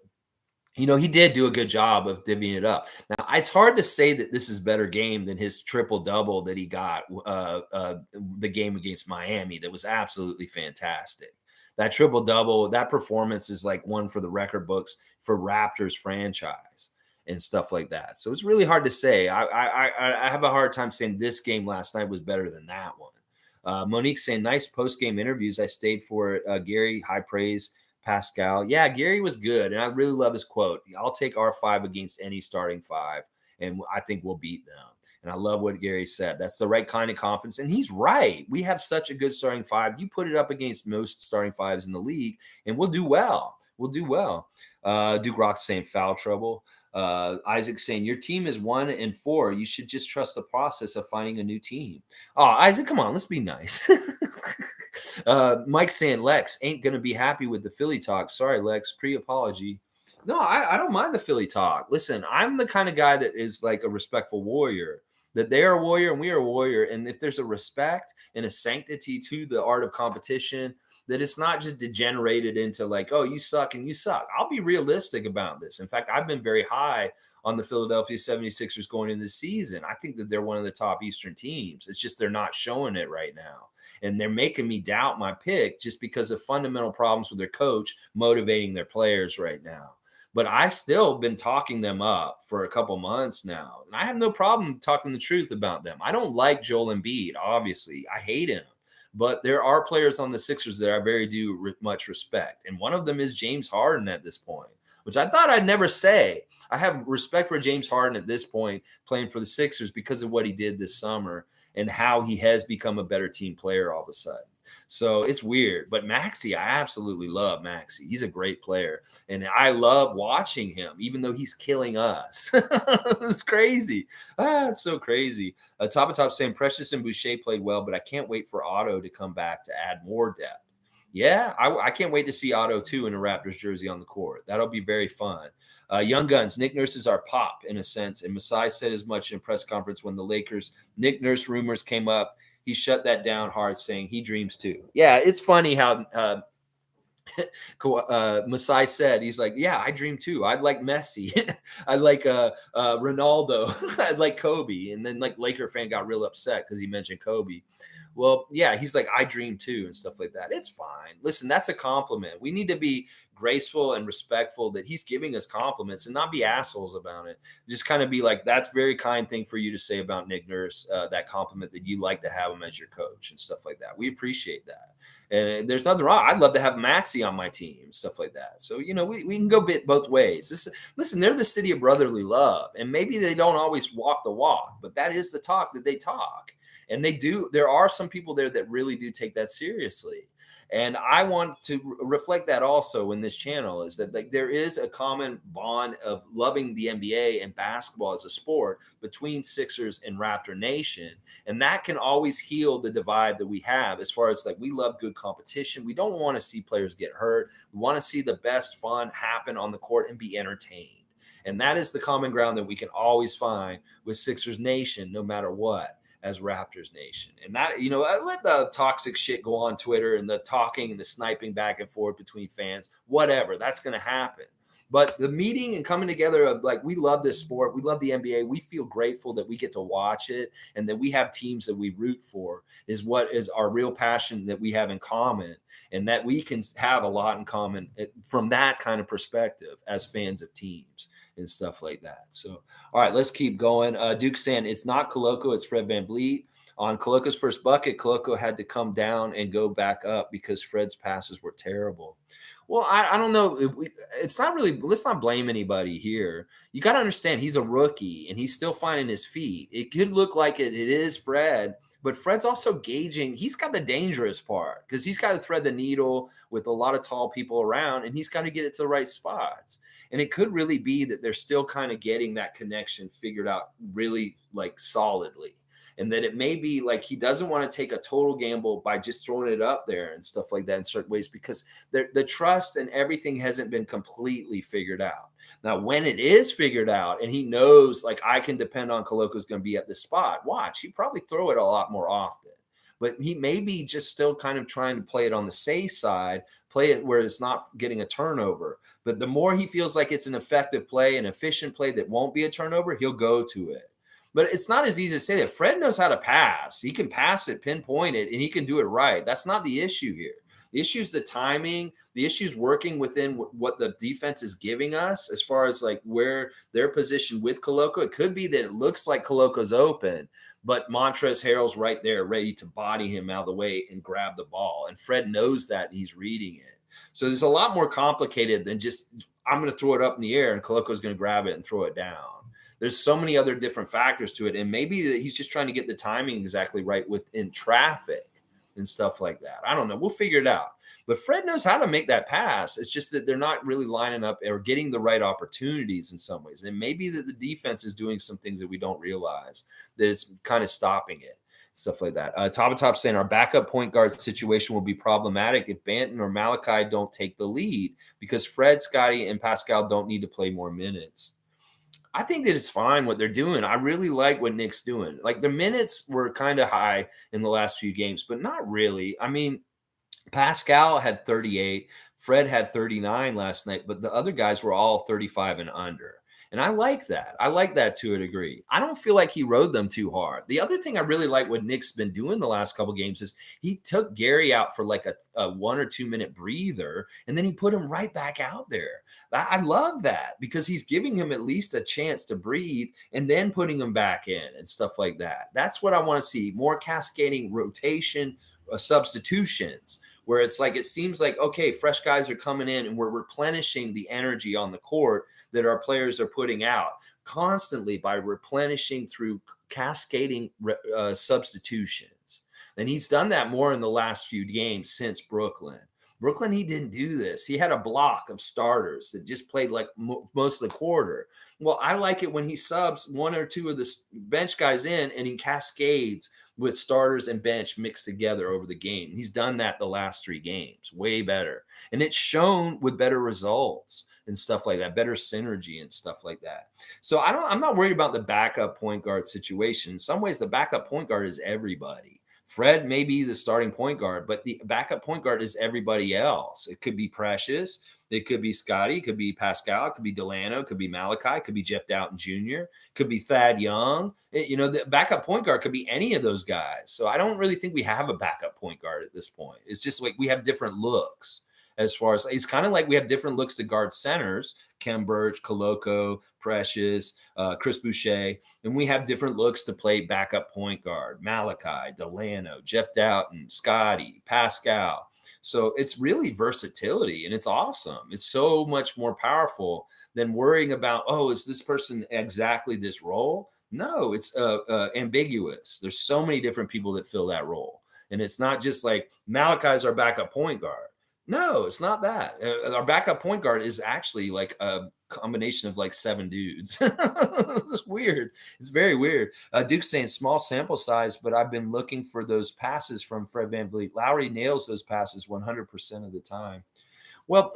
he did do a good job of divvying it up. Now, it's hard to say that this is better game than his triple-double that he got the game against Miami. That was absolutely fantastic. That triple-double, that performance is like one for the record books for Raptors franchise and stuff like that. So it's really hard to say. I have a hard time saying this game last night was better than that one. Monique saying, nice post-game interviews. I stayed for it. Gary, high praise. Pascal. Yeah, Gary was good. And I really love his quote. I'll take our 5 against any starting 5, and I think we'll beat them. And I love what Gary said. That's the right kind of confidence. And he's right. We have such a good starting 5. You put it up against most starting 5s in the league, and we'll do well. We'll do well. Duke Rock's saying foul trouble. Isaac saying your team is 1-4. You should just trust the process of finding a new team. Oh, Isaac, come on, let's be nice. Mike saying Lex ain't gonna be happy with the Philly talk. Sorry, Lex, pre-apology. No, I don't mind the Philly talk. Listen, I'm the kind of guy that is like a respectful warrior. That they are a warrior and we are a warrior. And if there's a respect and a sanctity to the art of competition, that it's not just degenerated into like, oh, you suck and you suck. I'll be realistic about this. In fact, I've been very high on the Philadelphia 76ers going into the season. I think that they're one of the top Eastern teams. It's just they're not showing it right now. And they're making me doubt my pick just because of fundamental problems with their coach motivating their players right now. But I still been talking them up for a couple months now. And I have no problem talking the truth about them. I don't like Joel Embiid, obviously. I hate him. But there are players on the Sixers that I very much respect. And one of them is James Harden at this point, which I thought I'd never say. I have respect for James Harden at this point playing for the Sixers because of what he did this summer and how he has become a better team player all of a sudden. So it's weird. But Maxey, I absolutely love Maxey. He's a great player. And I love watching him, even though he's killing us. It's crazy. It's so crazy. Top of Top saying Precious and Boucher played well, but I can't wait for Otto to come back to add more depth. Yeah, I can't wait to see Otto, too, in a Raptors jersey on the court. That'll be very fun. Young Guns, Nick Nurse is our pop, in a sense. And Masai said as much in a press conference when the Lakers Nick Nurse rumors came up. He shut that down hard, saying he dreams too. Yeah, it's funny how Masai said, he's like, yeah, I dream too. I'd like Messi. I'd like Ronaldo. I'd like Kobe. And then like Laker fan got real upset because he mentioned Kobe. Well, yeah, he's like, I dream too and stuff like that. It's fine. Listen, that's a compliment. We need to be graceful and respectful that he's giving us compliments and not be assholes about it. Just kind of be like, that's very kind thing for you to say about Nick Nurse, that compliment that you like to have him as your coach and stuff like that. We appreciate that. And there's nothing wrong. I'd love to have Maxey on my team, stuff like that. So, we can go both ways. Listen, they're the city of brotherly love. And maybe they don't always walk the walk, but that is the talk that they talk. And they do. There are some people there that really do take that seriously. And I want to reflect that also in this channel, is that like there is a common bond of loving the NBA and basketball as a sport between Sixers and Raptor Nation. And that can always heal the divide that we have, as far as like we love good competition. We don't want to see players get hurt. We want to see the best fun happen on the court and be entertained. And that is the common ground that we can always find with Sixers Nation, no matter what, as Raptors Nation. And that, I let the toxic shit go on Twitter and the talking and the sniping back and forth between fans, whatever, that's going to happen. But the meeting and coming together of like, we love this sport, we love the NBA, we feel grateful that we get to watch it and that we have teams that we root for, is what is our real passion that we have in common, and that we can have a lot in common from that kind of perspective as fans of teams and stuff like that. So, all right, let's keep going. Duke saying it's not Koloko, it's Fred VanVleet. On Koloko's first bucket, Koloko had to come down and go back up because Fred's passes were terrible. Well, I don't know. It's not really, let's not blame anybody here. You got to understand he's a rookie and he's still finding his feet. It could look like it is Fred, but Fred's also gauging. He's got the dangerous part because he's got to thread the needle with a lot of tall people around, and he's got to get it to the right spots. And it could really be that they're still kind of getting that connection figured out really like solidly. And that it may be like he doesn't want to take a total gamble by just throwing it up there and stuff like that in certain ways, because the trust and everything hasn't been completely figured out. Now, when it is figured out and he knows like I can depend on Koloko's going to be at the spot, watch, he'd probably throw it a lot more often. But he may be just still kind of trying to play it on the safe side, play it where it's not getting a turnover. But the more he feels like it's an effective play, an efficient play that won't be a turnover, he'll go to it. But it's not as easy to say that. Fred knows how to pass. He can pass it, pinpoint it, and he can do it right. That's not the issue here. The issue is the timing. The issue is working within what the defense is giving us as far as like where they're positioned with Koloko. It could be that it looks like Koloko's open, but Montrezl Harrell's right there ready to body him out of the way and grab the ball. And Fred knows that, and he's reading it. So there's a lot more complicated than just I'm going to throw it up in the air and Koloko's going to grab it and throw it down. There's so many other different factors to it. And maybe he's just trying to get the timing exactly right within traffic and stuff like that. I don't know. We'll figure it out. But Fred knows how to make that pass. It's just that they're not really lining up or getting the right opportunities in some ways. And maybe that the defense is doing some things that we don't realize that is kind of stopping it. Stuff like that. Top saying our backup point guard situation will be problematic if Banton or Malachi don't take the lead, because Fred, Scotty, and Pascal don't need to play more minutes. I think that it's fine what they're doing. I really like what Nick's doing. Like the minutes were kind of high in the last few games, but not really. I mean, Pascal had 38, Fred had 39 last night, but the other guys were all 35 and under. And I like that. I like that to a degree. I don't feel like he rode them too hard. The other thing I really like what Nick's been doing the last couple games is he took Gary out for like a 1 or 2 minute breather, and then he put him right back out there. I love that because he's giving him at least a chance to breathe and then putting him back in and stuff like that. That's what I want to see. More cascading rotation, substitutions, where it's like it seems like, okay, fresh guys are coming in and we're replenishing the energy on the court that our players are putting out constantly by replenishing through cascading substitutions. And he's done that more in the last few games since Brooklyn. Brooklyn, he didn't do this. He had a block of starters that just played like most of the quarter. Well, I like it when he subs 1 or 2 of the bench guys in and he cascades with starters and bench mixed together over the game. He's done that the last 3 games, way better. And it's shown with better results and stuff like that, better synergy and stuff like that. So I'm not worried about the backup point guard situation. In some ways, the backup point guard is everybody. Fred may be the starting point guard, but the backup point guard is everybody else. It could be Precious. It could be Scotty. It could be Pascal. It could be Delano. It could be Malachi. It could be Jeff Doughton Jr. It could be Thad Young. The backup point guard could be any of those guys. So I don't really think we have a backup point guard at this point. It's just like we have different looks. As far as it's kind of like we have different looks to guard centers, Kem Birch, Koloko, Precious, Chris Boucher, and we have different looks to play backup point guard, Malachi, Delano, Jeff Doughton, Scotty, Pascal. So it's really versatility, and it's awesome. It's so much more powerful than worrying about, oh, is this person exactly this role? No, it's ambiguous. There's so many different people that fill that role. And it's not just like Malachi's our backup point guard. No, it's not that. Our backup point guard is actually like a combination of like 7 dudes. It's weird. It's very weird. Duke's saying small sample size, but I've been looking for those passes from Fred VanVleet. Lowry nails those passes 100% of the time. Well,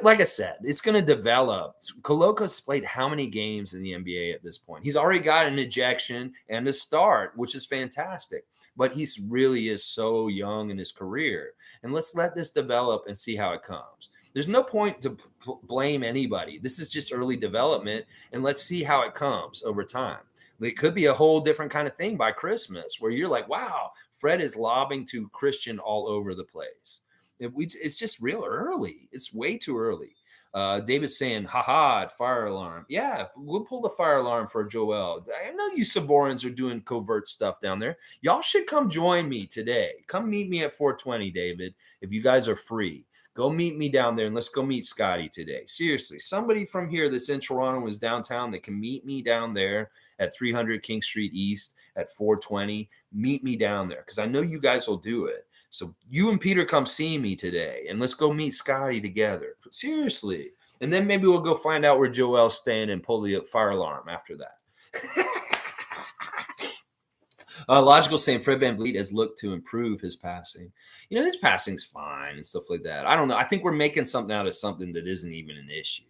like I said, it's going to develop. Koloko's played how many games in the NBA at this point? He's already got an ejection and a start, which is fantastic. But he's really is so young in his career. And let's let this develop and see how it comes. There's no point to blame anybody. This is just early development, and let's see how it comes over time. It could be a whole different kind of thing by Christmas where you're like, wow, Fred is lobbing to Christian all over the place. It's just real early. It's way too early. David's saying, haha, fire alarm. Yeah, we'll pull the fire alarm for Joel. I know you Saborans are doing covert stuff down there. Y'all should come join me today. Come meet me at 420, David, if you guys are free. Go meet me down there and let's go meet Scotty today. Seriously, somebody from here that's in Toronto is downtown that can meet me down there at 300 King Street East at 420. Meet me down there because I know you guys will do it. So you and Peter come see me today, and let's go meet Scotty together. Seriously. And then maybe we'll go find out where Joel's staying and pull the fire alarm after that. Logical saying Fred VanVleet has looked to improve his passing. His passing's fine and stuff like that. I don't know. I think we're making something out of something that isn't even an issue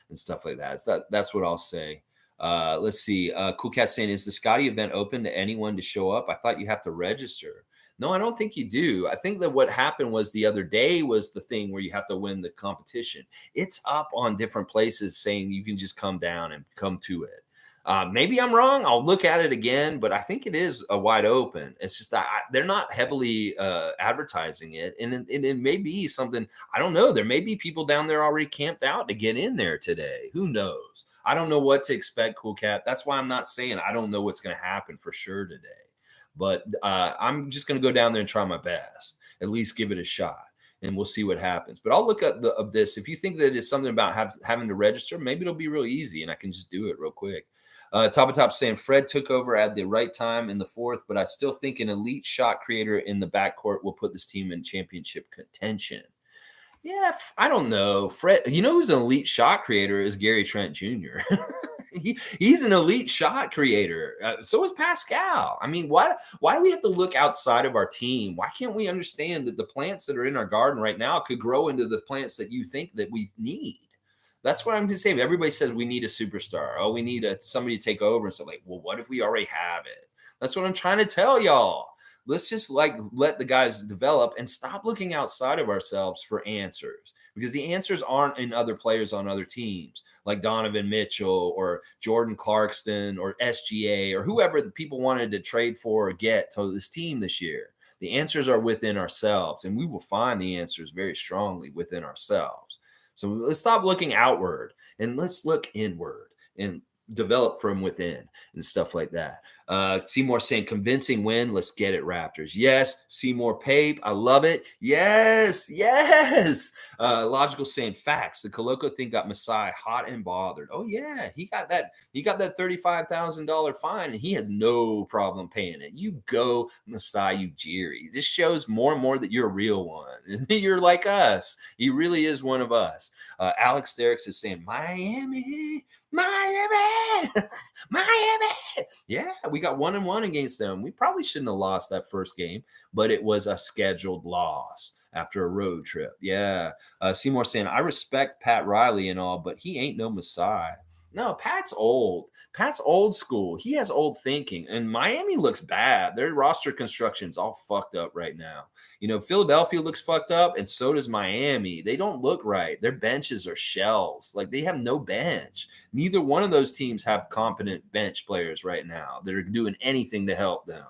and stuff like that. That's what I'll say. Let's see. Cool Cat saying, is the Scotty event open to anyone to show up? I thought you have to register. No, I don't think you do. I think that what happened was the other day was the thing where you have to win the competition. It's up on different places saying you can just come down and come to it. Maybe I'm wrong. I'll look at it again, but I think it is a wide open. It's just that they're not heavily advertising it. And it may be something, I don't know. There may be people down there already camped out to get in there today. Who knows? I don't know what to expect, Cool Cat. That's why I'm not saying I don't know what's going to happen for sure today. But I'm just going to go down there and try my best, at least give it a shot, and we'll see what happens. But I'll look at this. If you think that it's something about having to register, maybe it'll be real easy, and I can just do it real quick. Top of Top saying Fred took over at the right time in the fourth, but I still think an elite shot creator in the backcourt will put this team in championship contention. Yeah, I don't know. Fred, who's an elite shot creator is Gary Trent Jr. He's an elite shot creator. So is Pascal. I mean, why do we have to look outside of our team? Why can't we understand that the plants that are in our garden right now could grow into the plants that you think that we need? That's what I'm just saying. Everybody says we need a superstar. Oh, we need somebody to take over. And so well, what if we already have it? That's what I'm trying to tell y'all. Let's just let the guys develop and stop looking outside of ourselves for answers, because the answers aren't in other players on other teams like Donovan Mitchell or Jordan Clarkson or SGA or whoever the people wanted to trade for or get to this team this year. The answers are within ourselves, and we will find the answers very strongly within ourselves. So let's stop looking outward and let's look inward and develop from within and stuff like that. Seymour saying convincing win. Let's get it, Raptors. Yes. Seymour Pape. I love it. Yes. Logical saying facts. The Koloko thing got Masai hot and bothered. Oh yeah. He got that $35,000 fine and he has no problem paying it. You go, Masai, you Jerry. This shows more and more that you're a real one. You're like us. He really is one of us. Alex Derricks is saying Miami. Yeah, we got 1-1 against them. We probably shouldn't have lost that first game, but it was a scheduled loss after a road trip. Yeah. Seymour saying, I respect Pat Riley and all, but he ain't no Masai. No, Pat's old. Pat's old school. He has old thinking. And Miami looks bad. Their roster construction's all fucked up right now. Philadelphia looks fucked up, and so does Miami. They don't look right. Their benches are shells. Like, they have no bench. Neither one of those teams have competent bench players right now that are doing anything to help them.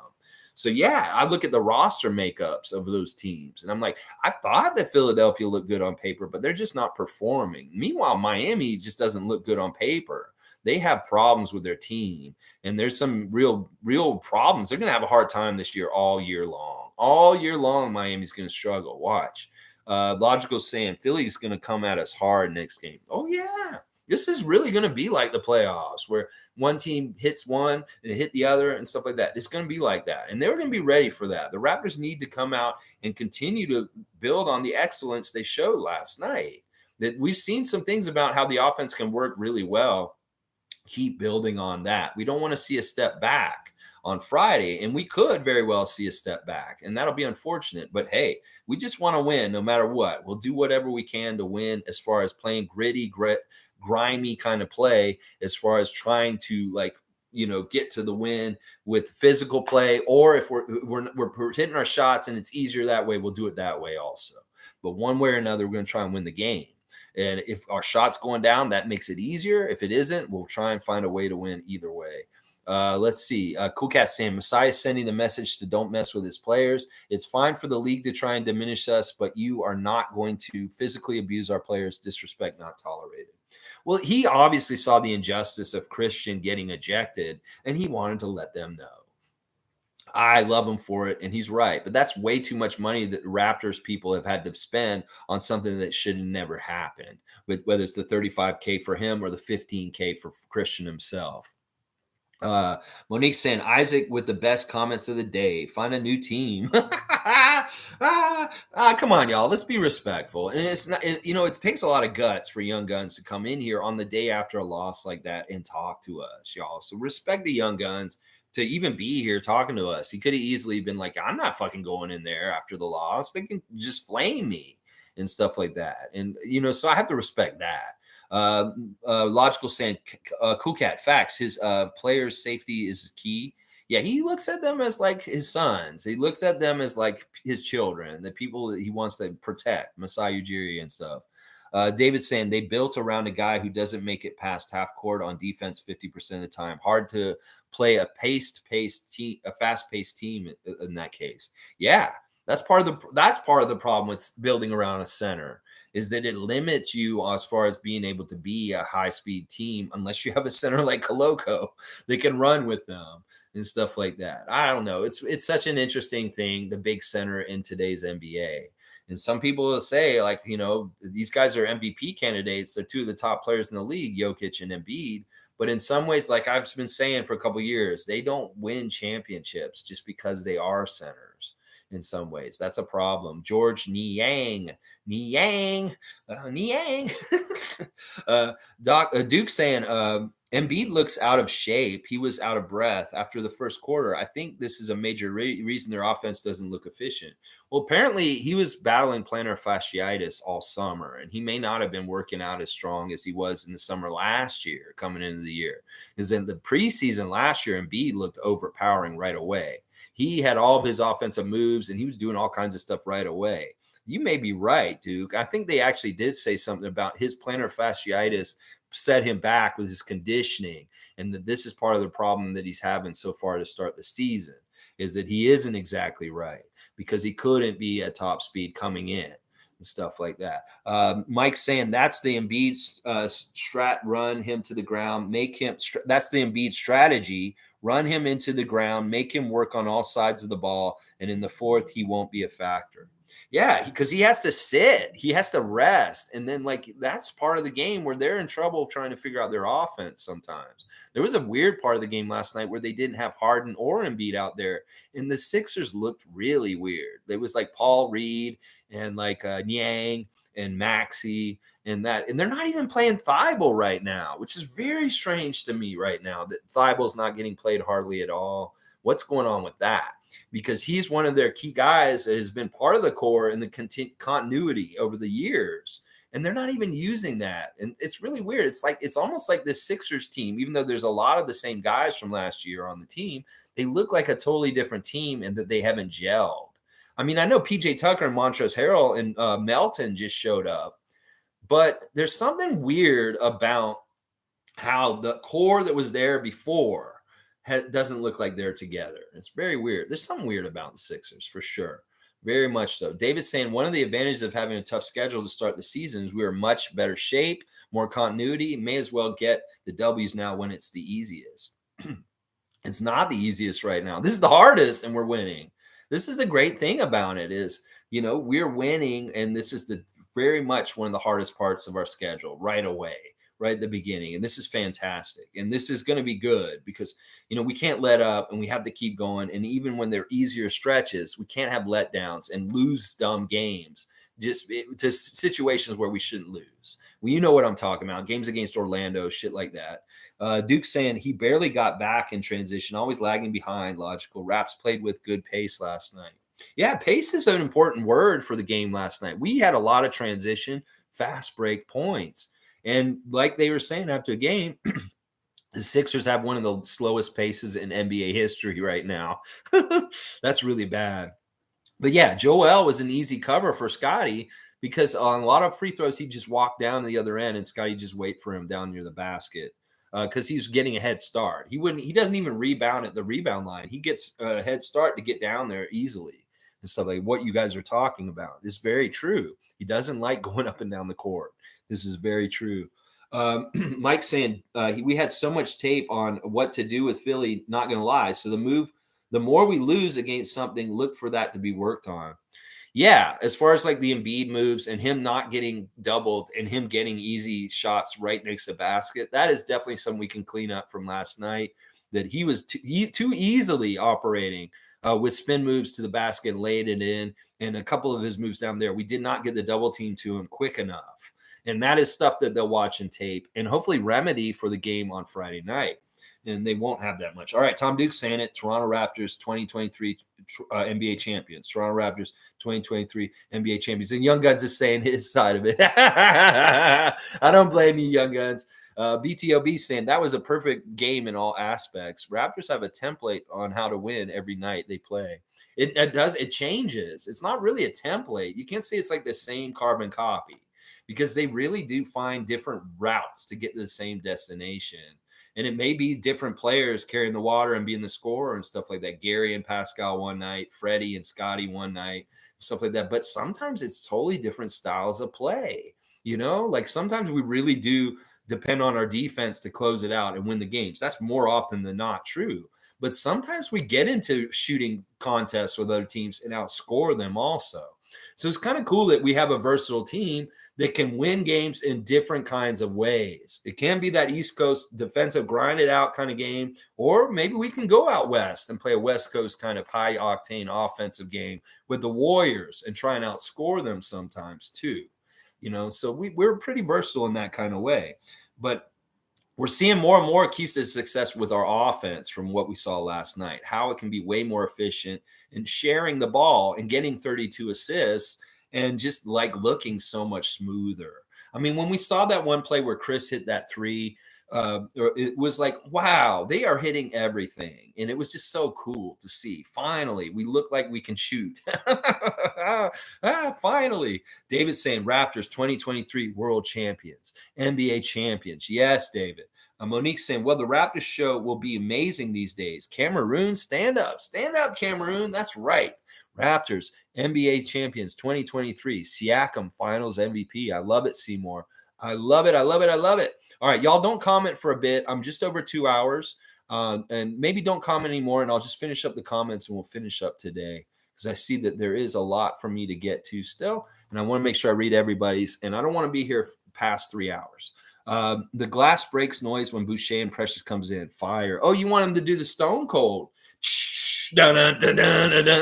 So, yeah, I look at the roster makeups of those teams, and I'm like, I thought that Philadelphia looked good on paper, but they're just not performing. Meanwhile, Miami just doesn't look good on paper. They have problems with their team, and there's some real problems. They're going to have a hard time this year all year long. All year long, Miami's going to struggle. Watch. Logical saying Philly's going to come at us hard next game. Oh, yeah. This is really going to be like the playoffs where one team hits one and hit the other and stuff like that. It's going to be like that. And they're going to be ready for that. The Raptors need to come out and continue to build on the excellence they showed last night. That we've seen some things about how the offense can work really well. Keep building on that. We don't want to see a step back on Friday, and we could very well see a step back, and that'll be unfortunate. But hey, we just want to win no matter what. We'll do whatever we can to win as far as playing gritty, grimy kind of play, as far as trying to get to the win with physical play, or if we're hitting our shots and it's easier that way, we'll do it that way also. But one way or another, we're going to try and win the game. And if our shot's going down, that makes it easier. If it isn't, we'll try and find a way to win either way. Let's see. Cool Cat saying Masai is sending the message to don't mess with his players. It's fine for the league to try and diminish us, but you are not going to physically abuse our players. Disrespect not tolerated. Well, he obviously saw the injustice of Christian getting ejected, and he wanted to let them know. I love him for it, and he's right. But that's way too much money that Raptors people have had to spend on something that should have never happened. But whether it's the 35K for him or the 15K for Christian himself. Monique saying Isaac with the best comments of the day. Find a new team. Come on, y'all. Let's be respectful. And it's not, it takes a lot of guts for young guns to come in here on the day after a loss like that and talk to us, y'all. So respect the young guns to even be here talking to us. He could have easily been like, I'm not fucking going in there after the loss. They can just flame me and stuff like that. And, so I have to respect that. Logical saying, Cool Cat, facts. His players' safety is key. Yeah, he looks at them as like his sons. He looks at them as like his children, the people that he wants to protect, Masai Ujiri and stuff. David saying they built around a guy who doesn't make it past half court on defense 50% of the time. Hard to play a fast-paced team in that case. Yeah, that's part of the problem with building around a center, is that it limits you as far as being able to be a high-speed team unless you have a center like Koloko that can run with them and stuff like that. I don't know. It's such an interesting thing, the big center in today's NBA. And some people will say, these guys are MVP candidates. They're two of the top players in the league, Jokic and Embiid. But in some ways, like I've been saying for a couple of years, they don't win championships just because they are centers. In some ways, that's a problem. George Niang, Duke saying, Embiid looks out of shape. He was out of breath after the first quarter. I think this is a major reason their offense doesn't look efficient. Well, apparently he was battling plantar fasciitis all summer, and he may not have been working out as strong as he was in the summer last year, coming into the year. Because in the preseason last year, Embiid looked overpowering right away. He had all of his offensive moves, and he was doing all kinds of stuff right away. You may be right, Duke. I think they actually did say something about his plantar fasciitis set him back with his conditioning, and that this is part of the problem that he's having so far to start the season, is that he isn't exactly right because he couldn't be at top speed coming in and stuff like that. Mike's saying that's the Embiid strat, run him to the ground, make him that's the Embiid strategy. Run him into the ground, make him work on all sides of the ball, and in the fourth, he won't be a factor. Yeah, because he has to sit, he has to rest, and then that's part of the game where they're in trouble trying to figure out their offense. Sometimes there was a weird part of the game last night where they didn't have Harden or Embiid out there, and the Sixers looked really weird. It was like Paul Reed and Niang and Maxey and they're not even playing Thibault right now, which is very strange to me right now that Thibault's not getting played hardly at all. What's going on with that? Because he's one of their key guys that has been part of the core and the continuity over the years. And they're not even using that. And it's really weird. It's almost like this Sixers team, even though there's a lot of the same guys from last year on the team, they look like a totally different team and that they haven't gelled. I mean, I know PJ Tucker and Montrezl Harrell and Melton just showed up, but there's something weird about how the core that was there before doesn't look like they're together. It's very weird. There's something weird about the Sixers for sure. Very much so. David's saying one of the advantages of having a tough schedule to start the season is we are much better shape, more continuity. May as well get the W's now when it's the easiest. It's not the easiest right now. This is the hardest, and we're winning. This is the great thing about it is, we're winning, and this is very much one of the hardest parts of our schedule right away. right at the beginning. And this is fantastic. And this is going to be good because, we can't let up and we have to keep going. And even when they're easier stretches, we can't have letdowns and lose dumb games. To situations where we shouldn't lose. Well, you know what I'm talking about. Games against Orlando, shit like that. Duke saying he barely got back in transition, always lagging behind. Logical. Raps played with good pace last night. Yeah, pace is an important word for the game last night. We had a lot of transition, fast break points. And like they were saying after the game, the Sixers have one of the slowest paces in NBA history right now. That's really bad. But yeah, Joel was an easy cover for Scotty because on a lot of free throws, he just walked down to the other end and Scotty just wait for him down near the basket because he was getting a head start. He doesn't even rebound at the rebound line. He gets a head start to get down there easily and stuff like what you guys are talking about. It's very true. He doesn't like going up and down the court. This is very true. Mike saying we had so much tape on what to do with Philly. Not going to lie. So the more we lose against something, look for that to be worked on. Yeah, as far as like the Embiid moves and him not getting doubled and him getting easy shots right next to the basket, that is definitely something we can clean up from last night. That he was too easily operating with spin moves to the basket and laying it in, and a couple of his moves down there. We did not get the double team to him quick enough. And that is stuff that they'll watch and tape and hopefully remedy for the game on Friday night. And they won't have that much. All right, Tom Duke saying it. Toronto Raptors 2023 NBA champions. Toronto Raptors 2023 NBA champions. And Young Guns is saying his side of it. I don't blame you, Young Guns. BTOB saying that was a perfect game in all aspects. Raptors have a template on how to win every night they play. It changes. It's not really a template. You can't say it's like the same carbon copy because they really do find different routes to get to the same destination. And it may be different players carrying the water and being the scorer and stuff like that. Gary and Pascal one night, Freddie and Scotty one night, stuff like that. But sometimes it's totally different styles of play. Like sometimes we really do depend on our defense to close it out and win the games. That's more often than not true. But sometimes we get into shooting contests with other teams and outscore them also. So it's kind of cool that we have a versatile team that can win games in different kinds of ways. It can be that East Coast defensive grind it out kind of game, or maybe we can go out West and play a West Coast kind of high octane offensive game with the Warriors and try and outscore them sometimes too. So we're pretty versatile in that kind of way. But we're seeing more and more keys to success with our offense from what we saw last night, how it can be way more efficient in sharing the ball and getting 32 assists and just like looking so much smoother. I mean, when we saw that one play where Chris hit that three, it was like, wow, they are hitting everything. And it was just so cool to see. Finally, we look like we can shoot. Finally. David saying Raptors 2023 world champions, NBA champions. Yes, David. Monique saying, well, the Raptors show will be amazing these days. Cameroon, stand up. Stand up, Cameroon. That's right. Raptors, NBA champions 2023. Siakam finals MVP. I love it, Seymour. I love it. I love it. I love it. All right, y'all don't comment for a bit. I'm just over 2 hours. And maybe don't comment anymore, and I'll just finish up the comments and we'll finish up today because I see that there is a lot for me to get to still. And I want to make sure I read everybody's, and I don't want to be here past 3 hours. The glass breaks noise when Boucher and Precious comes in. Fire. Oh, you want him to do the Stone Cold. Dun, dun, dun, dun, dun,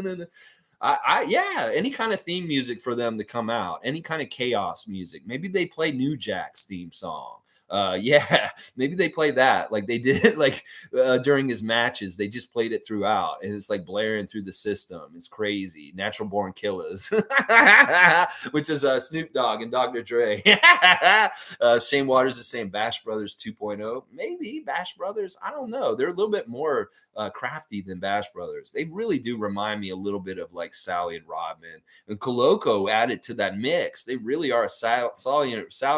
dun. Yeah, any kind of theme music for them to come out, any kind of chaos music. Maybe they play New Jack's theme song. Yeah, maybe they play that like they did like during his matches. They just played it throughout, and it's like blaring through the system. It's crazy. Natural Born Killers, which is Snoop Dogg and Dr. Dre. Shane Waters is saying Bash Brothers 2.0. Maybe Bash Brothers. I don't know. They're a little bit more crafty than Bash Brothers. They really do remind me a little bit of like Sally and Rodman. And Koloko added to that mix. They really are a Sally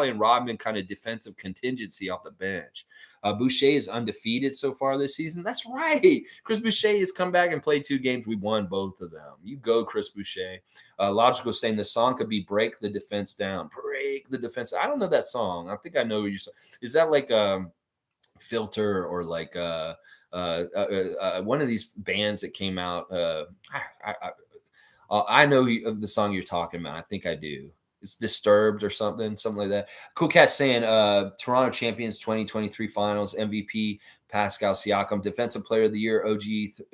and Rodman kind of defensive contingency off the bench. Boucher is undefeated so far this season. That's right. Chris Boucher has come back and played 2 games. We won both of them. You go, Chris Boucher. Logical saying the song could be Break the Defense Down. Break the Defense. I don't know that song. I think I know what you're saying. Is that like Filter or like one of these bands that came out. I know of the song you're talking about. I think I do. It's Disturbed or something like that. Cool Cat saying, Toronto champions 2023 finals, MVP, Pascal Siakam, defensive player of the year, OG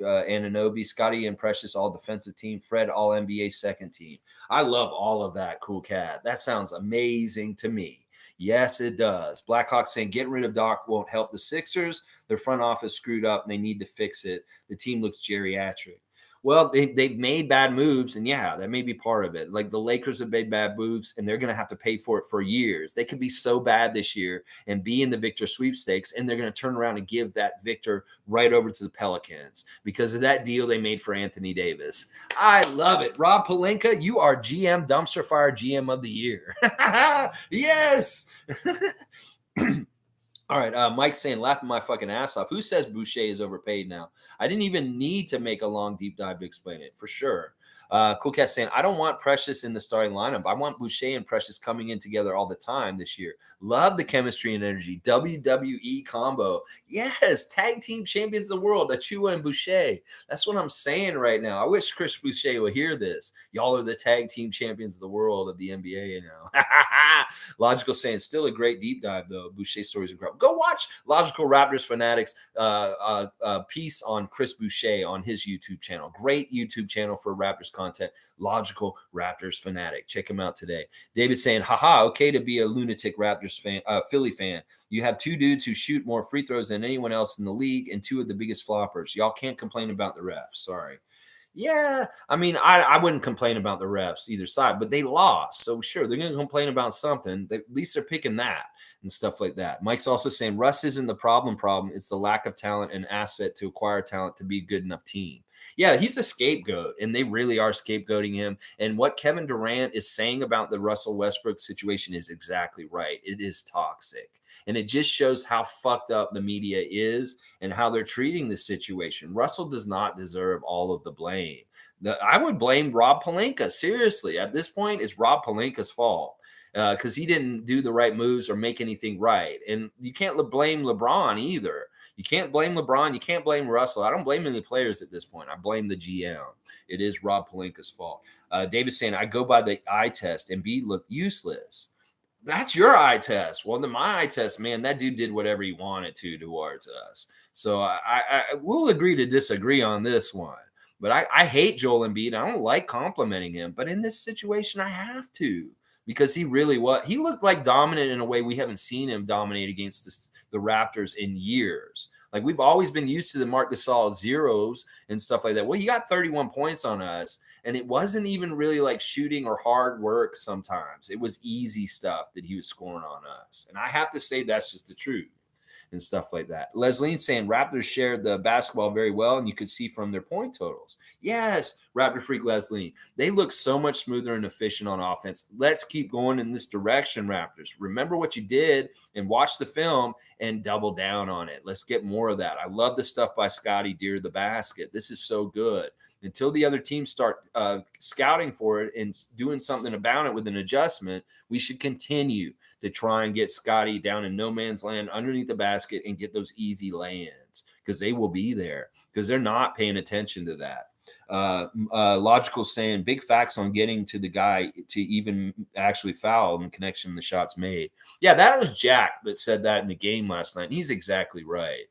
Anunoby, Scotty and Precious, all defensive team, Fred, all NBA second team. I love all of that, Cool Cat. That sounds amazing to me. Yes, it does. Blackhawks saying, getting rid of Doc won't help the Sixers. Their front office screwed up and they need to fix it. The team looks geriatric. Well, they've made bad moves, and yeah, that may be part of it. Like the Lakers have made bad moves, and they're going to have to pay for it for years. They could be so bad this year and be in the Victor sweepstakes, and they're going to turn around and give that Victor right over to the Pelicans because of that deal they made for Anthony Davis. I love it. Rob Pelinka, you are GM Dumpster Fire GM of the Year. Yes. All right, Mike's saying, laughing my fucking ass off. Who says Boucher is overpaid now? I didn't even need to make a long deep dive to explain it, for sure. Cool Cat saying, I don't want Precious in the starting lineup. I want Boucher and Precious coming in together all the time this year. Love the chemistry and energy. WWE combo. Yes, tag team champions of the world, Achua and Boucher. That's what I'm saying right now. I wish Chris Boucher would hear this. Y'all are the tag team champions of the world of the NBA now. Logical saying, still a great deep dive, though. Boucher stories incredible. Go watch Logical Raptors Fanatics piece on Chris Boucher on his YouTube channel. Great YouTube channel for Raptors content. Logical Raptors Fanatic. Check him out today. David saying, haha, okay to be a lunatic Raptors fan, Philly fan. You have two dudes who shoot more free throws than anyone else in the league and two of the biggest floppers. Y'all can't complain about the refs. Sorry. Yeah, I mean, I wouldn't complain about the refs either side, but they lost. So sure, they're going to complain about something. At least they're picking that and stuff like that. Mike's also saying Russ isn't the problem. It's the lack of talent and asset to acquire talent to be a good enough team. Yeah, he's a scapegoat, and they really are scapegoating him. And what Kevin Durant is saying about the Russell Westbrook situation is exactly right. It is toxic. And it just shows how fucked up the media is and how they're treating this situation. Russell does not deserve all of the blame. I would blame Rob Pelinka. Seriously, at this point, it's Rob Pelinka's fault because he didn't do the right moves or make anything right. And you can't blame LeBron either. You can't blame LeBron. You can't blame Russell. I don't blame any players at this point. I blame the GM. It is Rob Pelinka's fault. David's saying, I go by the eye test and B look useless. That's your eye test. Well, then my eye test, man, that dude did whatever he wanted to towards us. So I will agree to disagree on this one. But I hate Joel Embiid. I don't like complimenting him. But in this situation, I have to because he really was. He looked like dominant in a way we haven't seen him dominate against the Raptors in years. Like we've always been used to the Marc Gasol zeros and stuff like that. Well, he got 31 points on us. And it wasn't even really like shooting or hard work sometimes. It was easy stuff that he was scoring on us. And I have to say that's just the truth and stuff like that. Leslie's saying Raptors shared the basketball very well, and you could see from their point totals. Yes, Raptor Freak Leslie. They look so much smoother and efficient on offense. Let's keep going in this direction, Raptors. Remember what you did and watch the film and double down on it. Let's get more of that. I love the stuff by Scotty Deer the basket. This is so good. Until the other teams start scouting for it and doing something about it with an adjustment, we should continue to try and get Scotty down in no man's land underneath the basket and get those easy lay-ins because they will be there because they're not paying attention to that. Logical saying big facts on getting to the guy to even actually foul in connection to the shots made. Yeah, that was Jack that said that in the game last night. And he's exactly right.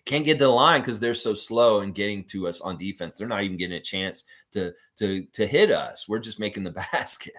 Can't get to the line because they're so slow in getting to us on defense. They're not even getting a chance to hit us. We're just making the basket.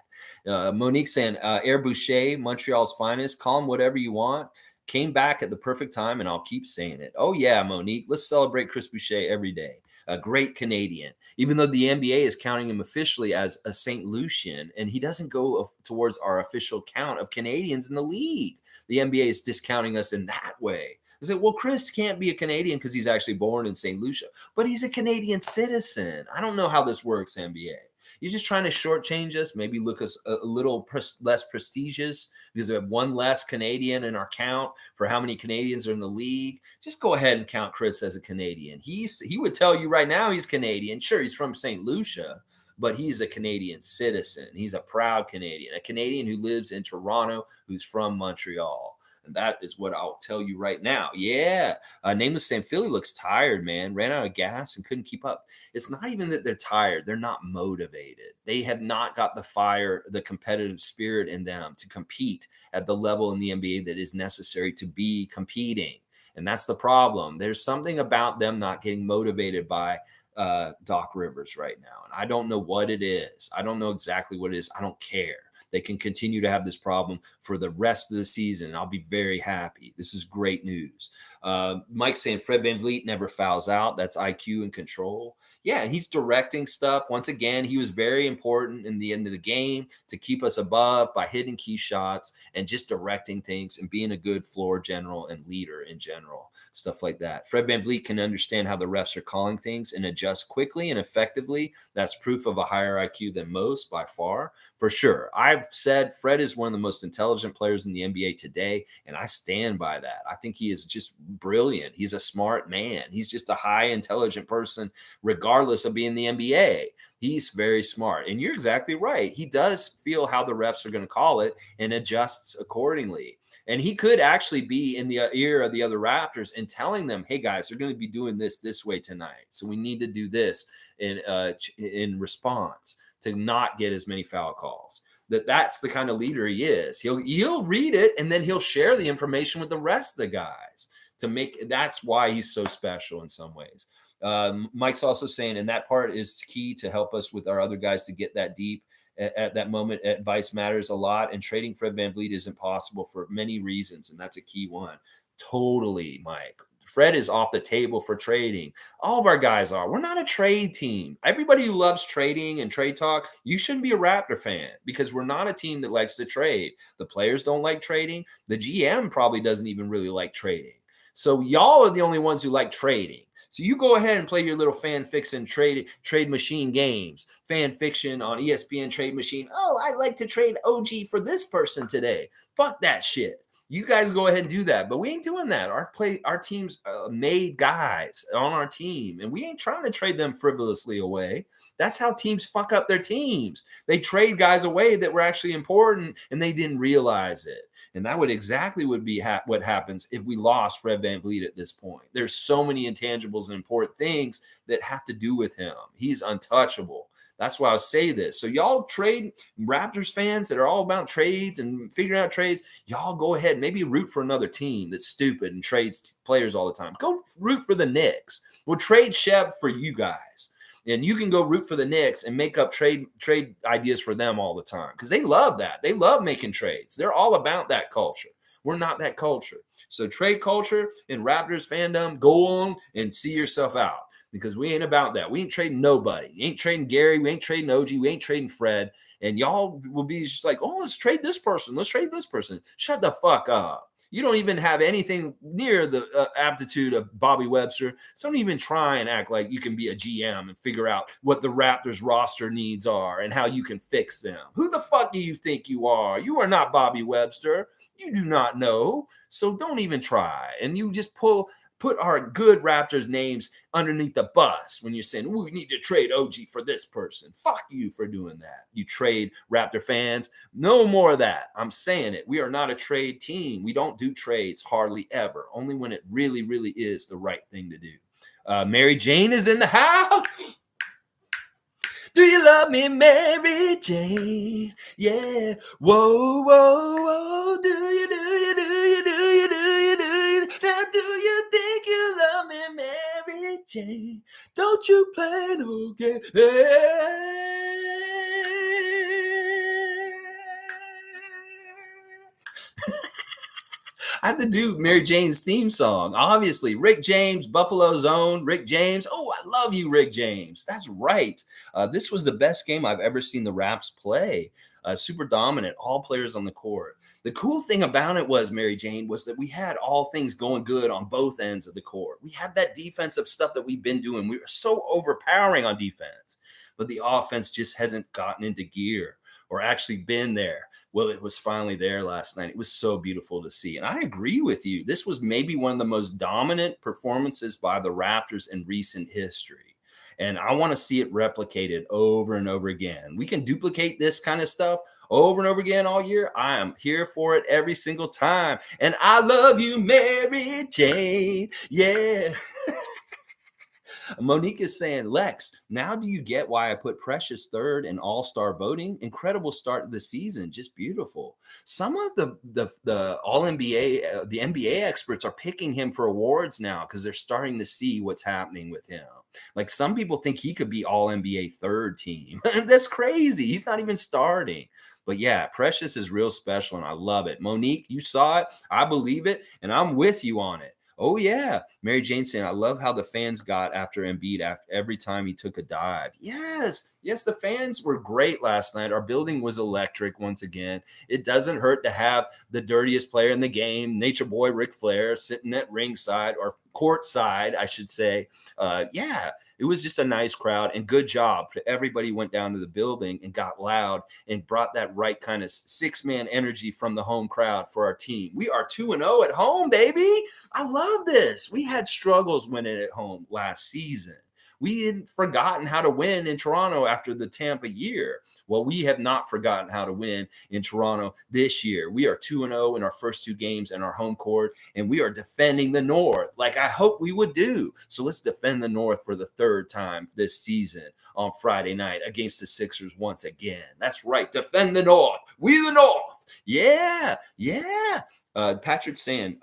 Monique saying, Air Boucher, Montreal's finest. Call him whatever you want. Came back at the perfect time, and I'll keep saying it. Oh, yeah, Monique. Let's celebrate Chris Boucher every day. A great Canadian. Even though the NBA is counting him officially as a St. Lucian, and he doesn't go towards our official count of Canadians in the league. The NBA is discounting us in that way. I said, well, Chris can't be a Canadian because he's actually born in St. Lucia, but he's a Canadian citizen. I don't know how this works, NBA. You're just trying to shortchange us, maybe look us a little less prestigious because we have one less Canadian in our count for how many Canadians are in the league. Just go ahead and count Chris as a Canadian. He would tell you right now he's Canadian. Sure, he's from St. Lucia, but he's a Canadian citizen. He's a proud Canadian, a Canadian who lives in Toronto, who's from Montreal. And that is what I'll tell you right now. Yeah. Nameless saying Philly looks tired, man. Ran out of gas and couldn't keep up. It's not even that they're tired. They're not motivated. They have not got the fire, the competitive spirit in them to compete at the level in the NBA that is necessary to be competing. And that's the problem. There's something about them not getting motivated by Doc Rivers right now. And I don't know what it is. I don't know exactly what it is. I don't care. They can continue to have this problem for the rest of the season. I'll be very happy. This is great news. Mike saying Fred VanVleet never fouls out. That's IQ and control. Yeah, he's directing stuff. Once again, he was very important in the end of the game to keep us above by hitting key shots and just directing things and being a good floor general and leader in general, stuff like that. Fred VanVleet can understand how the refs are calling things and adjust quickly and effectively. That's proof of a higher IQ than most by far, for sure. I've said Fred is one of the most intelligent players in the NBA today, and I stand by that. I think he is just brilliant. He's a smart man. He's just a high intelligent person, regardless of being the NBA. He's very smart. And you're exactly right. He does feel how the refs are going to call it and adjusts accordingly. And he could actually be in the ear of the other Raptors and telling them, hey, guys, they're going to be doing this way tonight. So we need to do this in response to not get as many foul calls. That's the kind of leader he is. He'll read it, and then he'll share the information with the rest of the guys to make. That's why he's so special in some ways. Mike's also saying, and that part is key to help us with our other guys to get that deep at that moment. Advice matters a lot, and trading Fred VanVleet isn't possible for many reasons, and that's a key one. Totally, Mike. Fred is off the table for trading. All of our guys are. We're not a trade team. Everybody who loves trading and trade talk, you shouldn't be a Raptor fan because we're not a team that likes to trade. The players don't like trading. The GM probably doesn't even really like trading. So y'all are the only ones who like trading. So you go ahead and play your little fan fiction trade machine games. Fan fiction on ESPN Trade Machine. Oh, I like to trade OG for this person today. Fuck that shit. You guys go ahead and do that, but we ain't doing that. Our team's made guys on our team, and we ain't trying to trade them frivolously away. That's how teams fuck up their teams. They trade guys away that were actually important, and they didn't realize it. And that would exactly be what happens if we lost Fred VanVleet at this point. There's so many intangibles and important things that have to do with him. He's untouchable. That's why I say this. So y'all trade Raptors fans that are all about trades and figuring out trades, y'all go ahead, maybe root for another team that's stupid and trades players all the time. Go root for the Knicks. We'll trade Chev for you guys. And you can go root for the Knicks and make up trade ideas for them all the time because they love that. They love making trades. They're all about that culture. We're not that culture. So trade culture and Raptors fandom, go on and see yourself out. Because we ain't about that. We ain't trading nobody. We ain't trading Gary. We ain't trading OG. We ain't trading Fred. And y'all will be just like, oh, let's trade this person. Let's trade this person. Shut the fuck up. You don't even have anything near the aptitude of Bobby Webster. So don't even try and act like you can be a GM and figure out what the Raptors roster needs are and how you can fix them. Who the fuck do you think you are? You are not Bobby Webster. You do not know. So don't even try. And you just put our good Raptors names underneath the bus when you're saying, we need to trade OG for this person. Fuck you for doing that. You trade Raptor fans. No more of that. I'm saying it. We are not a trade team. We don't do trades hardly ever, only when it really, really is the right thing to do. Mary Jane is in the house. Do you love me, Mary Jane? Yeah. Whoa, whoa, whoa. Do you? Now, do you think you love me, Mary Jane? Don't you play no game. I had to do Mary Jane's theme song. Obviously, Rick James, Buffalo's own Rick James. Oh, I love you, Rick James. That's right. This was the best game I've ever seen the Raps play. Super dominant, all players on the court. The cool thing about it was, Mary Jane, was that we had all things going good on both ends of the court. We had that defensive stuff that we've been doing. We were so overpowering on defense, but the offense just hasn't gotten into gear or actually been there. Well, it was finally there last night. It was so beautiful to see. And I agree with you. This was maybe one of the most dominant performances by the Raptors in recent history. And I want to see it replicated over and over again. We can duplicate this kind of stuff over and over again all year. I am here for it every single time. And I love you, Mary Jane. Yeah. Monique is saying, Lex, now do you get why I put Precious third in all-star voting? Incredible start to the season, just beautiful. Some of the all NBA, the NBA experts are picking him for awards now because they're starting to see what's happening with him. Like some people think he could be all NBA third team. That's crazy. He's not even starting. But yeah, Precious is real special and I love it. Monique, you saw it. I believe it. And I'm with you on it. Oh yeah, Mary Jane saying, I love how the fans got after Embiid after every time he took a dive. Yes, yes, the fans were great last night. Our building was electric once again. It doesn't hurt to have the dirtiest player in the game, Nature Boy Ric Flair, sitting at ringside or courtside, I should say. Yeah, it was just a nice crowd and good job. Everybody went down to the building and got loud and brought that right kind of six-man energy from the home crowd for our team. We are 2-0 at home, baby. I love this. We had struggles winning at home last season. We hadn't forgotten how to win in Toronto after the Tampa year. Well, we have not forgotten how to win in Toronto this year. We are 2-0 in our first two games in our home court, and we are defending the North like I hope we would do. So let's defend the North for the third time this season on Friday night against the Sixers once again. That's right. Defend the North. We the North. Yeah. Yeah. Patrick's saying,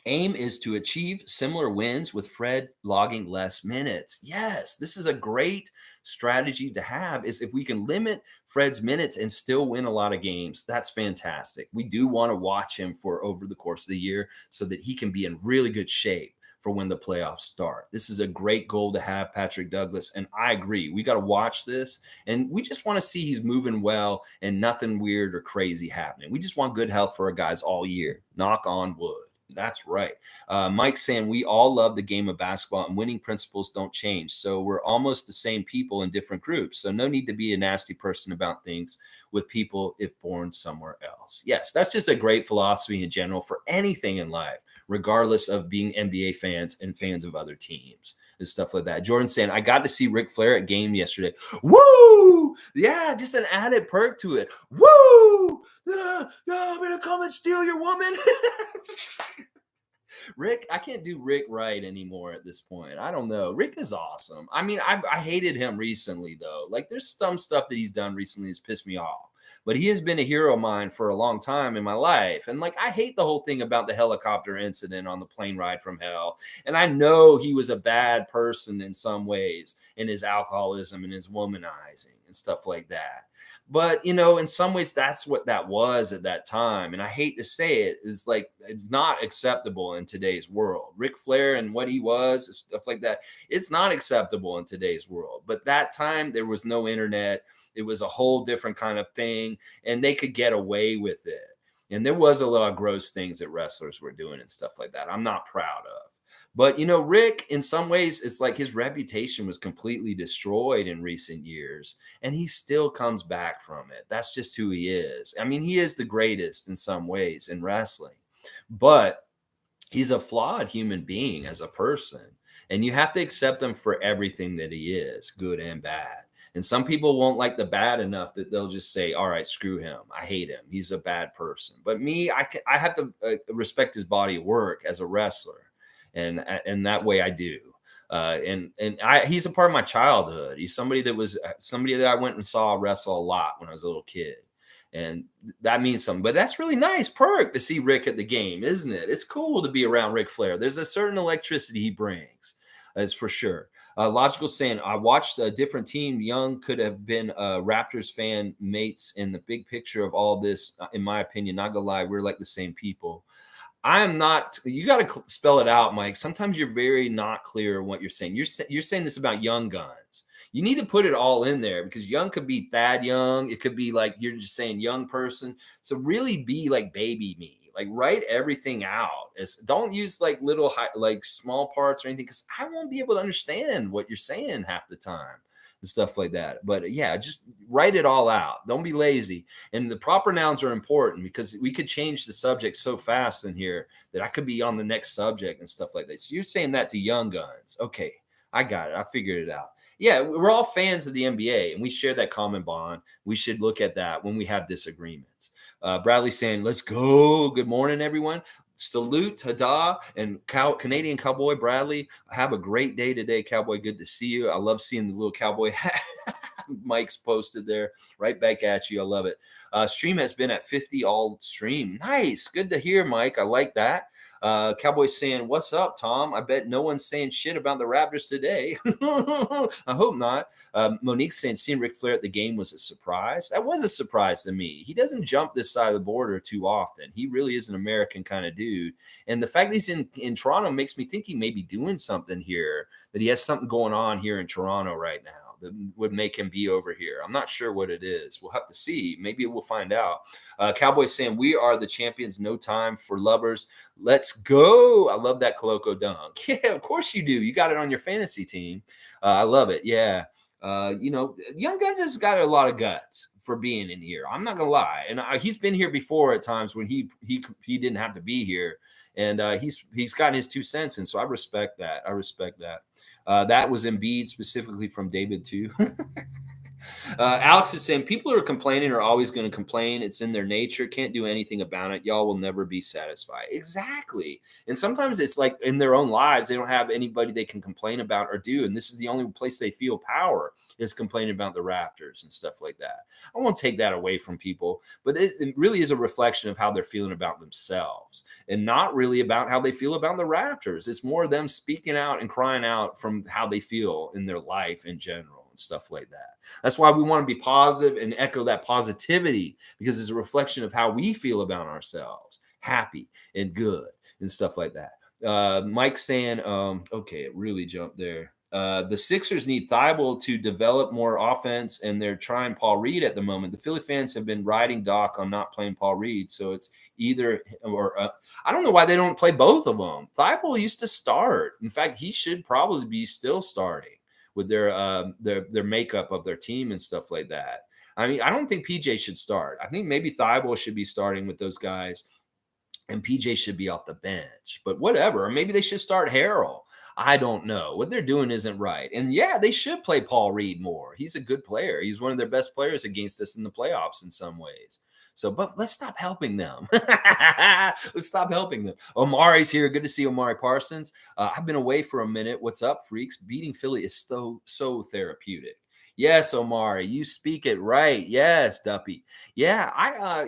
aim is to achieve similar wins with Fred logging less minutes. Yes, this is a great strategy to have is if we can limit Fred's minutes and still win a lot of games. That's fantastic. We do want to watch him for over the course of the year so that he can be in really good shape for when the playoffs start. This is a great goal to have, Patrick Douglas, and I agree. We got to watch this, and we just want to see he's moving well and nothing weird or crazy happening. We just want good health for our guys all year. Knock on wood. That's right. Mike's saying we all love the game of basketball and winning principles don't change. So we're almost the same people in different groups. So no need to be a nasty person about things with people if born somewhere else. Yes, that's just a great philosophy in general for anything in life, regardless of being NBA fans and fans of other teams and stuff like that. Jordan saying, I got to see Ric Flair at game yesterday. Woo! Yeah, just an added perk to it. Woo! I'm going to come and steal your woman. Rick, I can't do Rick right anymore at this point. I don't know. Rick is awesome. I mean, I hated him recently, though. Like, there's some stuff that he's done recently that's pissed me off. But he has been a hero of mine for a long time in my life. And, like, I hate the whole thing about the helicopter incident on the plane ride from hell. And I know he was a bad person in some ways in his alcoholism and his womanizing and stuff like that. But, you know, in some ways, that's what that was at that time. And I hate to say it, it's like it's not acceptable in today's world. Ric Flair and what he was, stuff like that, it's not acceptable in today's world. But that time, there was no internet. It was a whole different kind of thing, and they could get away with it. And there was a lot of gross things that wrestlers were doing and stuff like that I'm not proud of. But, you know, Rick, in some ways, it's like his reputation was completely destroyed in recent years, and he still comes back from it. That's just who he is. I mean, he is the greatest in some ways in wrestling, but he's a flawed human being as a person, and you have to accept him for everything that he is, good and bad. And some people won't like the bad enough that they'll just say, "All right, screw him. I hate him. He's a bad person." But me, I have to respect his body of work as a wrestler, and that way I do. He's a part of my childhood. He's somebody that I went and saw wrestle a lot when I was a little kid, and that means something. But that's really nice perk to see Rick at the game, isn't it? It's cool to be around Ric Flair. There's a certain electricity he brings, that's for sure. Logical saying, I watched a different team. Young could have been Raptors fan mates in the big picture of all this. In my opinion, not gonna lie, we're like the same people. I am not. You got to spell it out, Mike. Sometimes you're very not clear what you're saying. You're saying this about Young Guns. You need to put it all in there because Young could be Thad Young. It could be like you're just saying young person. So really be like baby me. Like write everything out. Don't use like little like small parts or anything because I won't be able to understand what you're saying half the time and stuff like that. But yeah, just write it all out. Don't be lazy. And the proper nouns are important because we could change the subject so fast in here that I could be on the next subject and stuff like that. So you're saying that to Young Guns. Okay, I got it. I figured it out. Yeah, we're all fans of the NBA, and we share that common bond. We should look at that when we have disagreements. Bradley saying, "Let's go. Good morning, everyone. Salute, tada, and Canadian Cowboy Bradley. Have a great day today, Cowboy. Good to see you. I love seeing the little cowboy hat." Mike's posted there. Right back at you. I love it. Stream has been at 50 all stream. Nice. Good to hear, Mike. I like that. Cowboys saying, "What's up, Tom? I bet no one's saying shit about the Raptors today." I hope not. Monique's saying, "Seeing Ric Flair at the game was a surprise." That was a surprise to me. He doesn't jump this side of the border too often. He really is an American kind of dude. And the fact that he's in Toronto makes me think he may be doing something here, that he has something going on here in Toronto right now that would make him be over here. I'm not sure what it is. We'll have to see. Maybe we'll find out. Cowboys saying, "We are the champions. No time for lovers. Let's go." I love that Koloko dunk. Yeah, of course you do. You got it on your fantasy team. I love it. Yeah. Young Guns has got a lot of guts for being in here. I'm not gonna lie, and he's been here before at times when he didn't have to be here, and he's gotten his 2 cents, and so I respect that. I respect that. That was Embiid specifically from David too. Alex is saying people who are complaining are always going to complain. It's in their nature. Can't do anything about it. Y'all will never be satisfied. Exactly. And sometimes it's like in their own lives, they don't have anybody they can complain about or do. And this is the only place they feel power is complaining about the Raptors and stuff like that. I won't take that away from people, but it really is a reflection of how they're feeling about themselves and not really about how they feel about the Raptors. It's more them speaking out and crying out from how they feel in their life in general and stuff like that. That's why we want to be positive and echo that positivity because it's a reflection of how we feel about ourselves, happy and good and stuff like that. Mike saying, okay, it really jumped there. The Sixers need Thibault to develop more offense, and they're trying Paul Reed at the moment. The Philly fans have been riding Doc on not playing Paul Reed, so it's either or. I don't know why they don't play both of them. Thibault used to start. In fact, he should probably be still starting with their makeup of their team and stuff like that. I mean, I don't think PJ should start. I think maybe Thibault should be starting with those guys, and PJ should be off the bench. But whatever, or maybe they should start Harrell. I don't know. What they're doing isn't right. And yeah, they should play Paul Reed more. He's a good player. He's one of their best players against us in the playoffs in some ways. So, but let's stop helping them. Let's stop helping them. Omari's here. Good to see Omari Parsons. I've been away for a minute. What's up, freaks? Beating Philly is so therapeutic. Yes, Omari, you speak it right. Yes, Duppy. Yeah,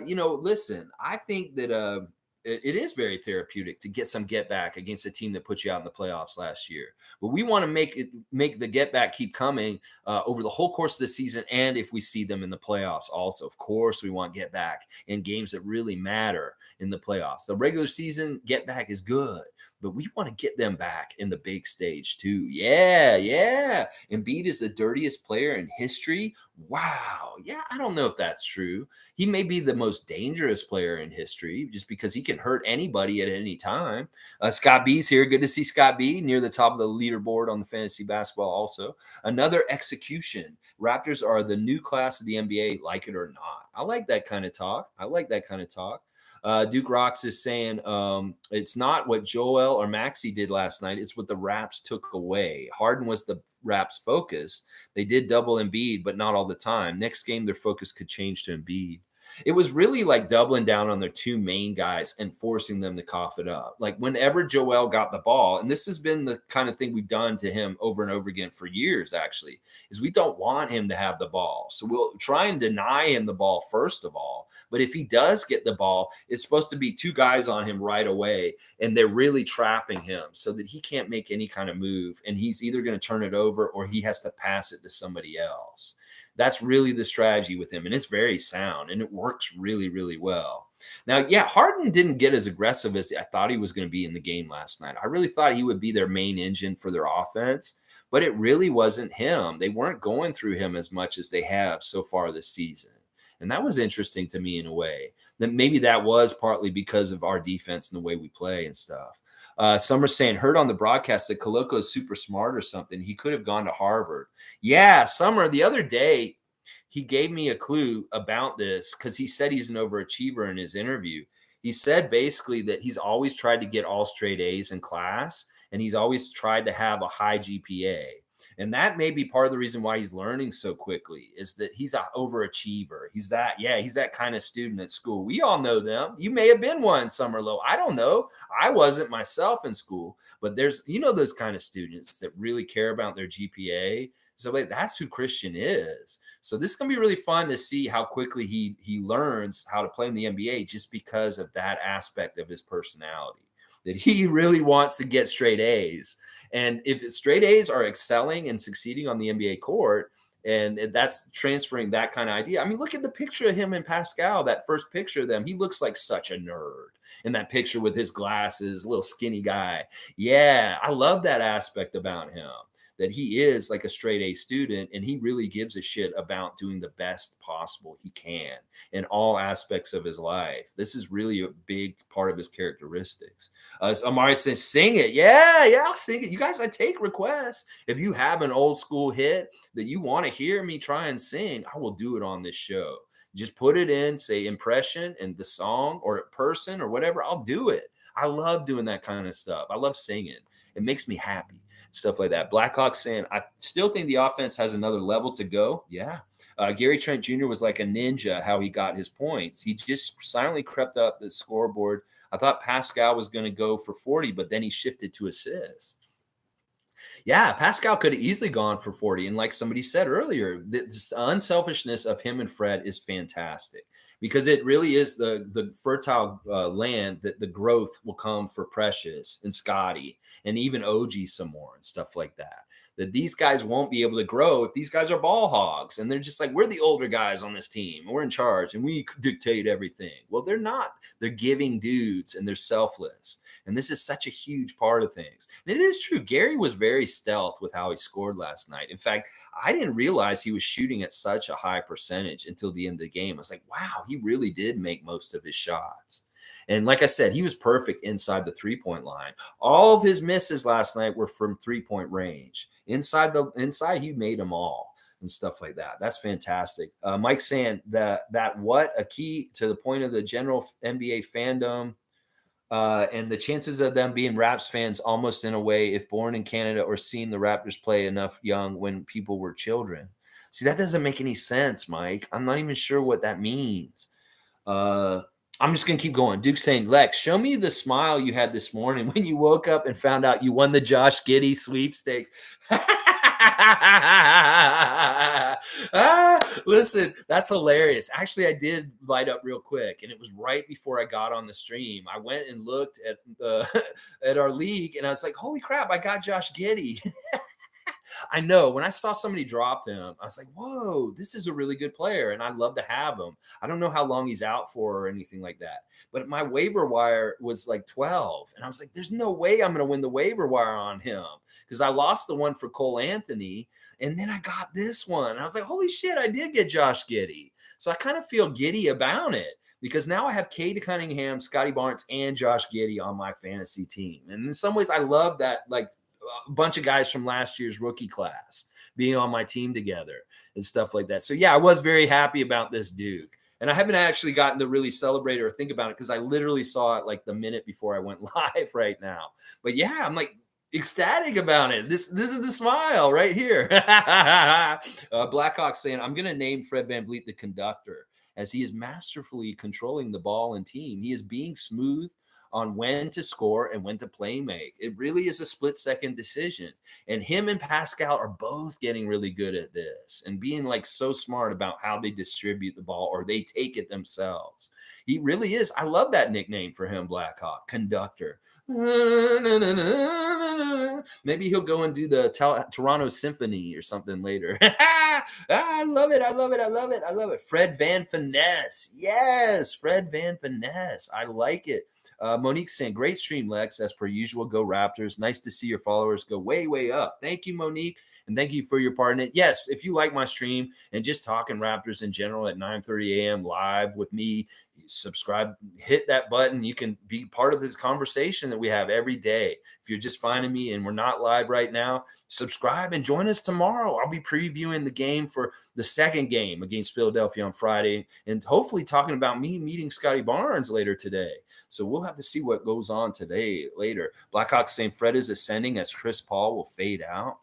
listen, I think that it is very therapeutic to get some get back against a team that put you out in the playoffs last year. But we want to make the get back keep coming over the whole course of the season, and if we see them in the playoffs, also, of course, we want get back in games that really matter in the playoffs. The regular season get back is good, but we want to get them back in the big stage too. Yeah. Embiid is the dirtiest player in history. Wow. Yeah, I don't know if that's true. He may be the most dangerous player in history just because he can hurt anybody at any time. Scott B's here. Good to see Scott B near the top of the leaderboard on the fantasy basketball also. Another execution. Raptors are the new class of the NBA, like it or not. I like that kind of talk. Duke Rocks is saying it's not what Joel or Maxey did last night. It's what the Raps took away. Harden was the Raps' focus. They did double Embiid, but not all the time. Next game, their focus could change to Embiid. It was really like doubling down on their two main guys and forcing them to cough it up. Like whenever Joel got the ball, and this has been the kind of thing we've done to him over and over again for years, actually, is we don't want him to have the ball. So we'll try and deny him the ball first of all. But if he does get the ball, it's supposed to be two guys on him right away, and they're really trapping him so that he can't make any kind of move. And he's either going to turn it over or he has to pass it to somebody else. That's really the strategy with him, and it's very sound, and it works really, really well. Now, yeah, Harden didn't get as aggressive as I thought he was going to be in the game last night. I really thought he would be their main engine for their offense, but it really wasn't him. They weren't going through him as much as they have so far this season. And that was interesting to me in a way. That maybe that was partly because of our defense and the way we play and stuff. Summer's saying, heard on the broadcast that Koloko is super smart or something. He could have gone to Harvard. Yeah, Summer, the other day, he gave me a clue about this because he said he's an overachiever in his interview. He said basically that he's always tried to get all straight A's in class, and he's always tried to have a high GPA. And that may be part of the reason why he's learning so quickly is that he's an overachiever. He's that kind of student at school. We all know them. You may have been one, summer low. I don't know. I wasn't myself in school, but there's, those kind of students that really care about their GPA. So like, that's who Christian is. So this is going to be really fun to see how quickly he learns how to play in the NBA just because of that aspect of his personality, that he really wants to get straight A's. And if straight A's are excelling and succeeding on the NBA court, and that's transferring that kind of idea. I mean, look at the picture of him and Pascal, that first picture of them. He looks like such a nerd in that picture with his glasses, little skinny guy. Yeah, I love that aspect about him, that he is like a straight A student and he really gives a shit about doing the best possible he can in all aspects of his life. This is really a big part of his characteristics. Amari says, sing it. Yeah, I'll sing it. You guys, I take requests. If you have an old school hit that you want to hear me try and sing, I will do it on this show. Just put it in, say impression and the song or person or whatever. I'll do it. I love doing that kind of stuff. I love singing. It makes me happy. Stuff like that. Blackhawk saying, I still think the offense has another level to go. Yeah. Gary Trent Jr. was like a ninja how he got his points. He just silently crept up the scoreboard. I thought Pascal was going to go for 40, but then he shifted to assists. Yeah, Pascal could have easily gone for 40. And like somebody said earlier, the unselfishness of him and Fred is fantastic because it really is the fertile land that the growth will come for Precious and Scotty and even OG some more and stuff like that. That these guys won't be able to grow if these guys are ball hogs and they're just like, we're the older guys on this team. We're in charge and we dictate everything. Well, they're not. They're giving dudes and they're selfless. And this is such a huge part of things. And it is true. Gary was very stealth with how he scored last night. In fact, I didn't realize he was shooting at such a high percentage until the end of the game. I was like, wow, he really did make most of his shots. And like I said, he was perfect inside the three-point line. All of his misses last night were from three-point range. Inside, he made them all and stuff like that. That's fantastic. Mike saying that what a key to the point of the general NBA fandom. And the chances of them being Raps fans almost in a way, if born in Canada or seen the Raptors play enough young when people were children. See, that doesn't make any sense, Mike. I'm not even sure what that means. I'm just going to keep going. Duke's saying, Lex, show me the smile you had this morning when you woke up and found out you won the Josh Giddey sweepstakes. Listen, that's hilarious. Actually, I did light up real quick, and it was right before I got on the stream. I went and looked at at our league, and I was like, holy crap, I got Josh Giddey. I know when I saw somebody dropped him, I was like, whoa, this is a really good player. And I'd love to have him. I don't know how long he's out for or anything like that. But my waiver wire was like 12. And I was like, there's no way I'm going to win the waiver wire on him because I lost the one for Cole Anthony. And then I got this one. And I was like, holy shit, I did get Josh Giddey. So I kind of feel giddy about it because now I have Cade Cunningham, Scotty Barnes, and Josh Giddey on my fantasy team. And in some ways, I love that, like, a bunch of guys from last year's rookie class being on my team together and stuff like that. So yeah, I was very happy about this Duke. And I haven't actually gotten to really celebrate or think about it because I literally saw it like the minute before I went live right now. But yeah, I'm like ecstatic about it. This is the smile right here. Blackhawk saying, I'm going to name Fred VanVleet the conductor as he is masterfully controlling the ball and team. He is being smooth on when to score and when to play make. It really is a split-second decision. And him and Pascal are both getting really good at this and being like so smart about how they distribute the ball or they take it themselves. He really is. I love that nickname for him, Blackhawk, conductor. Maybe he'll go and do the Toronto Symphony or something later. I love it. I love it. I love it. I love it. Fred Van Finesse. Yes, Fred Van Finesse. I like it. Monique saying, great stream, Lex, as per usual. Go Raptors. Nice to see your followers go way, way up. Thank you, Monique. And thank you for your part in it. Yes, if you like my stream and just talking Raptors in general at 9:30 a.m. live with me, subscribe, hit that button. You can be part of this conversation that we have every day. If you're just finding me and we're not live right now, subscribe and join us tomorrow. I'll be previewing the game for the second game against Philadelphia on Friday and hopefully talking about me meeting Scotty Barnes later today. So we'll have to see what goes on today later. Blackhawks saying Fred is ascending as Chris Paul will fade out.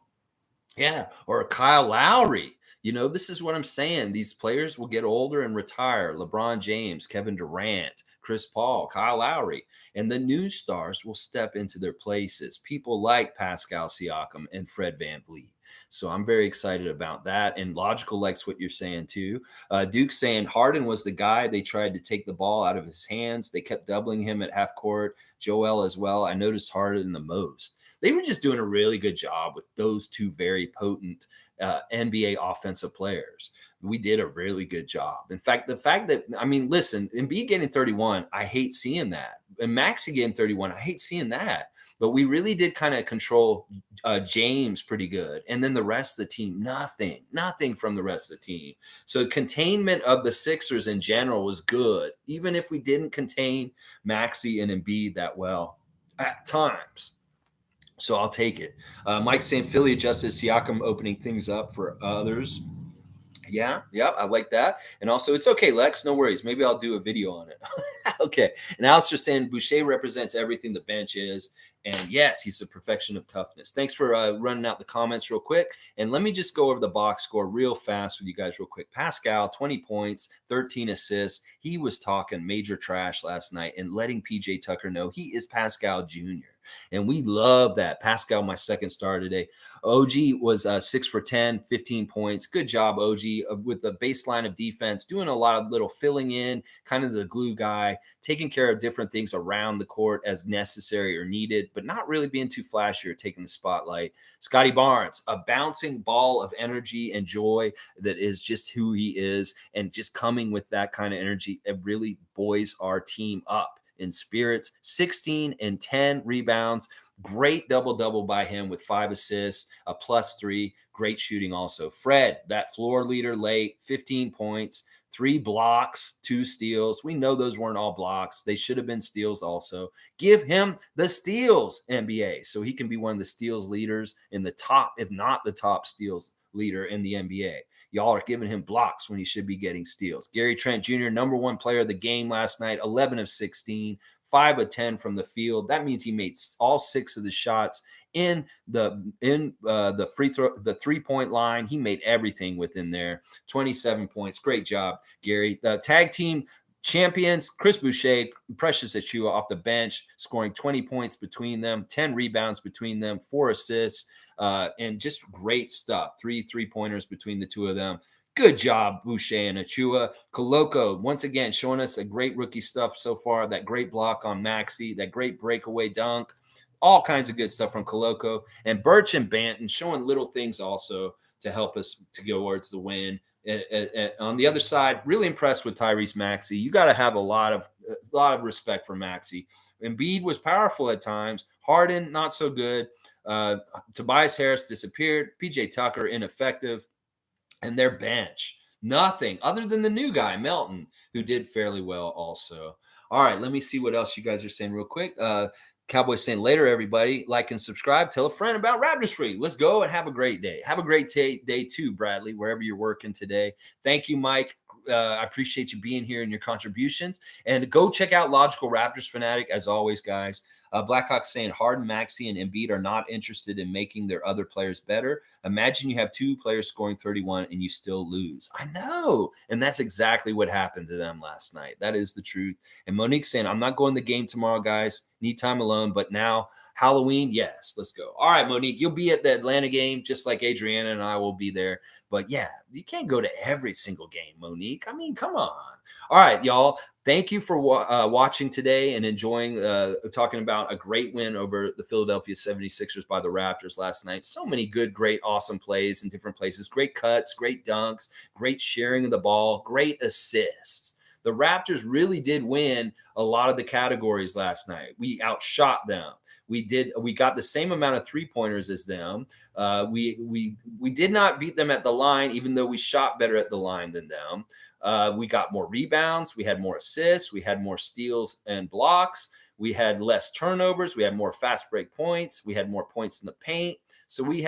Yeah, or Kyle Lowry. This is what I'm saying. These players will get older and retire. LeBron James, Kevin Durant, Chris Paul, Kyle Lowry, and the new stars will step into their places. People like Pascal Siakam and Fred VanVleet. So I'm very excited about that. And Logical likes what you're saying too. Duke's saying Harden was the guy. They tried to take the ball out of his hands. They kept doubling him at half court. Joel as well. I noticed Harden the most. They were just doing a really good job with those two very potent NBA offensive players. We did a really good job. In fact, the fact that, I mean, listen, Embiid getting 31, I hate seeing that. And Maxey getting 31, I hate seeing that. But we really did kind of control James pretty good. And then the rest of the team, nothing from the rest of the team. So containment of the Sixers in general was good, even if we didn't contain Maxey and Embiid that well at times. So I'll take it. Mike saying Philly adjusted Siakam opening things up for others. Yeah, I like that. And also, it's okay, Lex. No worries. Maybe I'll do a video on it. Okay. And Alistair saying Boucher represents everything the bench is. And yes, he's the perfection of toughness. Thanks for running out the comments real quick. And let me just go over the box score real fast with you guys real quick. Pascal, 20 points, 13 assists. He was talking major trash last night and letting PJ Tucker know he is Pascal Jr. And we love that. Pascal, my second star today. OG was 6 for 10, 15 points. Good job, OG, with the baseline of defense, doing a lot of little filling in, kind of the glue guy, taking care of different things around the court as necessary or needed, but not really being too flashy or taking the spotlight. Scotty Barnes, a bouncing ball of energy and joy that is just who he is, and just coming with that kind of energy, it really buoys our team up in spirits. 16 and 10 rebounds. Great double-double by him with 5 assists, a +3. Great shooting also. Fred, that floor leader late, 15 points, 3 blocks, 2 steals. We know those weren't all blocks. They should have been steals also. Give him the steals, NBA, so he can be one of the steals leaders in the top, if not the top steals leader in the NBA. Y'all are giving him blocks when he should be getting steals. Gary Trent Jr., number 1 player of the game last night, 11 of 16, 5 of 10 from the field. That means he made all 6 of the shots in the free throw, the 3-point line. He made everything within there. 27 points. Great job, Gary. The tag team champions, Chris Boucher, Precious Tag off the bench, scoring 20 points between them, 10 rebounds between them, 4 assists. And just great stuff. 3 3-pointers between the two of them. Good job, Boucher and Achua. Koloko, once again, showing us a great rookie stuff so far. That great block on Maxey, that great breakaway dunk. All kinds of good stuff from Koloko. And Birch and Banton showing little things also to help us to go towards the win. On the other side, really impressed with Tyrese Maxey. You got to have a lot of respect for Maxey. Embiid was powerful at times. Harden, not so good. Tobias Harris disappeared. PJ Tucker, ineffective. And their bench, nothing other than the new guy, Melton, who did fairly well also. All right, let me see what else you guys are saying real quick. Cowboys saying later, everybody. Like and subscribe. Tell a friend about Raptors Free. Let's go and have a great day. Have a great day too, Bradley, wherever you're working today. Thank you, Mike. I appreciate you being here and your contributions. And go check out Logical Raptors Fanatic, as always, guys. Blackhawks saying Harden, Maxey, and Embiid are not interested in making their other players better. Imagine you have 2 players scoring 31 and you still lose. I know. And that's exactly what happened to them last night. That is the truth. And Monique saying, I'm not going to the game tomorrow, guys. Need time alone. But now, Halloween, yes, let's go. All right, Monique, you'll be at the Atlanta game just like Adriana and I will be there. But yeah, you can't go to every single game, Monique. I mean, come on. All right, y'all. Thank you for watching today and enjoying talking about a great win over the Philadelphia 76ers by the Raptors last night. So many good, great, awesome plays in different places. Great cuts, great dunks, great sharing of the ball, great assists. The Raptors really did win a lot of the categories last night. We outshot them. We got the same amount of 3-pointers as them. We did not beat them at the line, even though we shot better at the line than them. We got more rebounds. We had more assists. We had more steals and blocks. We had less turnovers. We had more fast break points. We had more points in the paint. So we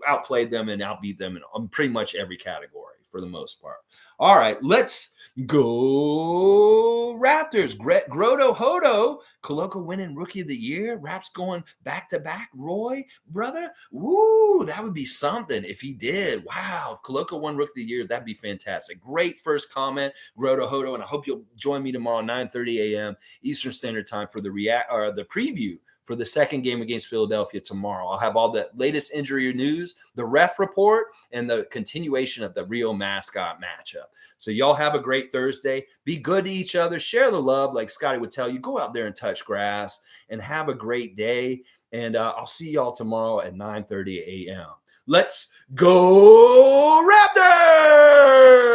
outplayed them and outbeat them in pretty much every category. for the most part. All right, let's go Raptors. Grotto Hodo, Koloko winning Rookie of the Year. Raps going back-to-back. Roy, brother, woo, that would be something if he did. Wow, if Koloko won Rookie of the Year, that'd be fantastic. Great first comment, Grotto Hodo, and I hope you'll join me tomorrow, 9:30 a.m. Eastern Standard Time for the preview for the second game against Philadelphia tomorrow. I'll have all the latest injury news, the ref report, and the continuation of the Rio mascot matchup. So y'all have a great Thursday. Be good to each other. Share the love, like Scotty would tell you. Go out there and touch grass and have a great day. And I'll see y'all tomorrow at 9:30 a.m. Let's go Raptors!